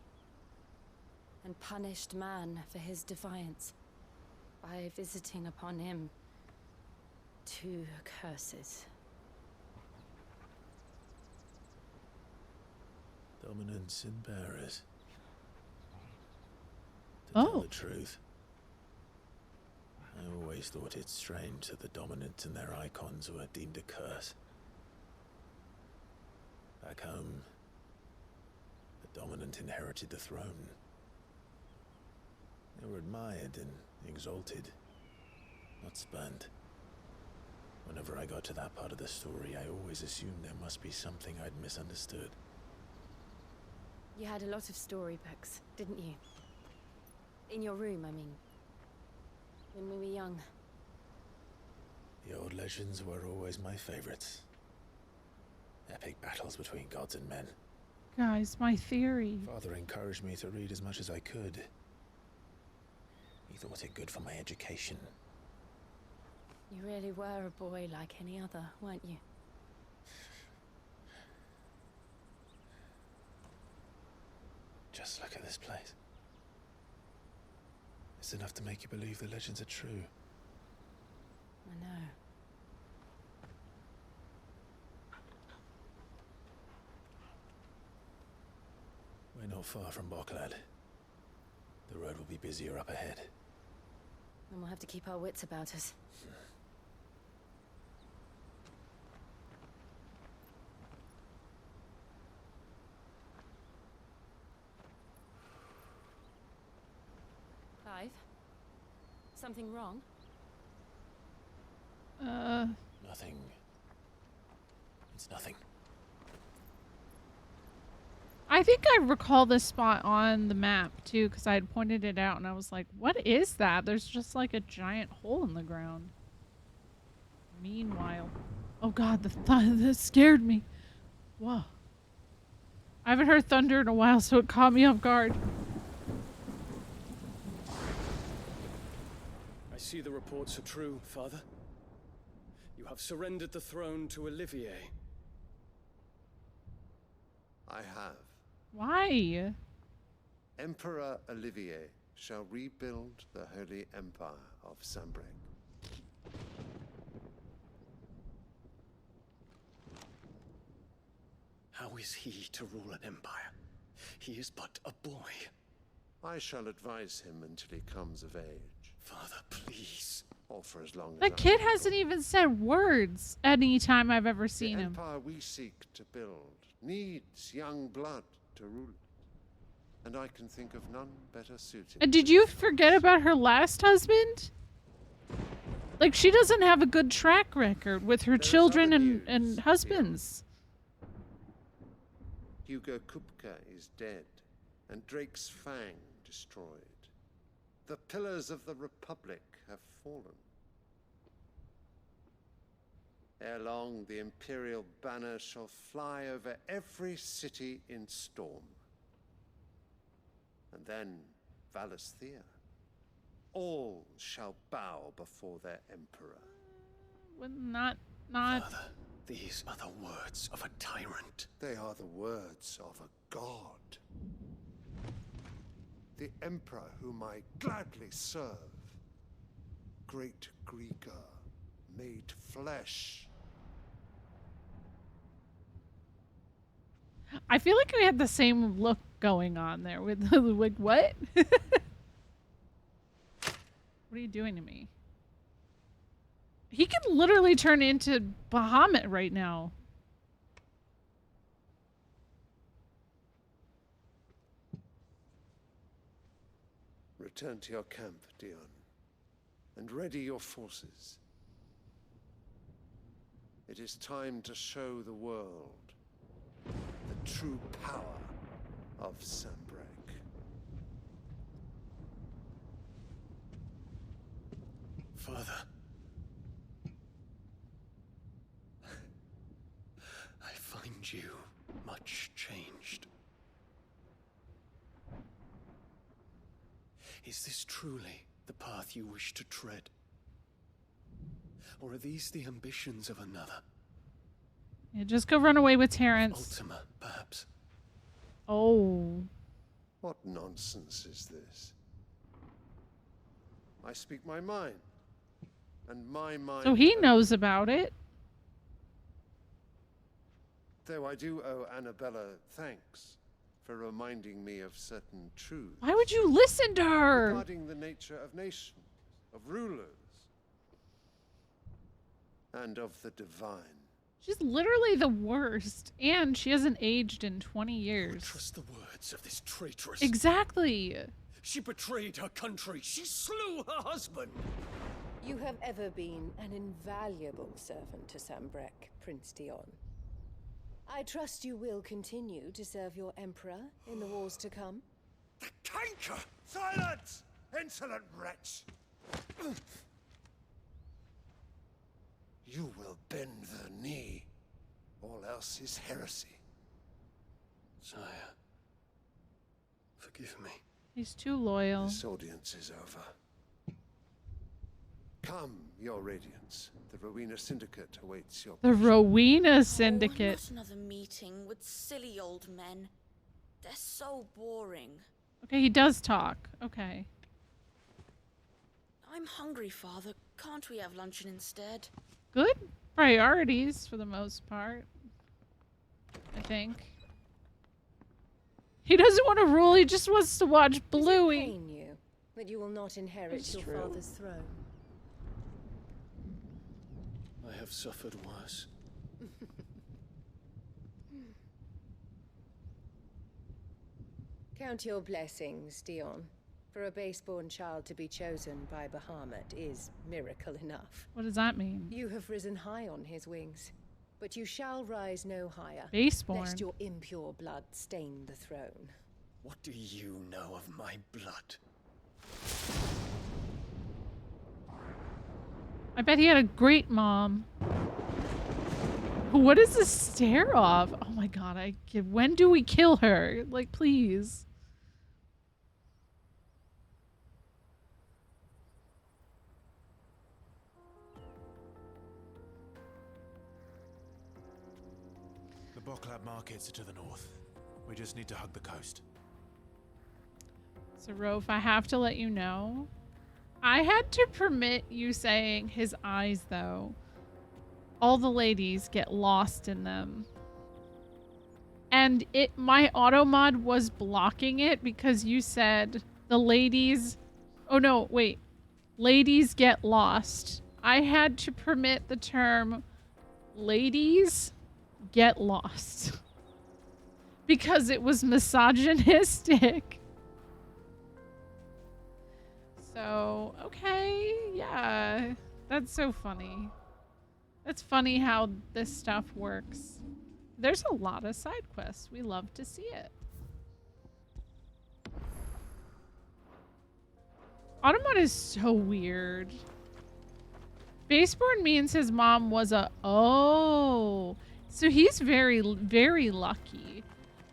and punished man for his defiance by visiting upon him 2 curses. Dominance and bearers. To tell the truth, I always thought it strange that the dominant and their Eikons were deemed a curse. Back home, the dominant inherited the throne. They were admired and exalted, not spurned. Whenever I got to that part of the story, I always assumed there must be something I'd misunderstood. You had a lot of storybooks, didn't you? In your room, I mean. When we were young. The old legends were always my favorites. Epic battles between gods and men. Guys, my theory. Father encouraged me to read as much as I could. He thought it good for my education. You really were a boy like any other, weren't you? Just look at this place. It's enough to make you believe the legends are true. I know. We're not far from Boklad. The road will be busier up ahead. Then we'll have to keep our wits about us. Clive? Something wrong? Nothing. It's nothing. I think I recall this spot on the map too, because I had pointed it out and I was like, what is that? There's just like a giant hole in the ground. Meanwhile, oh god, that scared me. Whoa. I haven't heard thunder in a while, so it caught me off guard. I see the reports are true, Father. You have surrendered the throne to Olivier. I have. Why? Emperor Olivier shall rebuild the Holy Empire of Sanbreque. How is he to rule an empire? He is but a boy. I shall advise him until he comes of age. Father, please. or for as long as That kid hasn't even said words any time I've ever seen him. The empire we seek to build needs young blood to rule it. And I can think of none better suited. And did you forget about her last husband? Like, she doesn't have a good track record with her children and husbands. Hugo Kupka is dead, and Drake's Fang destroyed. The pillars of the Republic have fallen. Ere long, the Imperial banner shall fly over every city in Storm. And then Valisthea. All shall bow before their emperor. Well, not. Father, these are the words of a tyrant. They are the words of a god. The emperor whom I gladly serve. Great Greeker, made flesh. I feel like we had the same look going on there with like, what? What are you doing to me? He can literally turn into Bahamut right now. Return to your camp, Dion, and ready your forces. It is time to show the world the true power of Sanbreque. Father. I find you much changed. Is this truly the path you wish to tread? Or are these the ambitions of another? Yeah, just go run away with Terrence. Ultima, perhaps. Oh. What nonsense is this? I speak my mind, and my mind... So he knows about it. Though I do owe Annabella thanks for reminding me of certain truths. Why would you listen to her? Regarding the nature of nations, of rulers, and of the divine. She's literally the worst, and she hasn't aged in 20 years. Trust the words of this traitress. Exactly. She betrayed her country. She slew her husband. You have ever been an invaluable servant to Sanbreque, Prince Dion. I trust you will continue to serve your emperor in the wars to come. The canker! Silence! Insolent wretch! You will bend the knee. All else is heresy. Sire, forgive me. He's too loyal. This audience is over. Come, your radiance. The Rowena Syndicate awaits your... The Rowena Syndicate. Not another meeting with silly old men. They're so boring. Okay, he does talk. Okay. I'm hungry, Father. Can't we have luncheon instead? Good priorities for the most part, I think. He doesn't want to rule, he just wants to watch Bluey. Does it pain you that you will not inherit your father's throne? I have suffered worse. Count your blessings, Dion. For a base-born child to be chosen by Bahamut is miracle enough. What does that mean? You have risen high on his wings, but you shall rise no higher. Base-born. Lest your impure blood stain the throne. What do you know of my blood? I bet he had a great mom. What is this stare off? Oh my god, when do we kill her? Like, please. The Boklab markets are to the north. We just need to hug the coast. So, Rof, I have to let you know. I had to permit you saying his eyes, though. All the ladies get lost in them. And my auto mod was blocking it because you said the ladies... Oh, no, wait. ladies get lost. I had to permit the term ladies get lost because it was misogynistic. So, okay, yeah, that's so funny. It's funny how this stuff works. There's a lot of side quests. We love to see it. Automod is so weird. Baseborn means his mom was a... Oh. So he's very, very lucky.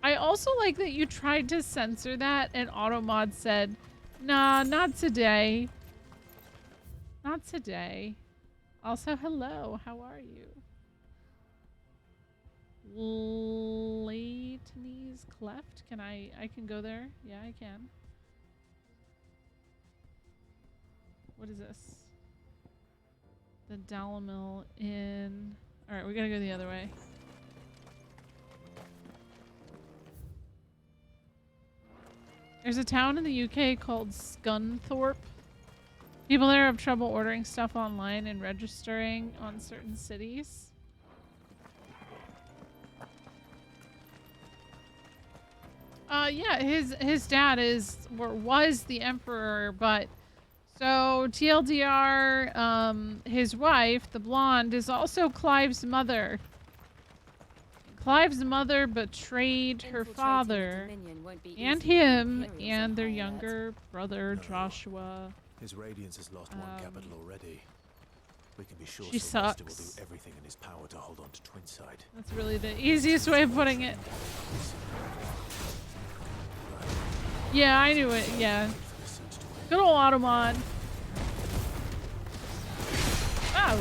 I also like that you tried to censor that and Automod said, nah, not today. Not today. Also, hello. How are you? Layton's Cleft? Can I can go there? Yeah, I can. What is this? The Dalamil Inn. Alright, we gotta go the other way. There's a town in the UK called Scunthorpe. People there have trouble ordering stuff online and registering on certain cities. Yeah, his dad was the emperor, but so TLDR, his wife, the blonde, is also Clive's mother. Clive's mother betrayed her father and him and their younger brother Joshua. His Radiance has lost one capital already. We can be sure She Sylvester will sucks. do everything in his power to hold on to Twinside. That's really the easiest way of putting it. Yeah, I knew it. Yeah. Good old Automod. Oh.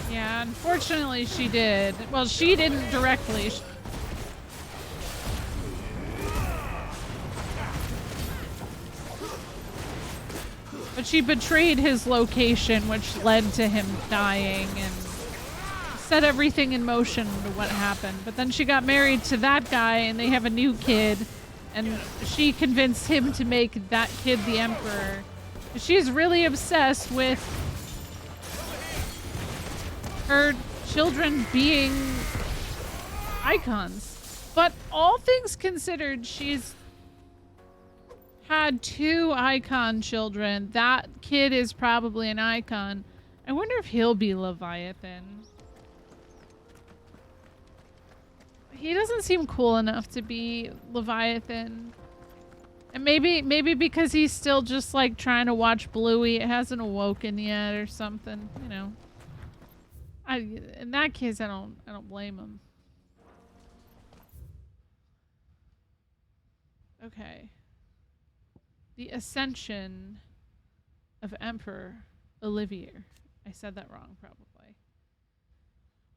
Yeah, unfortunately she did. Well, she didn't directly. But she betrayed his location, which led to him dying and set everything in motion to what happened. But then she got married to that guy and they have a new kid. And she convinced him to make that kid the emperor. She's really obsessed with her children being Eikons. But all things considered, she's had 2 Eikon children. That kid is probably an Eikon. I wonder if he'll be Leviathan. He doesn't seem cool enough to be Leviathan. And maybe because he's still just like trying to watch Bluey. It hasn't awoken yet or something, you know. In that case, I don't blame him. Okay. The Ascension of Emperor Olivier. I said that wrong, probably.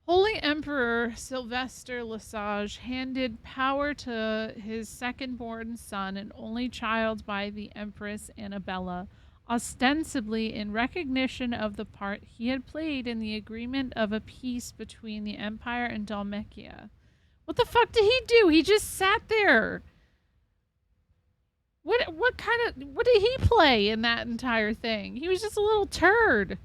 Holy Emperor Sylvester Lesage handed power to his second-born son and only child by the Empress Annabella, ostensibly in recognition of the part he had played in the agreement of a peace between the Empire and Dhalmekia. What the fuck did he do? He just sat there. What did he play in that entire thing? He was just a little turd.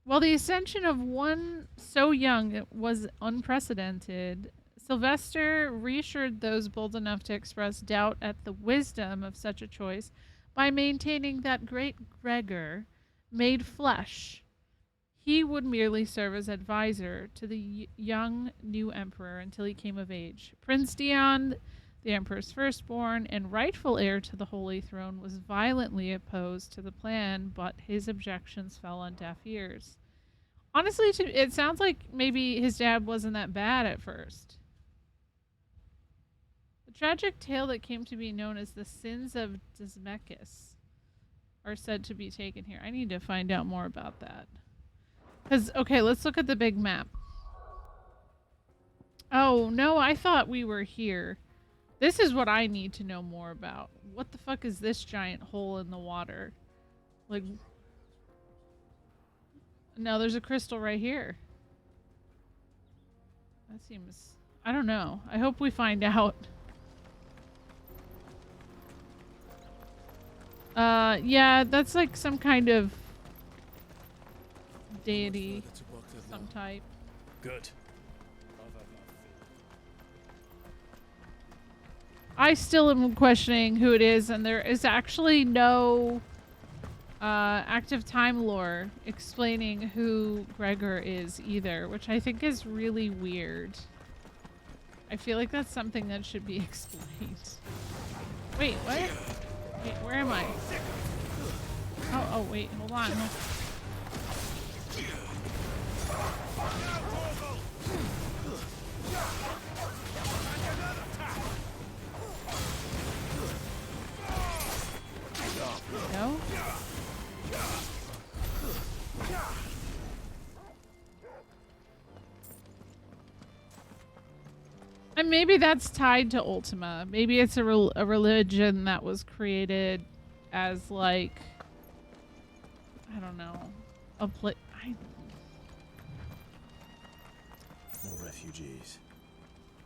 While the ascension of one so young was unprecedented, Sylvester reassured those bold enough to express doubt at the wisdom of such a choice by maintaining that great Gregor, made flesh, he would merely serve as advisor to the young new emperor until he came of age. Prince Dion, the emperor's firstborn and rightful heir to the Holy Throne, was violently opposed to the plan, but his objections fell on deaf ears. Honestly, it sounds like maybe his dad wasn't that bad at first. The tragic tale that came to be known as the sins of Dismechus are said to be taken here. I need to find out more about that. Because, okay, let's look at the big map. Oh, no, I thought we were here. This is what I need to know more about. What the fuck is this giant hole in the water? Like... No, there's a crystal right here. That seems... I don't know. I hope we find out. Yeah, that's like some kind of deity, some type. Good. I still am questioning who it is, and there is actually no active time lore explaining who Gregor is either, which I think is really weird. I feel like that's something that should be explained. Wait, what? Wait, where am I? Oh, wait, hold on. No? And maybe that's tied to Ultima. Maybe it's a religion that was created as like, I don't know, a place. More refugees.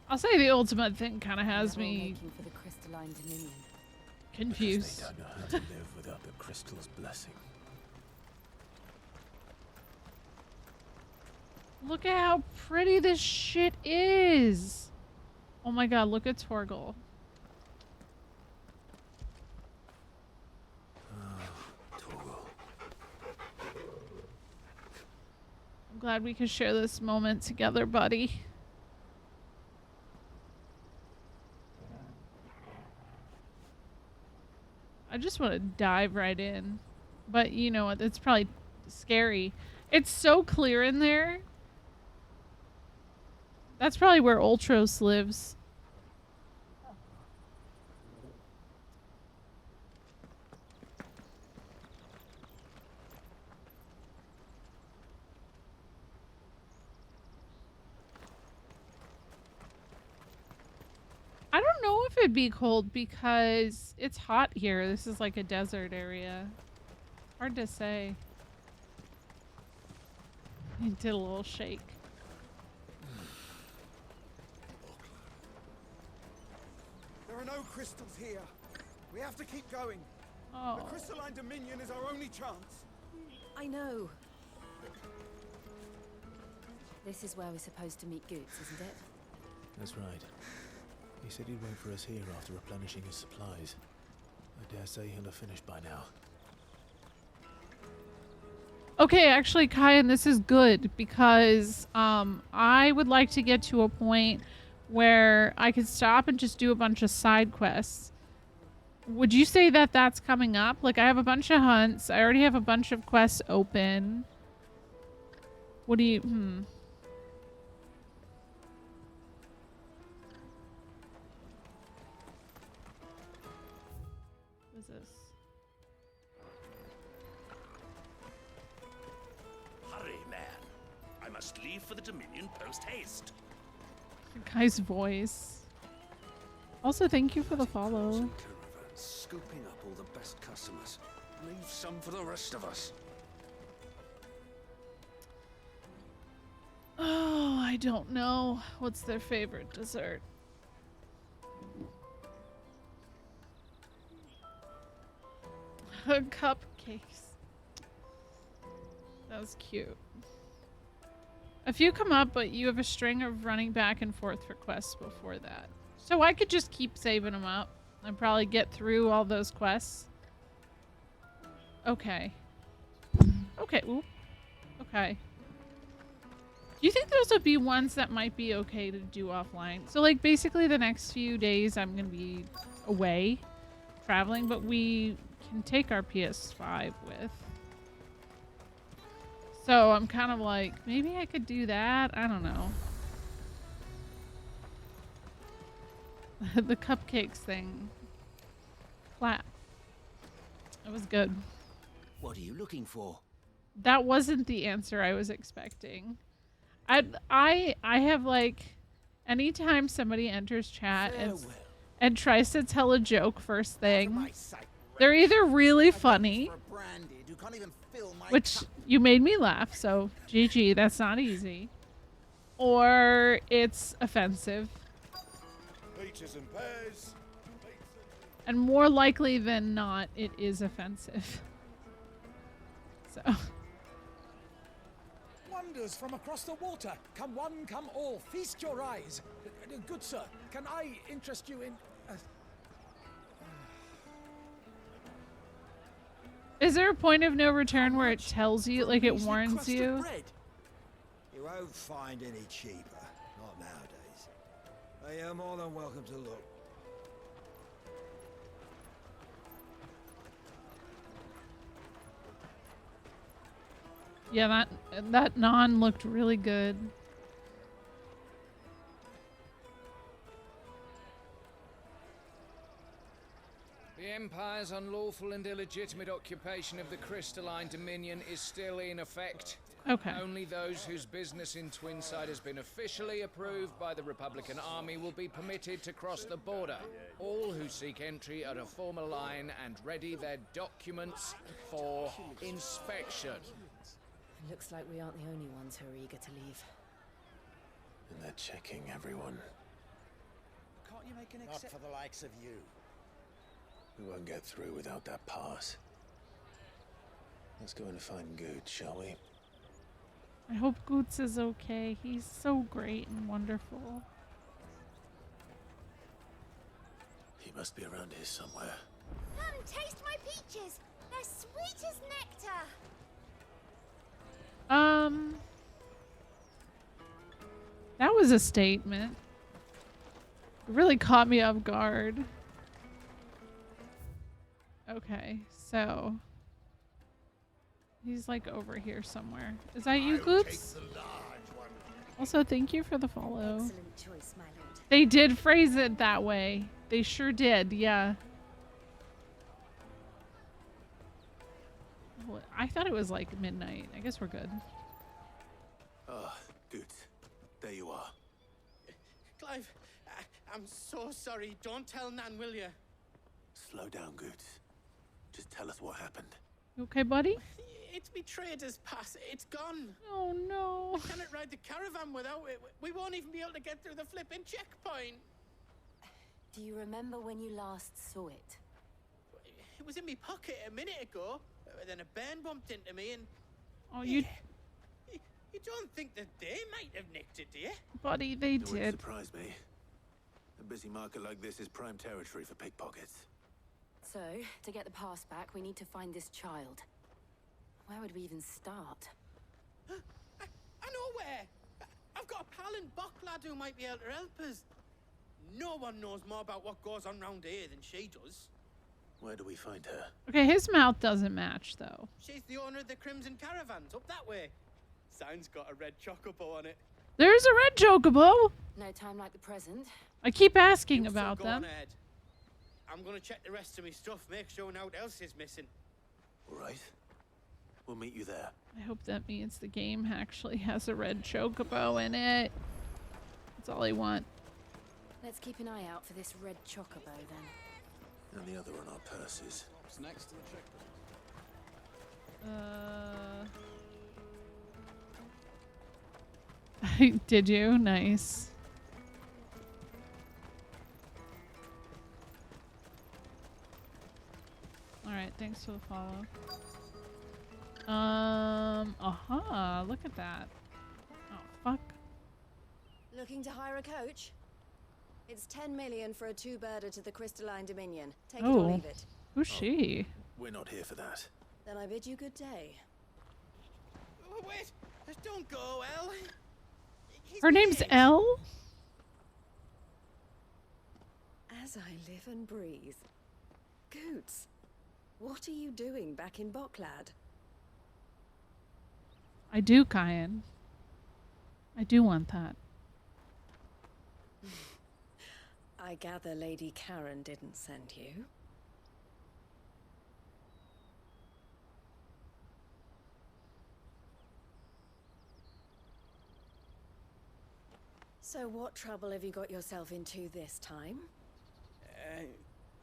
I'll say the Ultima thing kind of has They're all me making for the crystalline dominion. confused. Because they don't know how to live without the crystal's blessing. Look at how pretty this shit is. Oh my god, look at Torgal. I'm glad we could share this moment together, buddy. I just want to dive right in. But you know what? It's probably scary. It's so clear in there. That's probably where Ultros lives. I don't know if it'd be cold because it's hot here. This is like a desert area. Hard to say. He did a little shake. There are no crystals here. We have to keep going. Oh. The crystalline dominion is our only chance. I know. This is where we're supposed to meet Goots, isn't it? That's right. He said he'd wait for us here after replenishing his supplies. I dare say he'll have finished by now. Okay, actually, Kyan, this is good because I would like to get to a point where I could stop and just do a bunch of side quests. Would you say that that's coming up? Like, I have a bunch of hunts. I already have a bunch of quests open. What do you... What's this? Hurry, man. I must leave for the Dominion post-haste. Guy's voice. Also, thank you for the follow. Scooping up all the best customers. Leave some for the rest of us. Oh, I don't know. What's their favorite dessert? Cupcakes. That was cute. A few come up, but you have a string of running back and forth requests before that. So I could just keep saving them up and probably get through all those quests. Okay. Okay. Ooh. Okay. Do you think those would be ones that might be okay to do offline? So, like, basically the next few days I'm going to be away traveling, but we can take our PS5 with. So I'm kind of like, maybe I could do that. I don't know. the cupcakes thing. Clap. It was good. What are you looking for? That wasn't the answer I was expecting. I have like, anytime somebody enters chat and tries to tell a joke first thing, they're either really funny, which you made me laugh, so GG, that's not easy, or it's offensive. Peaches and pears. And more likely than not, it is offensive. So. Wonders from across the water. Come one, come all. Feast your eyes. Good sir, can I interest you in... Is there a point of no return where it tells you, like it warns you? You won't find any cheaper. Not nowadays. But you're more than welcome to look. Yeah, that naan looked really good. The Empire's unlawful and illegitimate occupation of the crystalline dominion is still in effect. Okay. Only those whose business in Twinside has been officially approved by the Republican Army will be permitted to cross the border. All who seek entry are to form a line and ready their documents for inspection. Looks like we aren't the only ones who are eager to leave. And they're checking everyone. Can't you make an exception? Not for the likes of you. We won't get through without that pass. Let's go and find Good, shall we? I hope Goots is okay. He's so great and wonderful. He must be around here somewhere. Come, taste my peaches. They're sweet as nectar. That was a statement. It really caught me off guard. Okay, so he's like over here somewhere. Is that you, Goots? Also, thank you for the follow. Excellent choice, my lord. They did phrase it that way. They sure did, yeah. Well, I thought it was like midnight. I guess we're good. Ah, Good. There you are. Clive, I'm so sorry. Don't tell Nan, will you? Slow down, Good. Just tell us what happened. You okay, buddy? It's me trader's pass. It's gone. Oh, no. We cannot ride the caravan without it. We won't even be able to get through the flipping checkpoint. Do you remember when you last saw it? It was in my pocket a minute ago. Then a bairn bumped into me and... Oh, you... You don't think that they might have nicked it, do you? Buddy, they It wouldn't did. surprise me. A busy market like this is prime territory for pickpockets. So, to get the pass back, we need to find this child. Where would we even start? I know where. I've got a pal in Bocklad who might be able to help us. No one knows more about what goes on round here than she does. Where do we find her? Okay, his mouth doesn't match, though. She's the owner of the Crimson Caravans, up that way. Sign's got a red chocobo on it. There's a red chocobo! No time like the present. I keep asking So about go them. on ahead. I'm gonna check the rest of my stuff, make sure no one else is missing. All right. We'll meet you there. I hope that means the game actually has a red chocobo in it. That's all I want. Let's keep an eye out for this red chocobo, then. And the other on our purses. What's next to the checkpoint? Did you? Nice. Alright, thanks for the follow. Look at that. Oh, fuck. Looking to hire a coach? It's 10 million for a two-birder to the Crystalline Dominion. Take it or Oh, leave it. who's she? We're not here for that. Then I bid you good day. Oh, wait, don't go, Elle. Her name's Elle? As I live and breathe. Goots, what are you doing back in Bocklad? I do, Kyan. I do want that. I gather Lady Karen didn't send you. So what trouble have you got yourself into this time?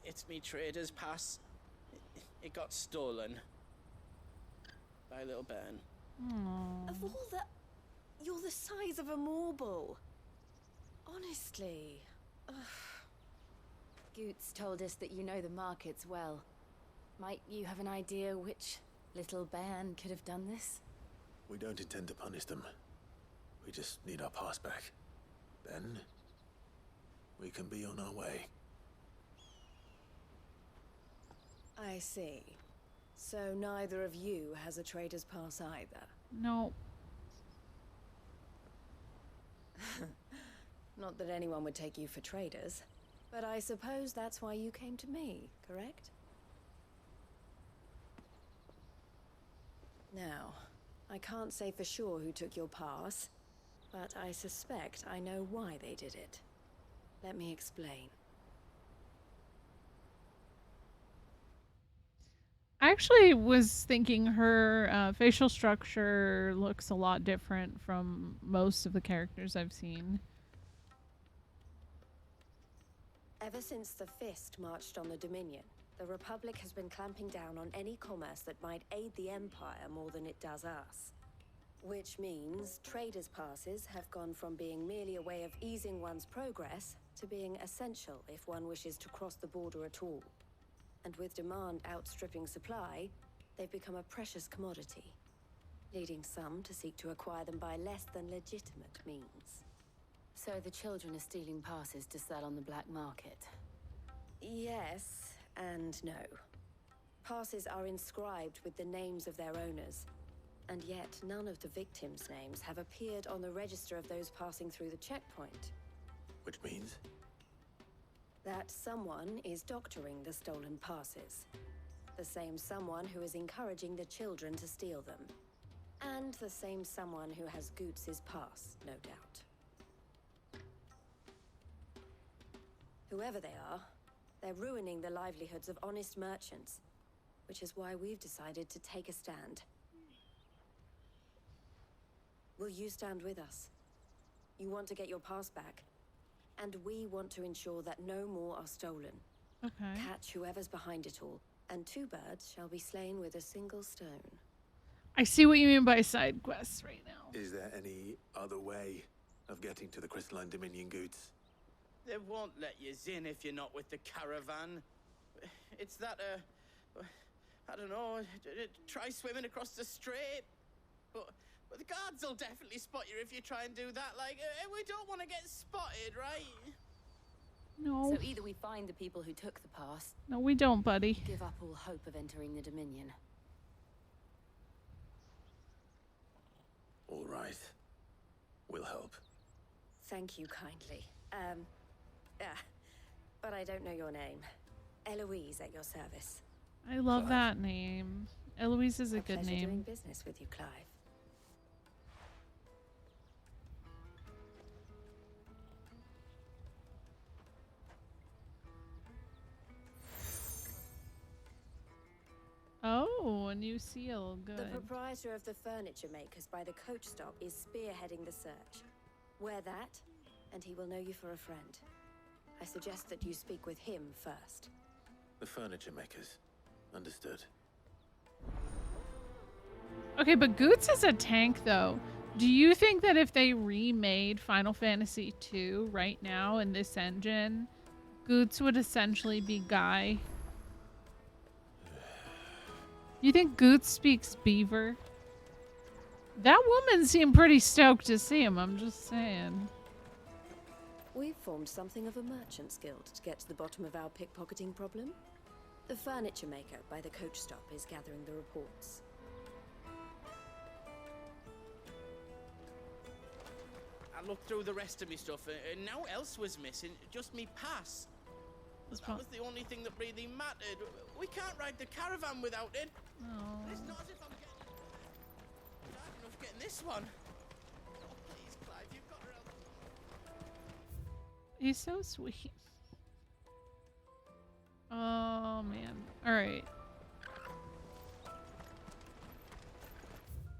It's me trader's pass. It got stolen. By little Ben. Of all the... You're the size of a marble. Honestly. Ugh. Goots told us that you know the markets well. Might you have an idea which little bairn could have done this? We don't intend to punish them. We just need our pass back. Then, we can be on our way. I see. So neither of you has a trader's pass either? No. Not that anyone would take you for traders, but I suppose that's why you came to me, correct? Now, I can't say for sure who took your pass, but I suspect I know why they did it. Let me explain. I actually was thinking her facial structure looks a lot different from most of the characters I've seen. Ever since the Fist marched on the Dominion, the Republic has been clamping down on any commerce that might aid the Empire more than it does us. Which means traders' passes have gone from being merely a way of easing one's progress to being essential if one wishes to cross the border at all. And with demand outstripping supply, they've become a precious commodity, leading some to seek to acquire them by less than legitimate means. So the children are stealing passes to sell on the black market? Yes and no. Passes are inscribed with the names of their owners, and yet none of the victims' names have appeared on the register of those passing through the checkpoint. Which means? That someone is doctoring the stolen passes. The same someone who is encouraging the children to steal them. And the same someone who has Goots' pass, no doubt. Whoever they are, they're ruining the livelihoods of honest merchants, which is why we've decided to take a stand. Will you stand with us? You want to get your pass back, and we want to ensure that no more are stolen. Okay. Catch whoever's behind it all, and 2 birds shall be slain with a single stone. I see what you mean by side quests right now. Is there any other way of getting to the Crystalline Dominion Goots? They won't let you in if you're not with the caravan. It's that, I don't know, try swimming across the strait. But the guards will definitely spot you if you try and do that. Like, we don't want to get spotted, right? No. So either we find the people who took the pass. No, we don't, buddy. Give up all hope of entering the Dominion. All right. We'll help. Thank you kindly. But I don't know your name. Eloise at your service. I love that name. Eloise is a good pleasure name. doing business with you, Clive. Oh, a new seal. Good. The proprietor of the furniture makers by the coach stop is spearheading the search. Wear that, and he will know you for a friend. I suggest that you speak with him first. The furniture makers. Understood. Okay, but Goots is a tank, though. Do you think that if they remade Final Fantasy II right now in this engine, Goots would essentially be Guy? You think Goots speaks Beaver? That woman seemed pretty stoked to see him, I'm just saying. We've formed something of a merchant's guild to get to the bottom of our pickpocketing problem. The furniture maker by the coach stop is gathering the reports. I looked through the rest of me stuff, and now else was missing, just me pass. That was the only thing that really mattered. We can't ride the caravan without it. Oh. It's not as if I'm getting this one. Oh, please, Clive, you've got to help. He's so sweet. Oh, man. All right.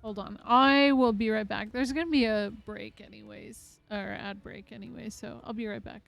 Hold on. I will be right back. There's going to be a break anyways, or ad break anyway, so I'll be right back.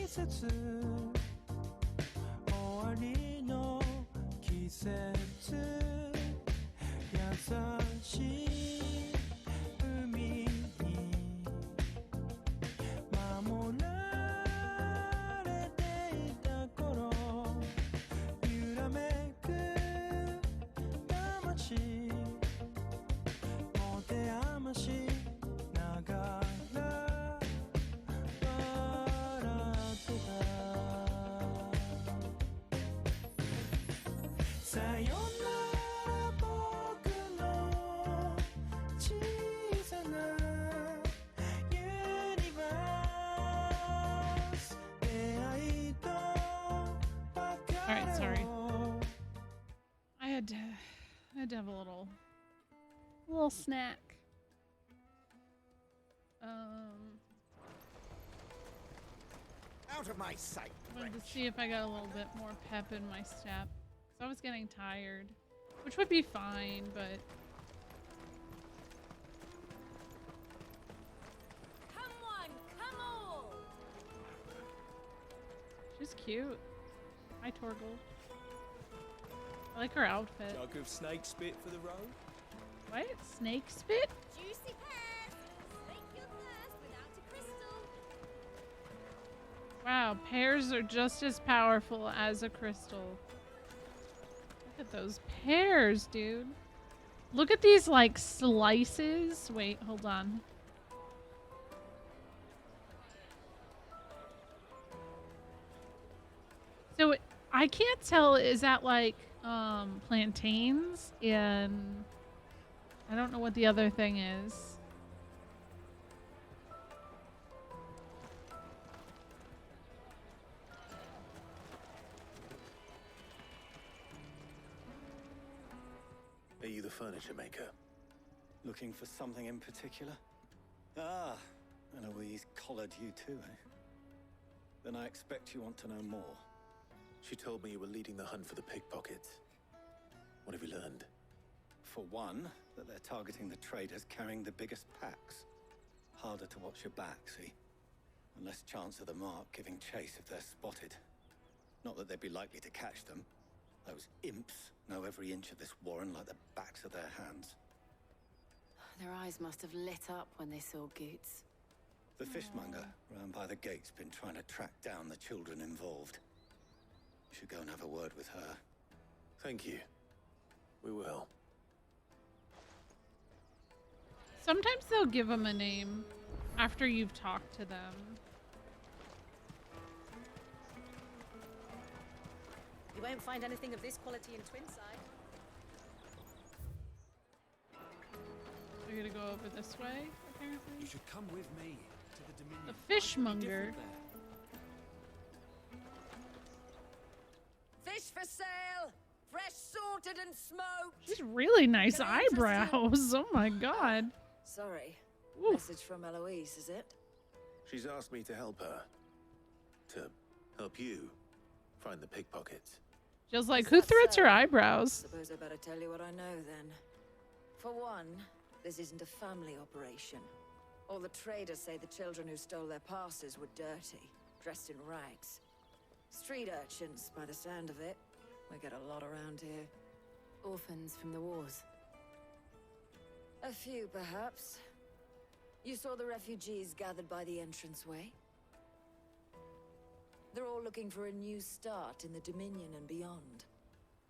節終わりの季節優しい海に守られていた頃揺らめく魂持て余しながら笑ってたさよなら僕の小さなユニバース出会いと別れを Alright, sorry. I had to have a little snack. Out of my sight. I wanted to see if I got a little bit more pep in my step. So I was getting tired, which would be fine, but Come one, come all! she's cute. Hi, Torgal. I like her outfit. Jug of snake spit for the road? What? Snake spit? Juicy pears. Slake your thirst without a crystal. Wow, pears are just as powerful as a crystal. Look at those pears, dude. Look at these, like, slices. Wait, hold on. So, I can't tell, is that, like, plantains? And I don't know what the other thing is. Are you the furniture maker? Looking for something in particular? Ah, Eloise collared you too, eh? Then I expect you want to know more. She told me you were leading the hunt for the pickpockets. What have you learned? For one, that they're targeting the traders carrying the biggest packs. Harder to watch your back, see? And less chance of the mark giving chase if they're spotted. Not that they'd be likely to catch them. Those imps know every inch of this warren like the backs of their hands. Their eyes must have lit up when they saw Goots. The fishmonger round by the gate's been trying to track down the children involved. You should go and have a word with her. Thank you. We will. Sometimes they'll give them a name after you've talked to them. You won't find anything of this quality in Twinside. We're gonna go over this way, apparently. You should come with me to the Dominion. The fishmonger. Fish for sale! Fresh sorted and smoked! She's really nice eyebrows. Oh my god. Sorry. Oof. Message from Eloise, is it? She's asked me to help her. To help you find the pickpockets. Just like, who threads her eyebrows? Suppose I better tell you what I know then. For one, this isn't a family operation. All the traders say the children who stole their passes were dirty, dressed in rags. Street urchins, by the sound of it. We get a lot around here. Orphans from the wars. A few, perhaps. You saw the refugees gathered by the entranceway? They're all looking for a new start in the Dominion and beyond.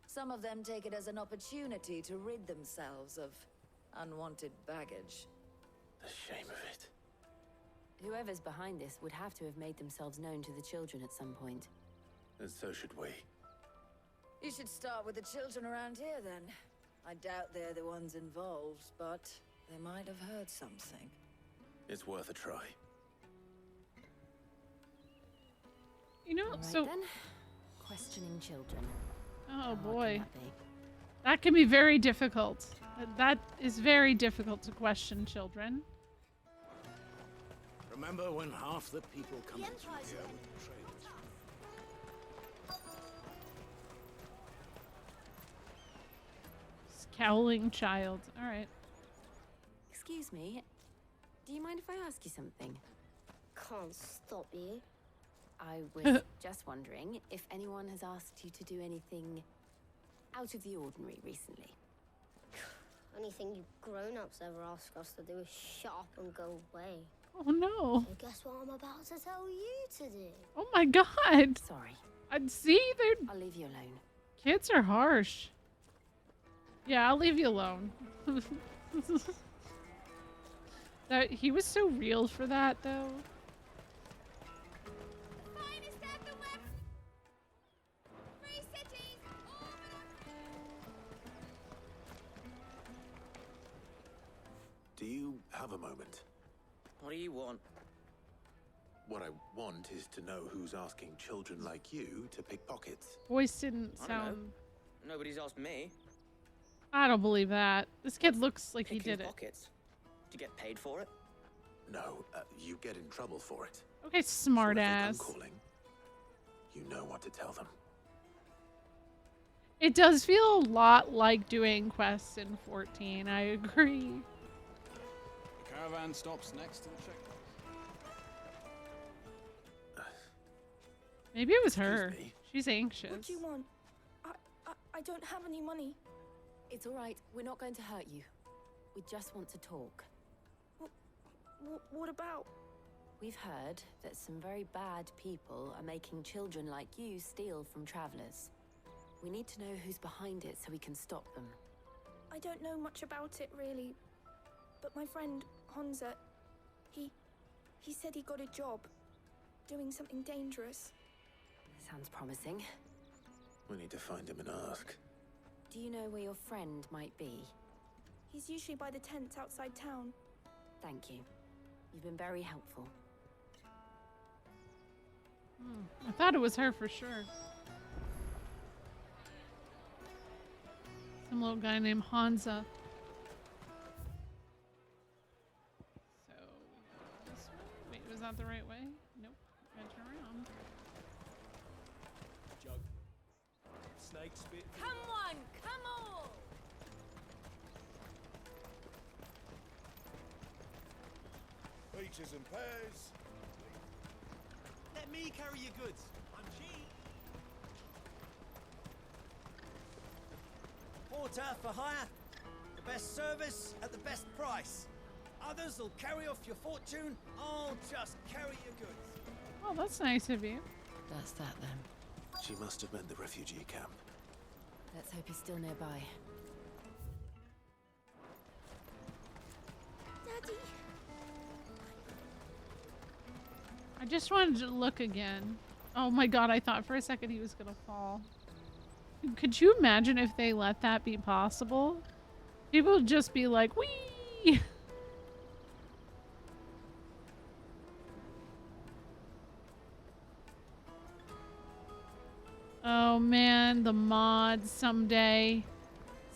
Some of them take it as an opportunity to rid themselves of unwanted baggage. The shame of it. Whoever's behind this would have to have made themselves known to the children at some point. And so should we. You should start with the children around here, then. I doubt they're the ones involved, but they might have heard something. It's worth a try. You know, Right so... then. Questioning children. Oh boy. That can be very difficult. That is very difficult to question children. Remember when half the people come through here with traders? Scowling child. Alright. Excuse me. Do you mind if I ask you something? Can't stop you. I was just wondering if anyone has asked you to do anything out of the ordinary recently. Anything you grown-ups ever ask us to do is shut up and go away. Oh no. So guess what I'm about to tell you to do? Oh my god. Sorry. I'd see they're I'll leave you alone. kids are harsh. Yeah, I'll leave you alone. That he was so real for that though. Do you have a moment? What do you want? What I want is to know who's asking children like you to pick pockets. Voice didn't I don't sound. know. Nobody's asked me. I don't believe that. This kid looks like he Picking did it. pockets. Do you get paid for it? No, you get in trouble for it. Okay, smart So if they ass. come calling, you know what to tell them. It does feel a lot like doing quests in 14. I agree. The caravan stops next to the checkpoint. Maybe it was her. She's anxious. What do you want? I don't have any money. It's all right. We're not going to hurt you. We just want to talk. What about? We've heard that some very bad people are making children like you steal from travelers. We need to know who's behind it so we can stop them. I don't know much about it, really. But my friend, Honza, he said he got a job doing something dangerous. Sounds promising. We need to find him and ask. Do you know where your friend might be? He's usually by the tents outside town. Thank you. You've been very helpful. I thought it was her for sure. Some little guy named Hansa. So, this way? Wait, was that the right way? Nope. Gotta turn around. Jug. Snake spit. Come on, come on! Peaches and pears. Let me carry your goods. I'm cheap. Porter for hire. The best service at the best price. Others will carry off your fortune. I'll just carry your goods. Oh, that's nice of you. That's that then. She must have meant the refugee camp. Let's hope he's still nearby. Daddy. I just wanted to look again. Oh my god, I thought for a second he was gonna fall. Could you imagine if they let that be possible? People would just be like, wee! Oh man, the mods someday.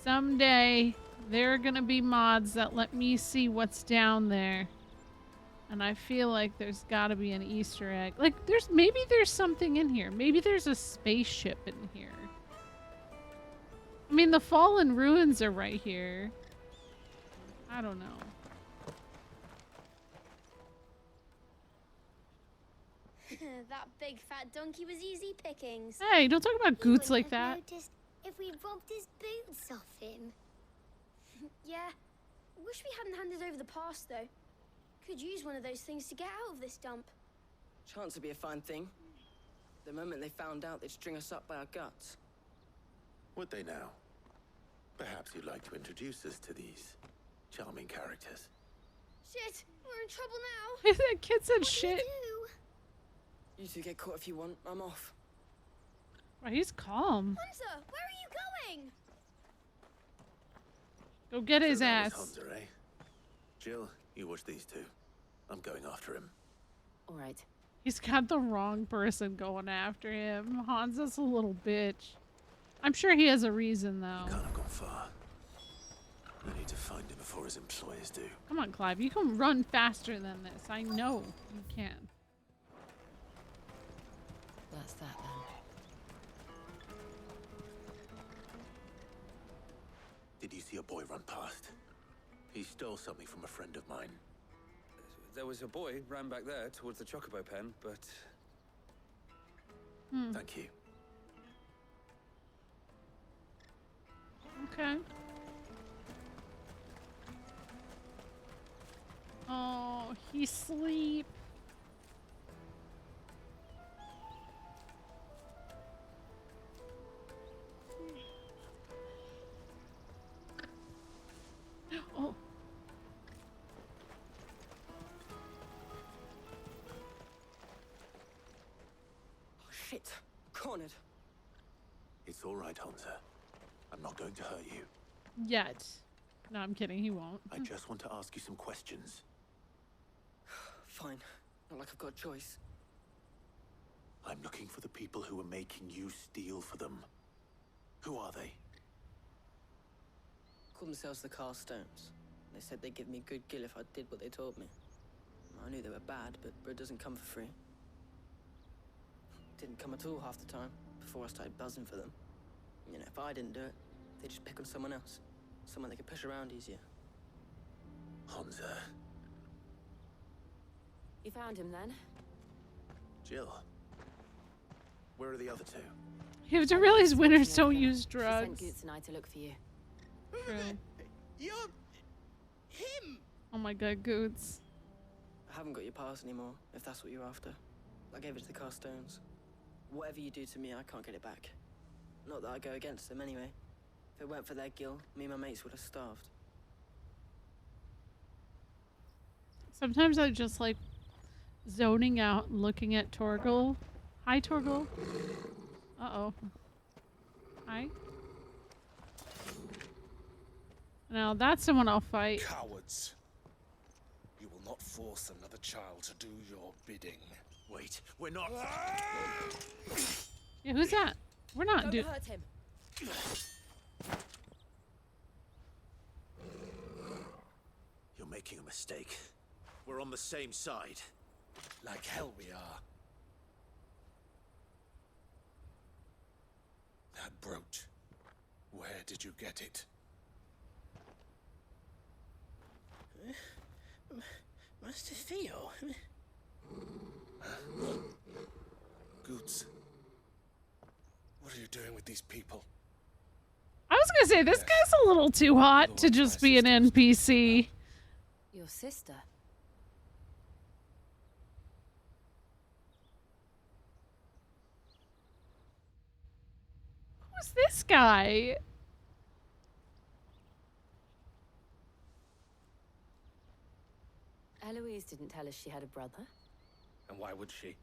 Someday, there are gonna be mods that let me see what's down there. And I feel like there's gotta be an Easter egg. Like, maybe there's something in here. Maybe there's a spaceship in here. I mean, the fallen ruins are right here. I don't know. That big fat donkey was easy pickings. Hey, don't talk about goots like Wouldn't have that. noticed if we robbed his boots off him. Yeah. Wish we hadn't handed over the pass, though. Could use one of those things to get out of this dump. Chance would be a fine thing. The moment they found out, they'd string us up by our guts. Would they now? Perhaps you'd like to introduce us to these charming characters. Shit, we're in trouble now. That kid said shit. You two get caught if you want. I'm off. Wow, he's calm. Hunter, where are you going? Go get his So that ass. was Hunter, eh? Jill, you watch these two. I'm going after him. All right. He's got the wrong person going after him. Hansa's a little bitch. I'm sure he has a reason, though. Can't have gone far. I need to find him before his employers do. Come on, Clive. You can run faster than this. I know you can. That's that then. Did you see a boy run past? He stole something from a friend of mine. There was a boy ran back there towards the chocobo pen, but Thank you. Okay. Oh, he's asleep. Oh. Shit. Cornered. It's all right, Hunter. I'm not going to hurt you. Yet. No, I'm kidding. He won't. I just want to ask you some questions. Fine. Not like I've got a choice. I'm looking for the people who are making you steal for them. Who are they? Called themselves the Carstones. They said they'd give me a good gill if I did what they told me. I knew they were bad, but bread doesn't come for free. Didn't come at all half the time, before I started buzzing for them. You know, if I didn't do it, they'd just pick on someone else. Someone they could push around easier. Hansa. You found him then? Jill. Where are the other two? You have to realize winners don't use She drugs. sent Goots and I to look for you. True. You're him. Oh my god, Goots. I haven't got your pass anymore, if that's what you're after. I gave it to the Carstones. Whatever you do to me, I can't get it back. Not that I go against them anyway. If it weren't for their gill, me and my mates would have starved. Sometimes I just like zoning out and looking at Torgal. Hi, Torgal. Uh-oh. Hi. Now that's someone I'll fight. Cowards. You will not force another child to do your bidding. Wait, we're not. Yeah, who's that? We're not Don't hurt him. You're making a mistake. We're on the same side. Like hell we are. That brooch. Where did you get it? Master Theo. Goots. What are you doing with these people? I was gonna say, this guy's a little too hot to just be an NPC. Your sister. Who's this guy? Eloise didn't tell us she had a brother. And why would she?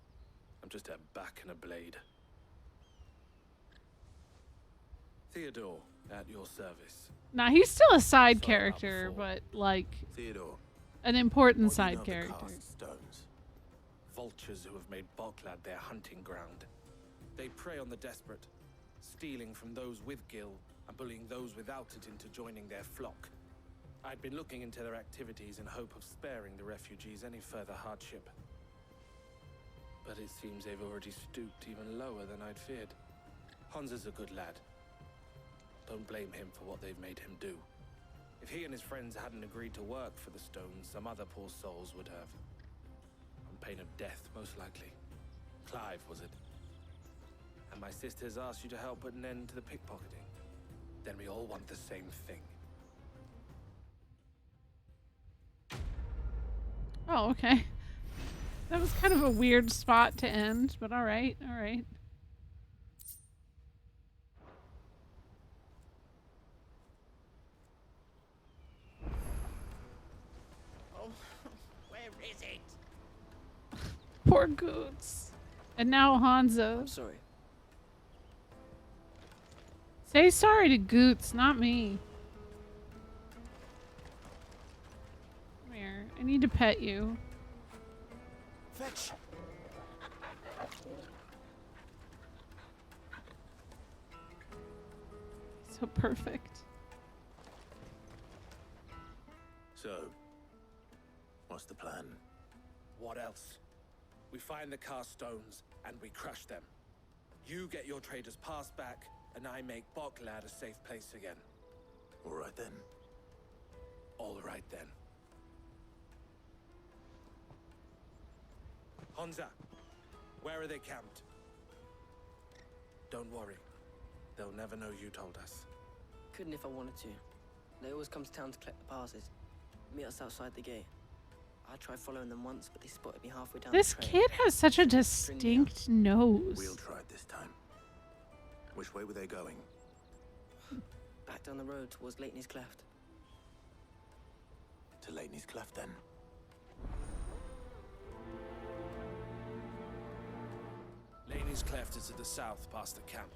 I'm just her back and a blade. Theodore, at your service. Nah, he's still a side character, but like Theodore, an important what do you side know of the character. cast stones? Vultures who have made Boklad their hunting ground. They prey on the desperate, stealing from those with gil and bullying those without it into joining their flock. I'd been looking into their activities in hope of sparing the refugees any further hardship. But it seems they've already stooped even lower than I'd feared. Hansa's a good lad. Don't blame him for what they've made him do. If he and his friends hadn't agreed to work for the stones, some other poor souls would have. On pain of death, most likely. Clive, was it? And my sisters asked you to help put an end to the pickpocketing. Then we all want the same thing. Oh, okay. That was kind of a weird spot to end, but alright, alright. Oh, where is it? Poor Goots. And now Hansa. I'm sorry. Say sorry to Goots, not me. Come here. I need to pet you. Fetch. So perfect. So, what's the plan? What else? We find the cast stones and we crush them. You get your trader's pass back, and I make Boklad a safe place again. All right then. All right then. Hansa, where are they camped? Don't worry. They'll never know you told us. Couldn't if I wanted to. They always come to town to collect the passes. Meet us outside the gate. I tried following them once, but they spotted me halfway down This the trail. kid has such a distinct nose. We'll try it this time. Which way were they going? Back down the road towards Leitney's Cleft. To Leitney's Cleft, then. Laney's Cleft is to the south, past the camp.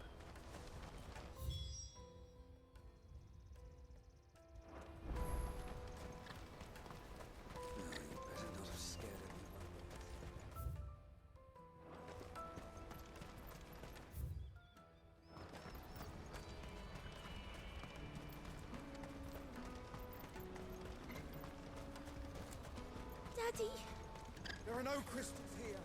Daddy! There are no crystals here.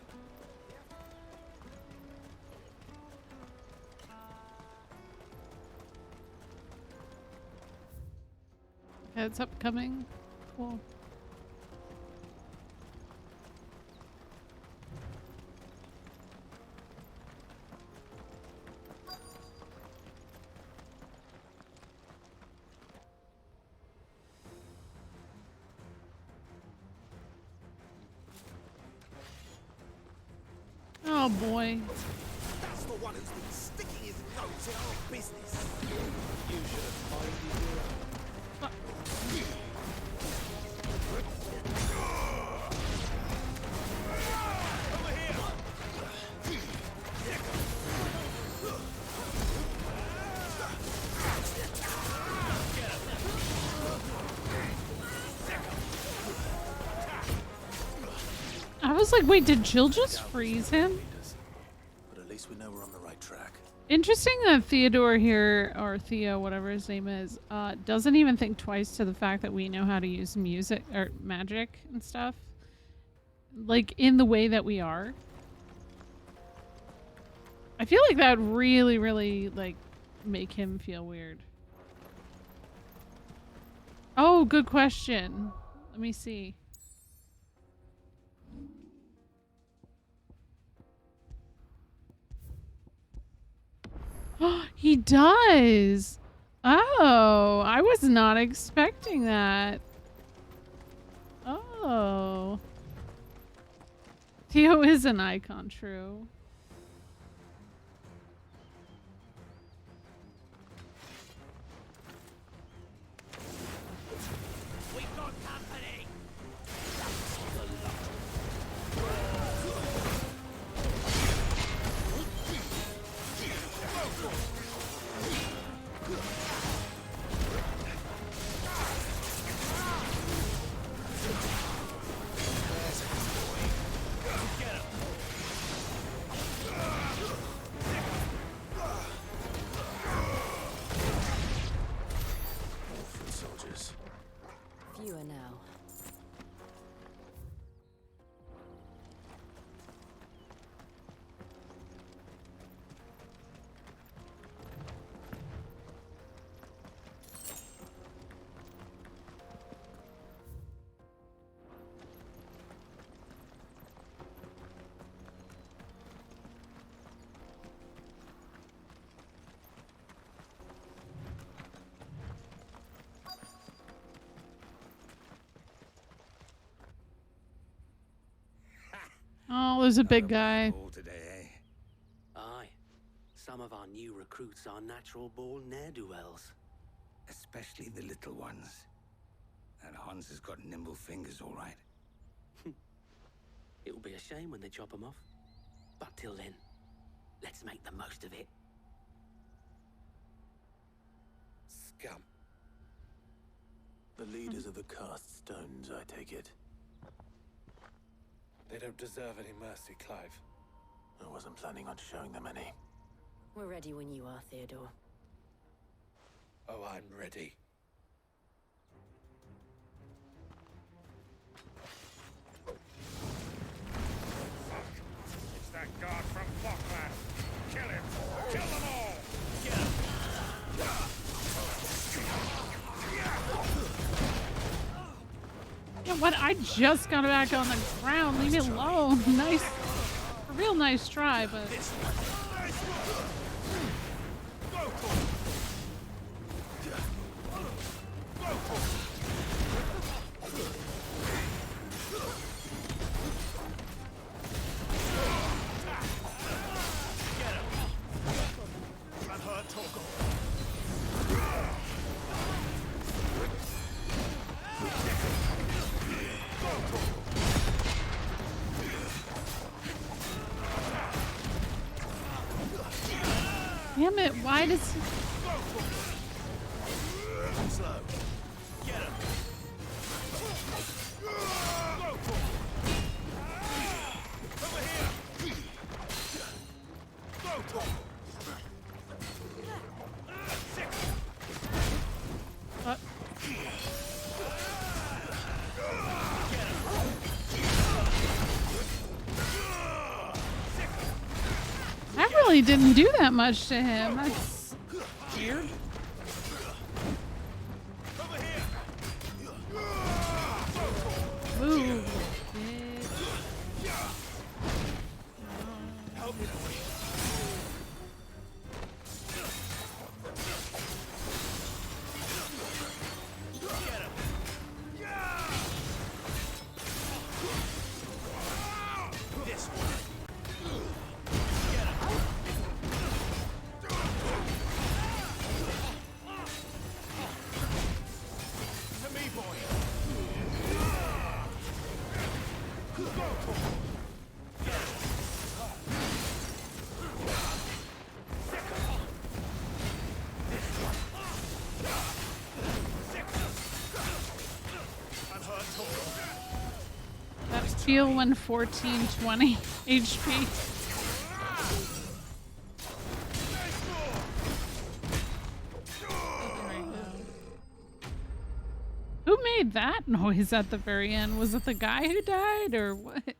It's upcoming. Cool. Oh boy. That's the one who's been sticking his nose in our business. You should have minded your own. I was like, wait, did Jill just freeze him? But at least we know we're on the right track. Interesting that Theodore here, or Theo, whatever his name is, doesn't even think twice to the fact that we know how to use music or magic and stuff. Like, in the way that we are. I feel like that would really, really, like, make him feel weird. Oh, good question. Let me see. He does. Oh, I was not expecting that. Oh. Theo is an icon, true. We got company. Soldiers. Fewer now. Oh, there's a big guy. Today, eh? Aye. Some of our new recruits are natural-born ne'er-do-wells. Especially the little ones. That Hans has got nimble fingers, all right. It will be a shame when they chop them off. But till then, let's make the most of it. Scum. The leaders of the cast stones, I take it. They don't deserve any mercy, Clive. I wasn't planning on showing them any. We're ready when you are, Theodore. Oh, I'm ready. It's that guard from Falkland. Kill him. Kill them all. Get him. Yeah, what? I just got back on the ground. Leave me alone. Nice. A real nice try, but... Damn it, why does he... That really didn't do that much to him. That's weird. Move, bitch. Help me, boy. This one. To me, boy. That feel when 1420 HP. Who made that noise at the very end? Was it the guy who died or what?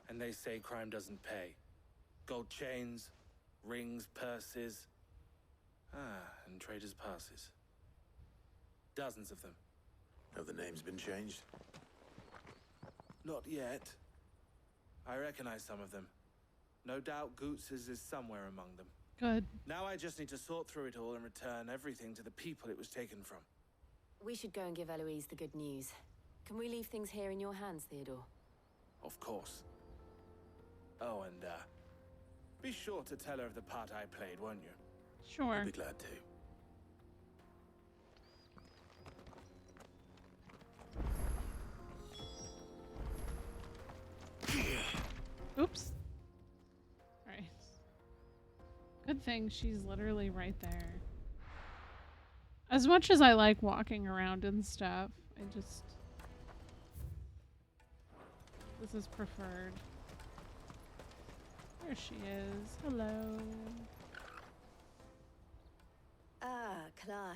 And they say crime doesn't pay. Gold chains, rings, purses. And traders' passes. Dozens of them. Have the names been changed? Not yet. I recognize some of them. No doubt Goots's is somewhere among them. Good. Now I just need to sort through it all and return everything to the people it was taken from. We should go and give Eloise the good news. Can we leave things here in your hands, Theodore? Of course. Oh, and be sure to tell her of the part I played, won't you? Sure. I'd be glad to. Oops. Alright. Good thing she's literally right there. As much as I like walking around and stuff, this is preferred. There she is. Hello. Ah, Clive.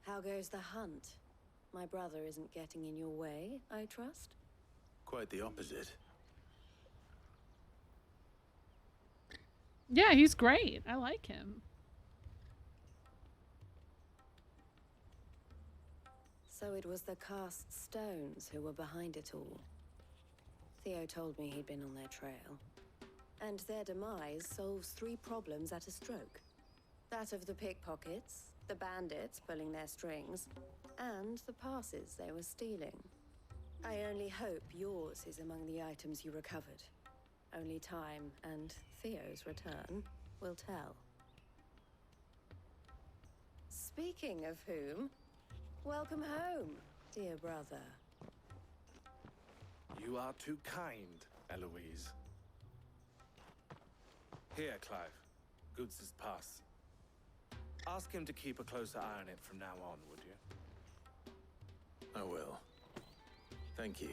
How goes the hunt? My brother isn't getting in your way, I trust? Quite the opposite. Yeah, he's great. I like him. So it was the cast stones who were behind it all. Theo told me he'd been on their trail. And their demise solves 3 problems at a stroke. That of the pickpockets, the bandits pulling their strings, and the passes they were stealing. I only hope yours is among the items you recovered. Only time and Theo's return will tell. Speaking of whom, welcome home, dear brother. You are too kind, Eloise. Here, Clive. Goots's pass. Ask him to keep a closer eye on it from now on, would you? I will. Thank you.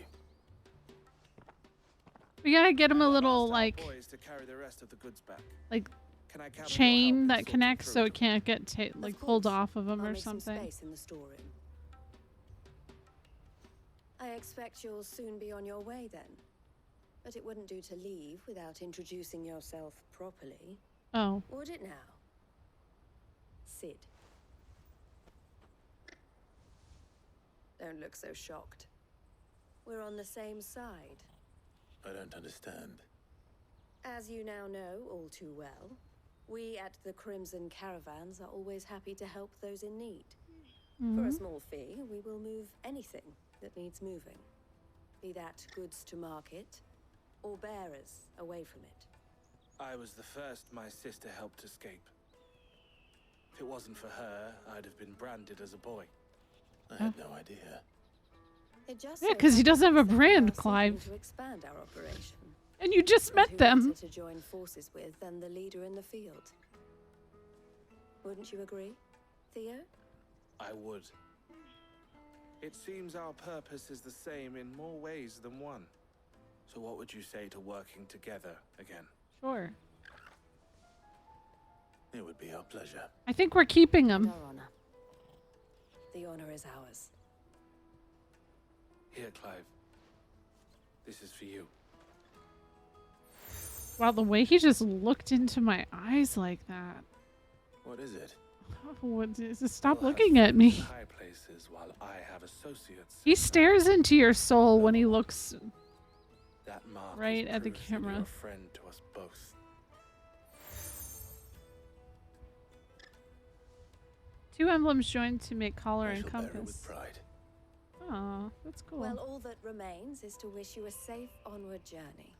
We gotta get him a little, like, Boys to carry the rest of the goods back. like Can I count on your chain help in that sorting connects through so it it can't get like pulled off of him I'll or make some something. space in the storeroom. I expect you'll soon be on your way then. But it wouldn't do to leave without introducing yourself properly. Oh. Would it now? Sid. Don't look so shocked. We're on the same side. I don't understand. As you now know all too well, we at the Crimson Caravans are always happy to help those in need. For a small fee, we will move anything that needs moving. Be that goods to market, or bearers away from it. I was the first my sister helped escape. If it wasn't for her, I'd have been branded as a boy. I had no idea. It just Yeah, because he doesn't have a brand, Clive. to expand our operation. And you just met Who them. better to join forces with than the leader in the field? Wouldn't you agree, Theo? I would. It seems our purpose is the same in more ways than one. So what would you say to working together again? Sure. It would be our pleasure. I think we're keeping him. Our honor. The honor is ours. Here, Clive. This is for you. Wow, the way he just looked into my eyes like that. What is it? Oh, what is it? Stop looking at me. High places while I have associates. He stares into your soul when he looks That mark right is at the proof that camera. you're a friend to us both. 2 emblems joined to make collar I and shall bear it compass. with pride. Oh, that's cool. Well, all that remains is to wish you a safe onward journey.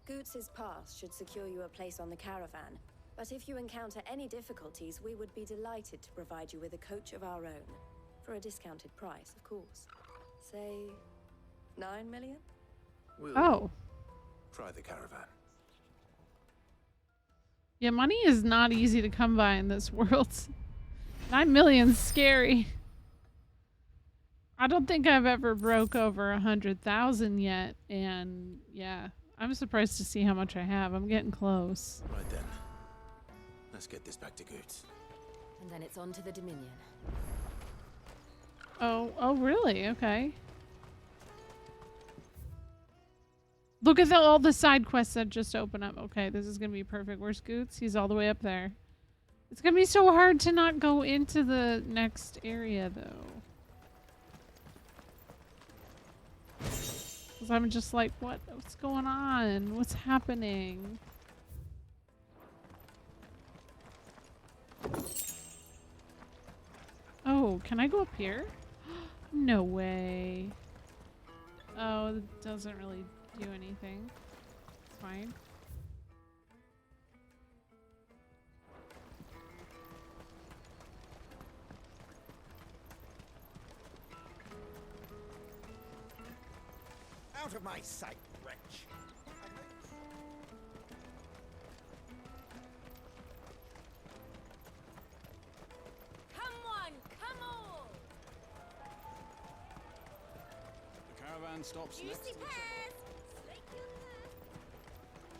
Goots's pass should secure you a place on the caravan, but if you encounter any difficulties, we would be delighted to provide you with a coach of our own. For a discounted price, of course. Say, 9 million? Oh. Try the caravan. Yeah, money is not easy to come by in this world. 9 million's scary. I don't think I've ever broke over 100,000 yet, and yeah, I'm surprised to see how much I have. I'm getting close. Right then. Let's get this back to Goots. And then it's on to the Dominion. Oh, really? Okay. Look at all the side quests that just open up. Okay, this is gonna be perfect. Where's Goots? He's all the way up there. It's gonna be so hard to not go into the next area, though. Because I'm just like, what's going on? What's happening? Oh, can I go up here? No way. Oh, it doesn't really do anything. It's fine. Out of my sight, wretch. Come on, come on! The caravan stops You next see to the Paz?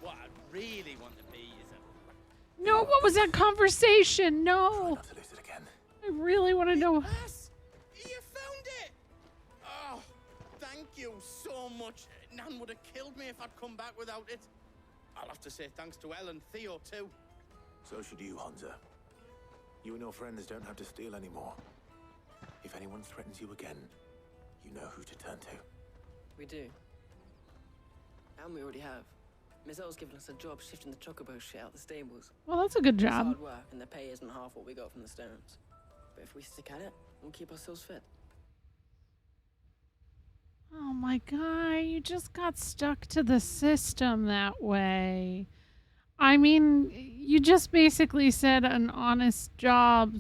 What I really want to be is a... No, what was that conversation? No. I really want to know. Yes! You found it! Oh, thank you so much. Nan would have killed me if I'd come back without it. I'll have to say thanks to Elle and Theo too. So should you, Hansa. You and your friends don't have to steal anymore. If anyone threatens you again, you know who to turn to. We do. And we already have. Miss L's given us a job shifting the chocobo shit out the stables. Well, that's a good It's job. hard work, and the pay isn't half what we got from the stones. But if we stick at it, we'll keep ourselves fit. Oh my god, you just got stuck to the system that way. I mean, you just basically said an honest job.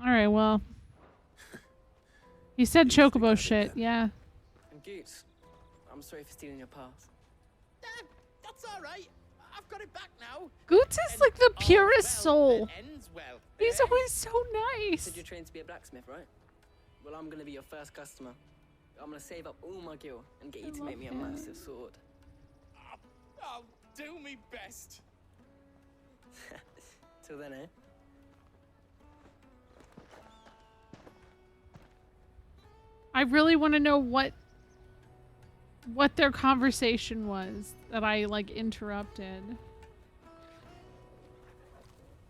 Alright, well. You said chocobo shit, yeah. And Goots, I'm sorry for stealing your pass. That's all right. I've got it back now. Goots is like the purest soul. Ends well. He's always so nice. Said you're trained to be a blacksmith, right? Well, I'm gonna be your first customer. I'm gonna save up all my gil and get you to make me a massive sword. I'll do me best. Till then, eh? I really want to know what what their conversation was that I like interrupted.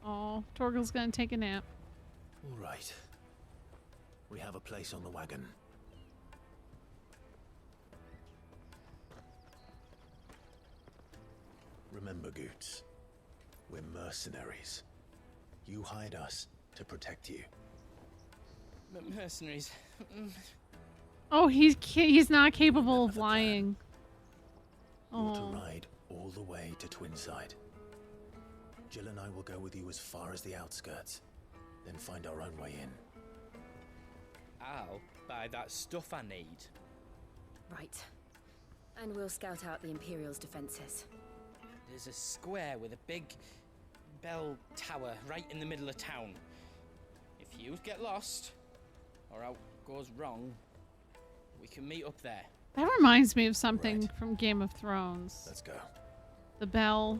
Oh, Torgal's gonna take a nap. All right. We have a place on the wagon. Remember, Goots, we're mercenaries. You hired us to protect you. Mercenaries. Oh, he's not capable of lying. You're to Oh. ride all the way to Twinside. Jill and I will go with you as far as the outskirts, then find our own way in. I'll buy that stuff I need. Right. And we'll scout out the Imperial's defenses. There's a square with a big bell tower right in the middle of town. If you get lost, or out goes wrong, we can meet up there. That reminds me of something from Game of Thrones. Let's go. The bell.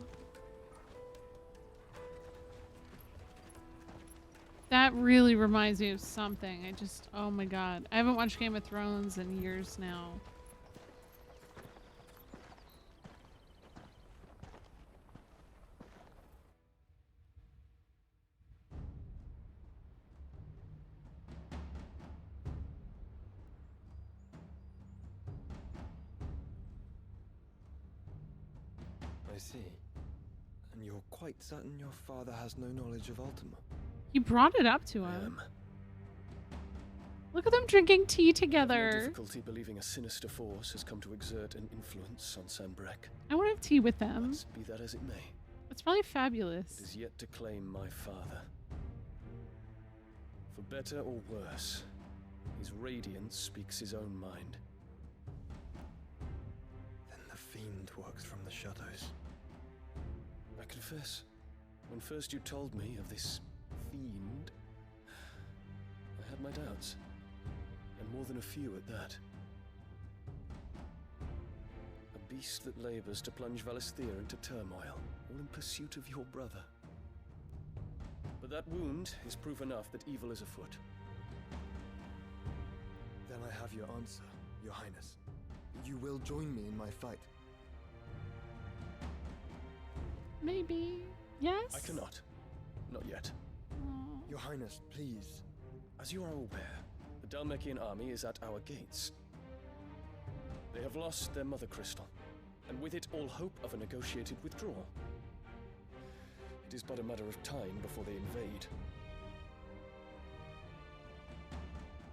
That really reminds me of something. Oh my god. I haven't watched Game of Thrones in years now. I see. And you're quite certain your father has no knowledge of Ultima? He brought it up to him. Look at them drinking tea No together. difficulty believing a sinister force has come to exert an influence on Sanbreque. I want to have tea with them. Be that as it may, It's probably fabulous. it is yet to claim my father. For better or worse, his radiance speaks his own mind. Then the fiend works from the shadows. I confess, when first you told me of this fiend, I had my doubts, and more than a few at that. A beast that labors to plunge Valisthea into turmoil, all in pursuit of your brother. But that wound is proof enough that evil is afoot. Then I have your answer, Your Highness. You will join me in my fight. Maybe. Yes? I cannot. Not yet. Your Highness, please. As you are aware, the Dhalmekian army is at our gates. They have lost their mother crystal, and with it all hope of a negotiated withdrawal. It is but a matter of time before they invade.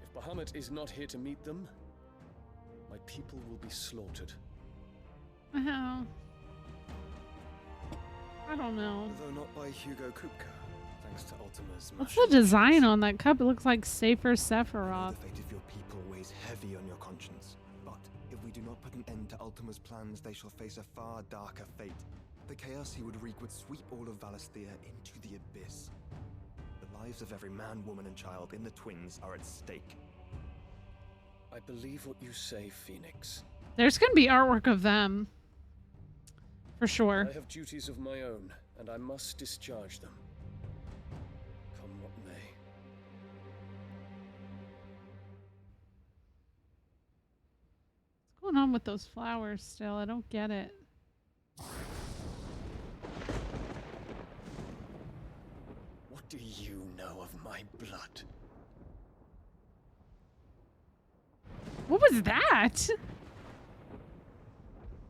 If Bahamut is not here to meet them, my people will be slaughtered. Oh. I don't know. Though not by Hugo Kupka, thanks to Ultima's What's the design on that cup? It looks like Safer Sephiroth. The fate of your people weighs heavy on your conscience. But if we do not put an end to Ultima's plans, they shall face a far darker fate. The chaos he would wreak would sweep all of Valisthea into the abyss. The lives of every man, woman, and child in the Twins are at stake. I believe what you say, Phoenix. There's gonna be artwork of them. For sure. I have duties of my own, and I must discharge them. Come what may. What's going on with those flowers still? I don't get it. What do you know of my blood? What was that?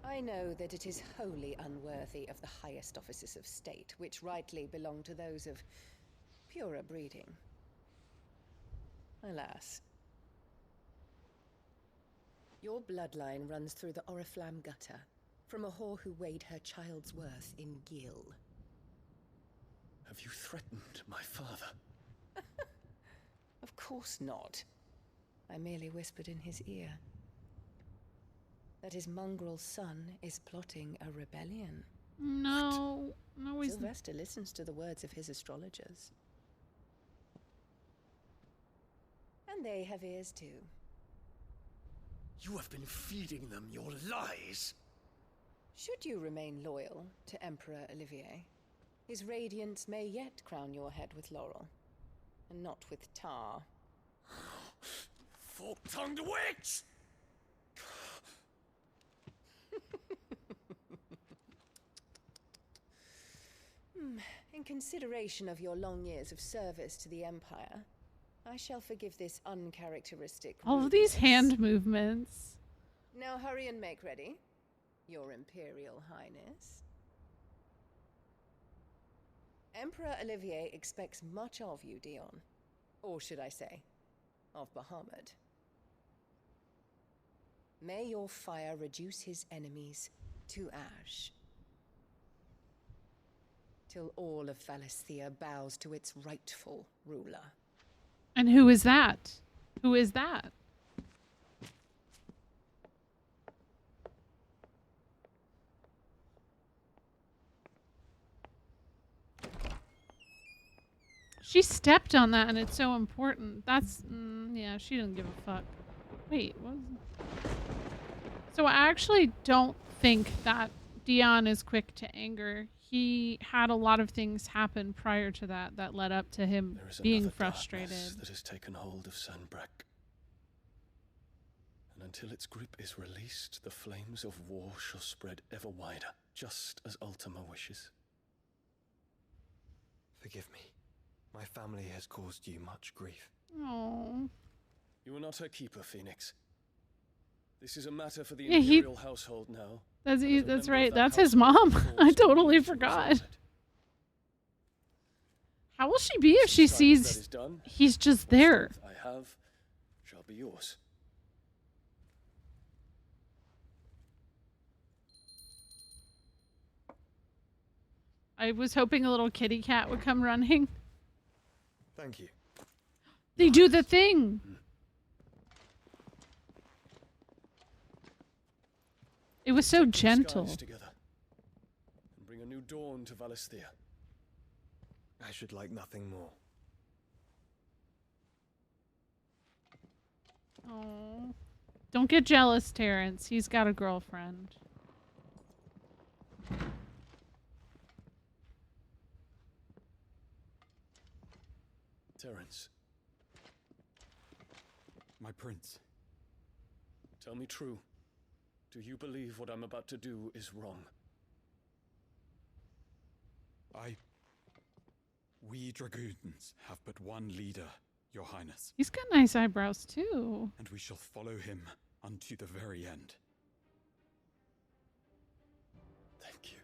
I know that it is wholly unworthy of the highest offices of state, which rightly belong to those of purer breeding. Alas. Your bloodline runs through the Oriflamme gutter, from a whore who weighed her child's worth in gil. Have you threatened my father? Of course not. I merely whispered in his ear that his mongrel son is plotting a rebellion. No. No, he's Sylvester listens to the words of his astrologers. And they have ears too. You have been feeding them your lies. Should you remain loyal to Emperor Olivier, his radiance may yet crown your head with laurel, and not with tar. Fork-tongued witch! In consideration of your long years of service to the Empire, I shall forgive this uncharacteristic. All of these rudeness. hand movements. Now hurry and make ready, Your Imperial Highness. Emperor Olivier expects much of you, Dion. Or should I say, of Bahamut. May your fire reduce his enemies to ash. Till all of Valisthea bows to its rightful ruler. And who is that? Who is that? She stepped on that and it's so important. That's, yeah, she didn't give a fuck. Wait, what was it? So I actually don't think that Dion is quick to anger. He had a lot of things happen prior to that that led up to him being frustrated. That has taken hold of Sanbreque. And until its grip is released, the flames of war shall spread ever wider, just as Ultima wishes. Forgive me. My family has caused you much grief. Oh. You are not her keeper, Phoenix. This is a matter for the Yeah, Imperial household now. That's right. That's his mom. I totally forgot. How will she be if she sees he's just there? I have shall be yours. I was hoping a little kitty cat would come running. Thank you. They do the thing. It was so gentle. Together and bring a new dawn to Valisthea. I should like nothing more. Oh. Don't get jealous, Terrence. He's got a girlfriend. Terrence. My prince. Tell me true. Do you believe what I'm about to do is wrong? We dragoons have but one leader, Your Highness. He's got nice eyebrows too. And we shall follow him unto the very end. Thank you.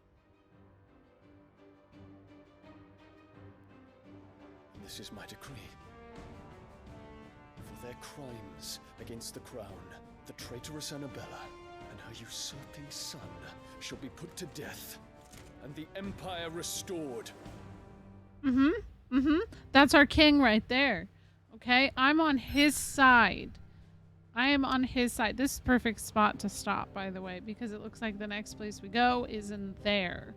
And this is my decree. For their crimes against the crown, the traitorous Annabella and her usurping son shall be put to death, and the Empire restored. That's our king right there. Okay? I'm on his side. I am on his side. This is a perfect spot to stop, by the way, because it looks like the next place we go is in there.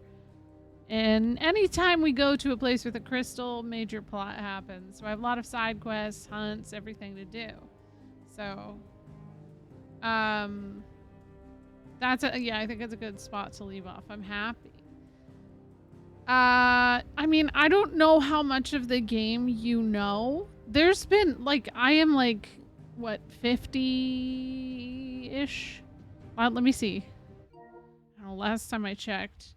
And anytime we go to a place with a crystal, major plot happens. So I have a lot of side quests, hunts, everything to do. So, that's yeah, I think it's a good spot to leave off. I'm happy. I mean, I don't know how much of the game you know. There's been, like, I am, like, what, 50-ish? Let me see. I don't know, last time I checked.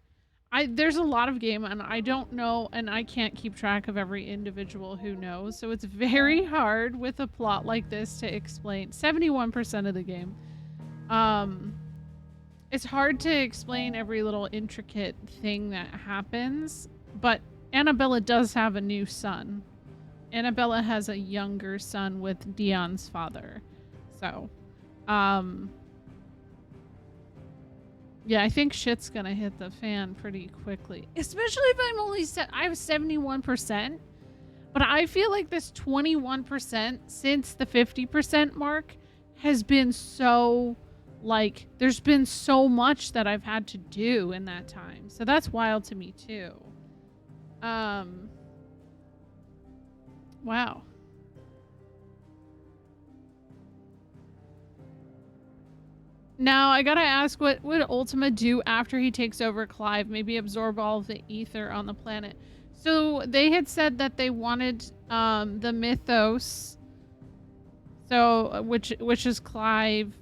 There's a lot of game, and I don't know, and I can't keep track of every individual who knows, so it's very hard with a plot like this to explain. 71% of the game. It's hard to explain every little intricate thing that happens, but Annabella does have a new son. Annabella has a younger son with Dion's father. So, yeah, I think shit's gonna hit the fan pretty quickly. Especially if I'm only I have 71%, but I feel like this 21% since the 50% mark has been so, like, there's been so much that I've had to do in that time. So that's wild to me too. Wow. Now, I gotta ask, what would Ultima do after he takes over Clive? Maybe absorb all of the ether on the planet. So they had said that they wanted the mythos, so which is Clive,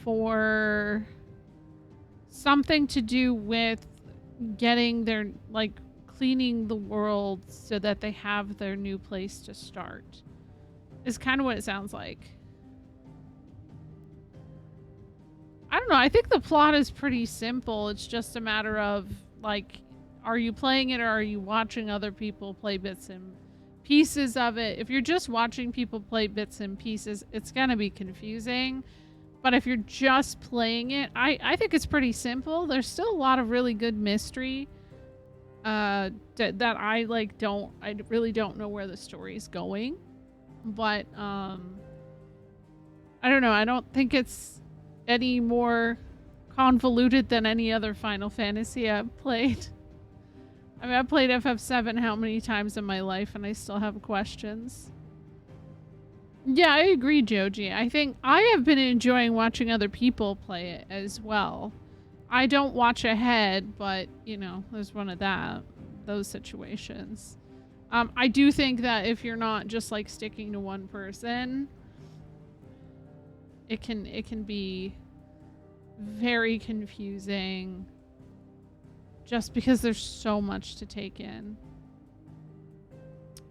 for something to do with getting their, like, cleaning the world so that they have their new place to start. Is kind of what it sounds like. I don't know. I think the plot is pretty simple. It's just a matter of, like, are you playing it or are you watching other people play bits and pieces of it? If you're just watching people play bits and pieces, it's going to be confusing. But if you're just playing it, I think it's pretty simple. There's still a lot of really good mystery that I really don't know where the story's going. But I don't know. I don't think it's any more convoluted than any other Final Fantasy I've played. I mean, I've played FF7 how many times in my life, and I still have questions. Yeah, I agree, Joji. I think I have been enjoying watching other people play it as well. I don't watch ahead, but, you know, there's one of those situations. I do think that if you're not just, like, sticking to one person, it can be very confusing just because there's so much to take in.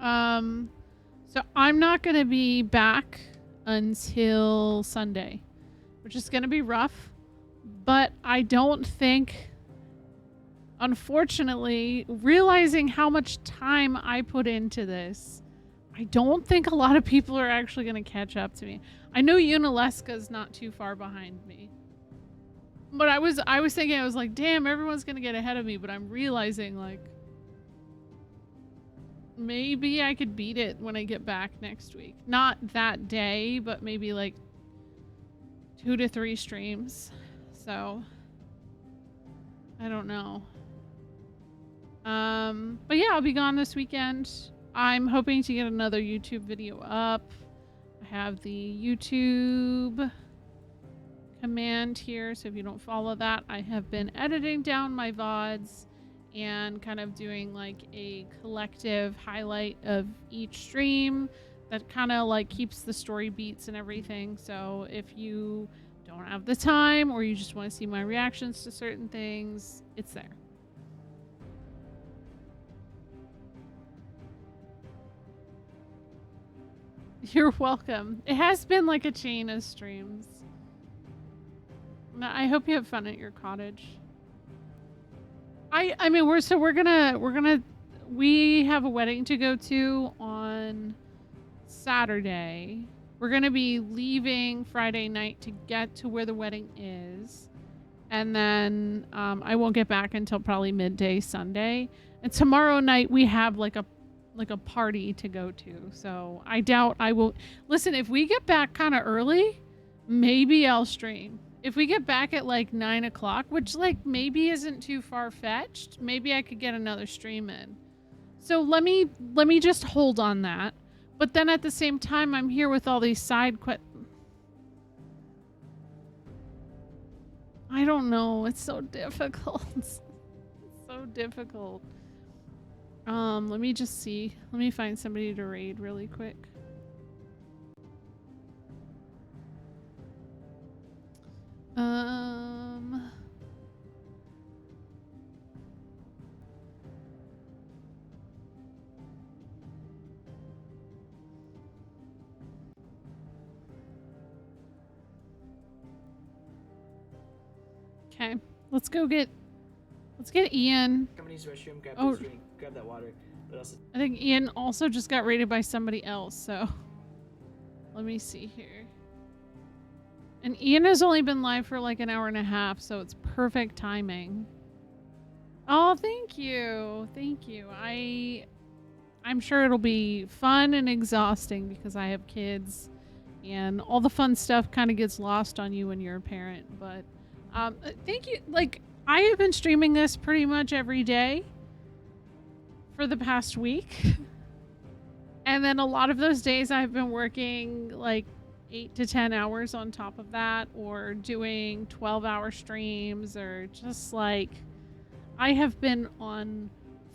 So I'm not going to be back until Sunday, which is going to be rough, but I don't think, unfortunately, realizing how much time I put into this, I don't think a lot of people are actually going to catch up to me. I know Unalesca's not too far behind me. But I was thinking, I was like, damn, everyone's going to get ahead of me, but I'm realizing, like, maybe I could beat it when I get back next week. Not that day, but maybe like 2 to 3 streams. So I don't know. But yeah, I'll be gone this weekend. I'm hoping to get another YouTube video up. I have the YouTube command here, so if you don't follow that, I have been editing down my VODs and kind of doing like a collective highlight of each stream that kind of like keeps the story beats and everything. So if you don't have the time or you just want to see my reactions to certain things, it's there. You're welcome. It has been like a chain of streams. I hope you have fun at your cottage. I mean, we have a wedding to go to on Saturday. We're gonna be leaving Friday night to get to where the wedding is, and then I won't get back until probably midday Sunday. And tomorrow night we have like a party to go to, so I doubt I will. Listen, if we get back kind of early, maybe I'll stream. If we get back at like 9 o'clock, which like maybe isn't too far-fetched, maybe I could get another stream in. So let me just hold on that. But then at the same time, I'm here with all these side I don't know. It's so difficult. It's so difficult. Let me just see. Let me find somebody to raid really quick. Okay, let's get Ian. Come into the restroom, grab Oh, this drink, grab that water. What else? I think Ian also just got raided by somebody else, so let me see here. And Ian has only been live for like an hour and a half, so it's perfect timing. Oh, thank you. Thank you. I'm sure it'll be fun and exhausting because I have kids and all the fun stuff kind of gets lost on you when you're a parent, but thank you. Like, I have been streaming this pretty much every day for the past week. And then a lot of those days I've been working like 8 to 10 hours on top of that, or doing 12-hour streams, or just like, I have been on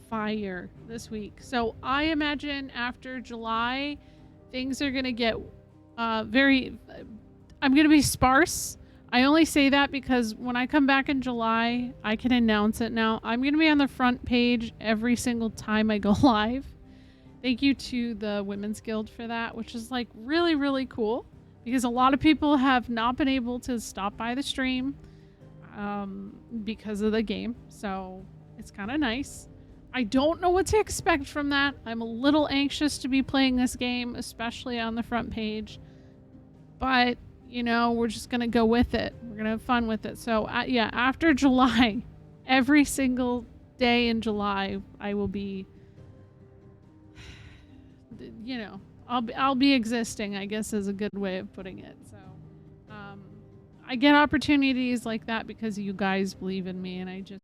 fire this week. So I imagine after July, things are going to get I'm going to be sparse I only say that because when I come back in July, I can announce it now. I'm going to be on the front page every single time I go live. Thank you to the Women's Guild for that, which is like really, really cool because a lot of people have not been able to stop by the stream because of the game. So it's kind of nice. I don't know what to expect from that. I'm a little anxious to be playing this game, especially on the front page. But, you know, we're just going to go with it. We're going to have fun with it. So, yeah, after July, every single day in July, I will be, you know, I'll be existing, I guess is a good way of putting it. So, I get opportunities like that because you guys believe in me, and I just